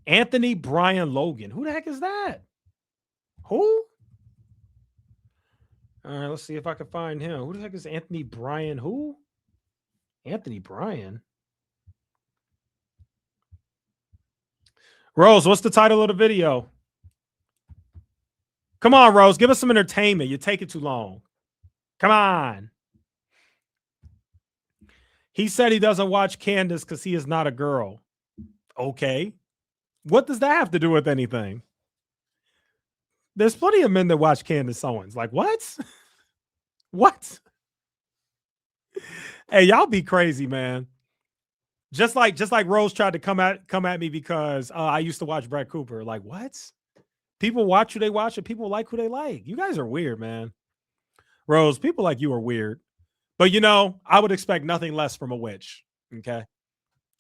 [SPEAKER 1] Anthony Brian Logan. Who the heck is that? Who? All right, let's see if I can find him. Who the heck is Anthony Brian? Who? Anthony Brian? Rose, what's the title of the video? Come on, Rose. Give us some entertainment. You take it too long. Come on. He said he doesn't watch Candace because he is not a girl. Okay. What does that have to do with anything? There's plenty of men that watch Candace Owens. Like, what? What? Hey, y'all be crazy, man. Just like Rose tried to come at me because I used to watch Brett Cooper. Like, what? People watch who they watch and people like who they like. You guys are weird, man. Rose, people like you are weird. But, you know, I would expect nothing less from a witch, okay?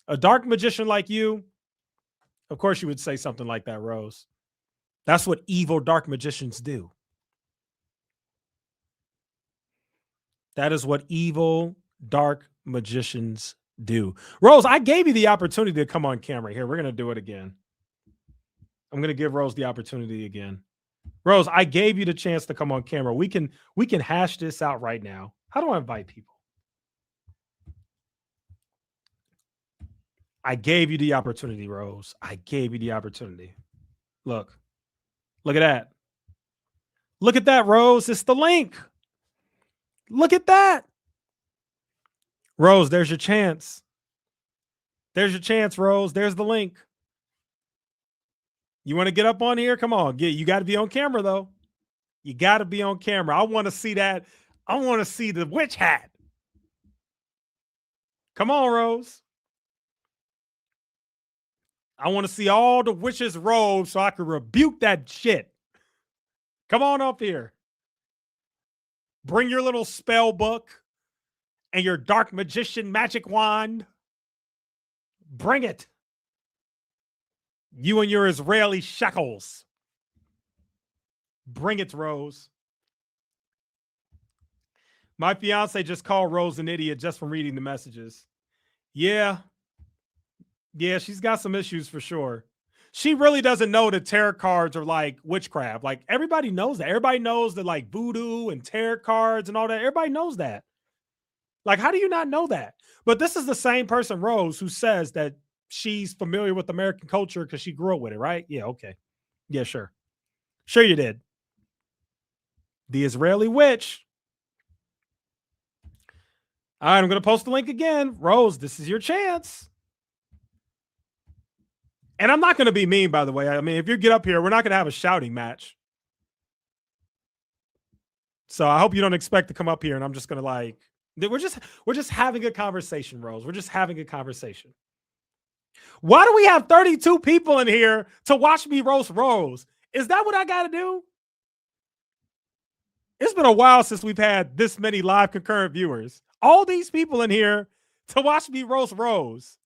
[SPEAKER 1] A dark magician like you, of course you would say something like that, Rose. That's what evil dark magicians do. That is what evil dark magicians do. Rose, I gave you the opportunity to come on camera here. We're going to do it again. I'm going to give Rose the opportunity again. Rose, I gave you the chance to come on camera. We can hash this out right now. How do I invite people? I gave you the opportunity, Rose. I gave you the opportunity. Look at that. Look at that, Rose. It's the link. Look at that. Rose, there's your chance. There's your chance, Rose. There's the link. You want to get up on here? Come on. You got to be on camera, though. You got to be on camera. I want to see that. I want to see the witch hat. Come on, Rose. I want to see all the witches' robes so I can rebuke that shit. Come on up here. Bring your little spell book and your dark magician magic wand. Bring it. You and your Israeli shekels. Bring it, Rose. My fiance just called Rose an idiot just from reading the messages. Yeah, she's got some issues for sure. She really doesn't know that tarot cards are like witchcraft. Like, everybody knows that. Everybody knows that, like, voodoo and tarot cards and all that. Everybody knows that. Like, how do you not know that? But this is the same person, Rose, who says that she's familiar with American culture because she grew up with it, right? Yeah, okay. Yeah, sure. Sure you did. The Israeli witch. All right, I'm going to post the link again. Rose, this is your chance. And I'm not going to be mean, by the way. I mean, if you get up here, we're not going to have a shouting match. So I hope you don't expect to come up here and I'm just going to like, we're just having a conversation, Rose. We're just having a conversation. Why do we have 32 people in here to watch me roast Rose? Is that what I got to do? It's been a while since we've had this many live concurrent viewers. All these people in here to watch me roast Rose.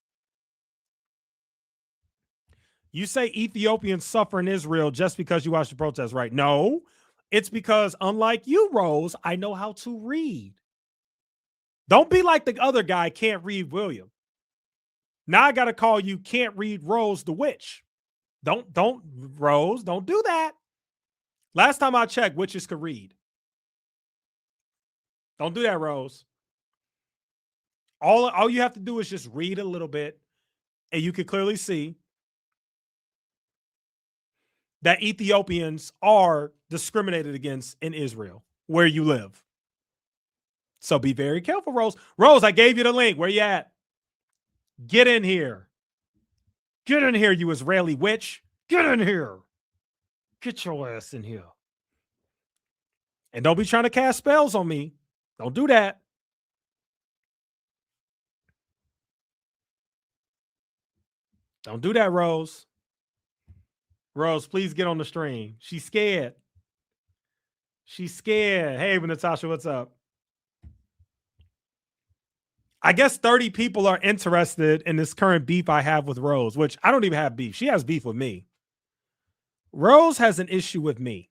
[SPEAKER 1] You say Ethiopians suffer in Israel just because you watch the protests, right? No, it's because unlike you, Rose, I know how to read. Don't be like the other guy can't read William. Now I got to call you can't read Rose the witch. Don't Rose, don't do that. Last time I checked, witches could read. Don't do that, Rose. All you have to do is just read a little bit and you can clearly see that Ethiopians are discriminated against in Israel, where you live. So be very careful, Rose. Rose, I gave you the link. Where you at? Get in here. Get in here, you Israeli witch. Get in here. Get your ass in here. And don't be trying to cast spells on me. Don't do that. Don't do that, Rose. Rose, please get on the stream. She's scared. She's scared. Hey, Natasha, what's up? I guess 30 people are interested in this current beef I have with Rose, which I don't even have beef. She has beef with me. Rose has an issue with me.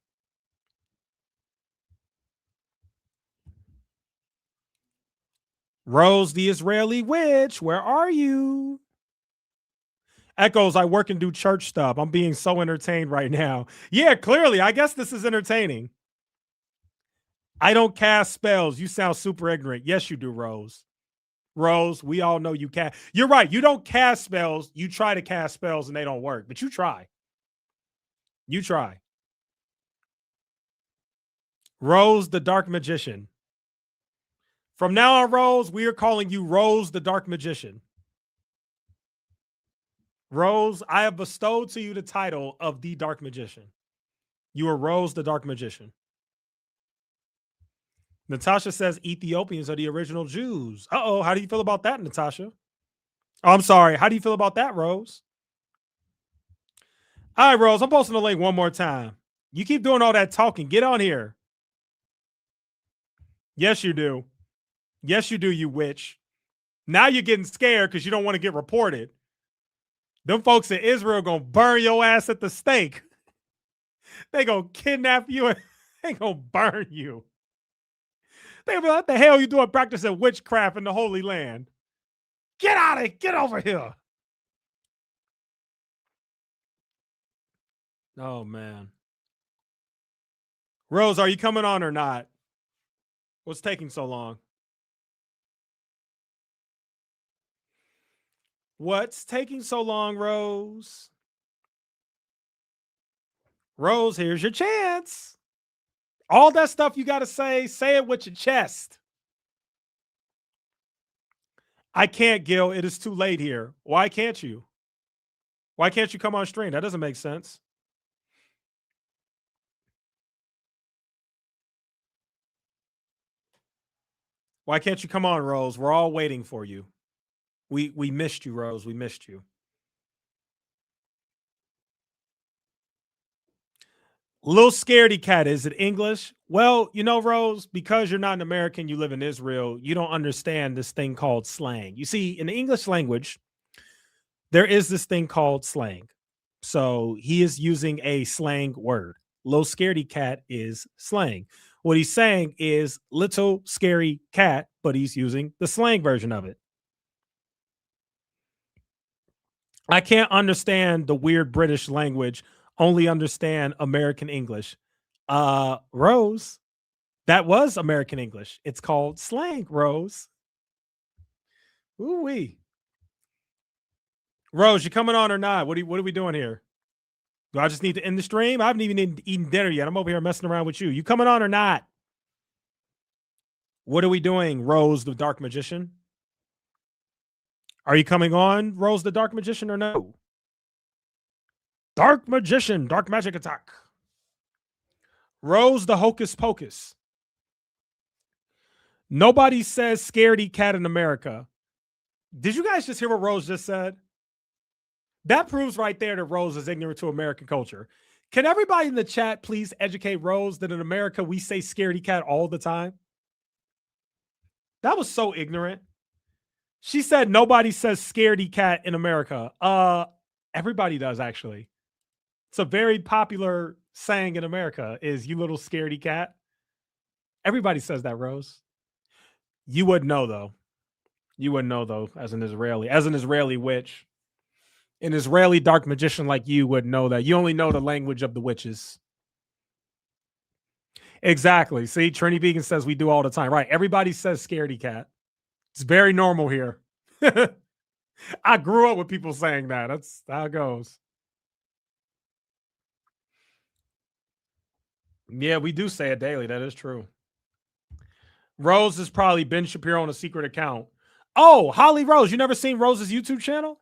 [SPEAKER 1] Rose, the Israeli witch, where are you? Echoes, I work and do church stuff. I'm being so entertained right now. Yeah, clearly. I guess this is entertaining. I don't cast spells. You sound super ignorant. Yes, you do, Rose. Rose, we all know you can't. You're right. You don't cast spells. You try to cast spells and they don't work, but you try. You try. Rose, the dark magician. From now on, Rose, we are calling you Rose, the dark magician. Rose, I have bestowed to you the title of the dark magician. You are Rose, the dark magician. Natasha says Ethiopians are the original Jews. Uh-oh, how do you feel about that, Natasha? Oh, I'm sorry. How do you feel about that, Rose? All right, Rose, I'm posting the link one more time. You keep doing all that talking. Get on here. Yes, you do. Yes, you do, you witch. Now you're getting scared because you don't want to get reported. Them folks in Israel going to burn your ass at the stake. They going to kidnap you and they going to burn you. They going to be like, what the hell you doing practicing witchcraft in the Holy Land? Get out of it. Get over here. Oh, man. Rose, are you coming on or not? What's taking so long? What's taking so long, Rose? Rose, here's your chance. All that stuff you got to say it with your chest. I can't, Gil. It is too late here. Why can't you? Why can't you come on stream? That doesn't make sense. Why can't you come on, Rose? We're all waiting for you. We missed you, Rose. We missed you. Little scaredy cat, is it English? Well, you know, Rose, because you're not an American, you live in Israel, you don't understand this thing called slang. You see, in the English language, there is this thing called slang. So he is using a slang word. Little scaredy cat is slang. What he's saying is little scary cat, but he's using the slang version of it. I can't understand the weird British language, only understand American English. Rose, that was American English. It's called slang, Rose. Ooh-wee. Rose, you coming on or not? What are we doing here? Do I just need to end the stream? I haven't even eaten dinner yet. I'm over here messing around with you. You coming on or not? What are we doing, Rose, the dark magician? Are you coming on, Rose, the dark magician, or no? Dark magician, dark magic attack. Rose, the hocus pocus. Nobody says scaredy cat in America. Did you guys just hear what Rose just said? That proves right there that Rose is ignorant to American culture. Can everybody in the chat please educate Rose that in America we say scaredy cat all the time? That was so ignorant. She said nobody says scaredy cat in America. Everybody does, actually. It's a very popular saying in America is you little scaredy cat. Everybody says that, Rose. You wouldn't know, though. You wouldn't know, though, as an Israeli witch. An Israeli dark magician like you would know that. You only know the language of the witches. Exactly. See, Trini Vegan says we do all the time. Right. Everybody says scaredy cat. It's very normal here. I grew up with people saying that. That's how it goes. Yeah, we do say it daily. That is true. Rose is probably Ben Shapiro on a secret account. Oh, Holly Rose. You never seen Rose's YouTube channel?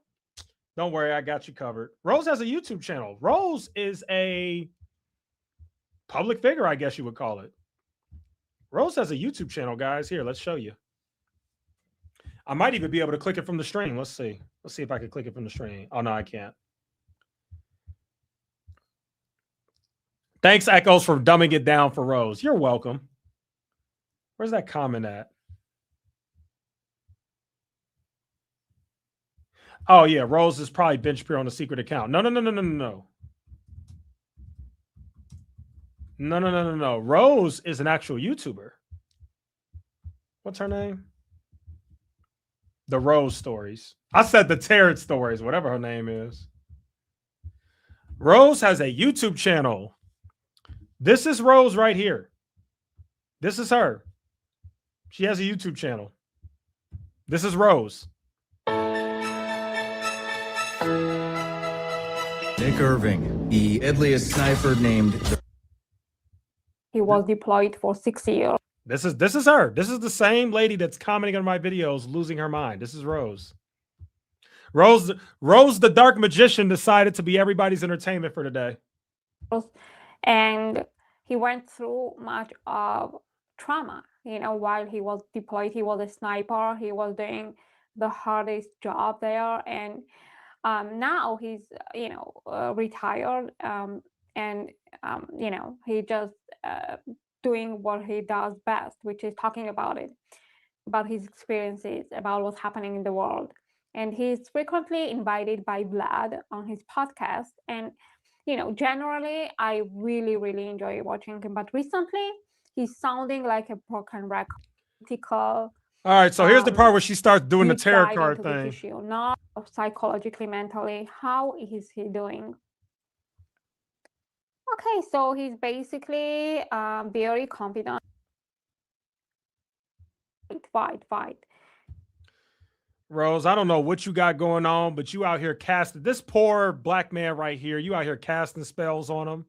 [SPEAKER 1] Don't worry, I got you covered. Rose has a YouTube channel. Rose is a public figure, I guess you would call it. Rose has a YouTube channel, guys. Here, let's show you. I might even be able to click it from the stream. Let's see. Let's see if I can click it from the stream. Oh, no, I can't. Thanks, Echoes, for dumbing it down for Rose. You're welcome. Where's that comment at? Oh yeah, Rose is probably Ben Shapiro on a secret account. No. No. Rose is an actual YouTuber. What's her name? The Rose Stories. I said the Tarot Stories, whatever her name is. Rose has a YouTube channel. This is Rose right here. This is her. She has a YouTube channel. This is Rose.
[SPEAKER 19] Nick Irving, the deadliest sniper named.
[SPEAKER 20] He was deployed for 6 years.
[SPEAKER 1] This is her. This is the same lady that's commenting on my videos, losing her mind. This is Rose. Rose, the dark magician, decided to be everybody's entertainment for today.
[SPEAKER 20] And he went through much of trauma. You know, while he was deployed, he was a sniper. He was doing the hardest job there. And now he's, retired. He just doing what he does best, which is talking about it, about his experiences, about what's happening in the world. And he's frequently invited by Vlad on his podcast. And, generally, I really, really enjoy watching him. But recently, he's sounding like a broken record.
[SPEAKER 1] All right, so here's the part where she starts doing the tarot card thing.
[SPEAKER 20] Issue, not psychologically, mentally. How is he doing? Okay, so he's basically very confident. Fight.
[SPEAKER 1] Rose, I don't know what you got going on, but you out here casting this poor black man right here. You out here casting spells on him.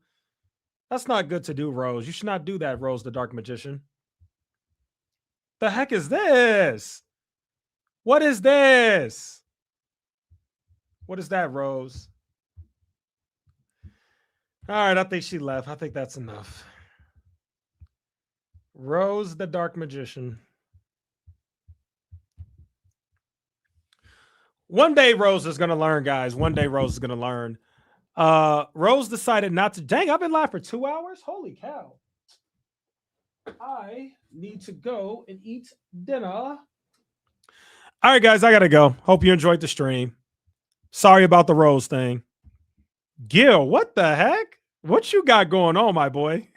[SPEAKER 1] That's not good to do, Rose. You should not do that, Rose, the dark magician. The heck is this? What is this? What is that, Rose? All right, I think she left. I think that's enough. Rose, the dark magician. One day Rose is going to learn, guys. One day Rose is going to learn. Rose decided not to. Dang, I've been live for 2 hours. Holy cow. I need to go and eat dinner. All right, guys, I got to go. Hope you enjoyed the stream. Sorry about the Rose thing. Gil, what the heck? What you got going on, my boy?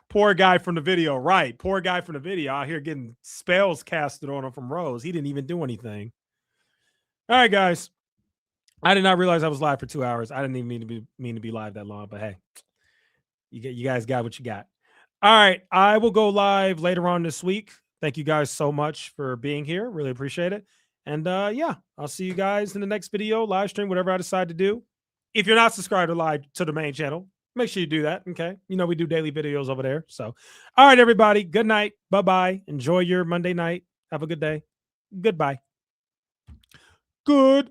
[SPEAKER 1] Poor guy from the video. Right. Poor guy from the video out here getting spells casted on him from Rose. He didn't even do anything. All right, guys. I did not realize I was live for 2 hours. I didn't even mean to be live that long, but hey, you guys got what you got. All right. I will go live later on this week. Thank you guys so much for being here. Really appreciate it. And yeah, I'll see you guys in the next video, live stream, whatever I decide to do. If you're not subscribed to the main channel, make sure you do that. Okay. We do daily videos over there. So, all right, everybody. Good night. Bye-bye. Enjoy your Monday night. Have a good day. Goodbye. Goodbye.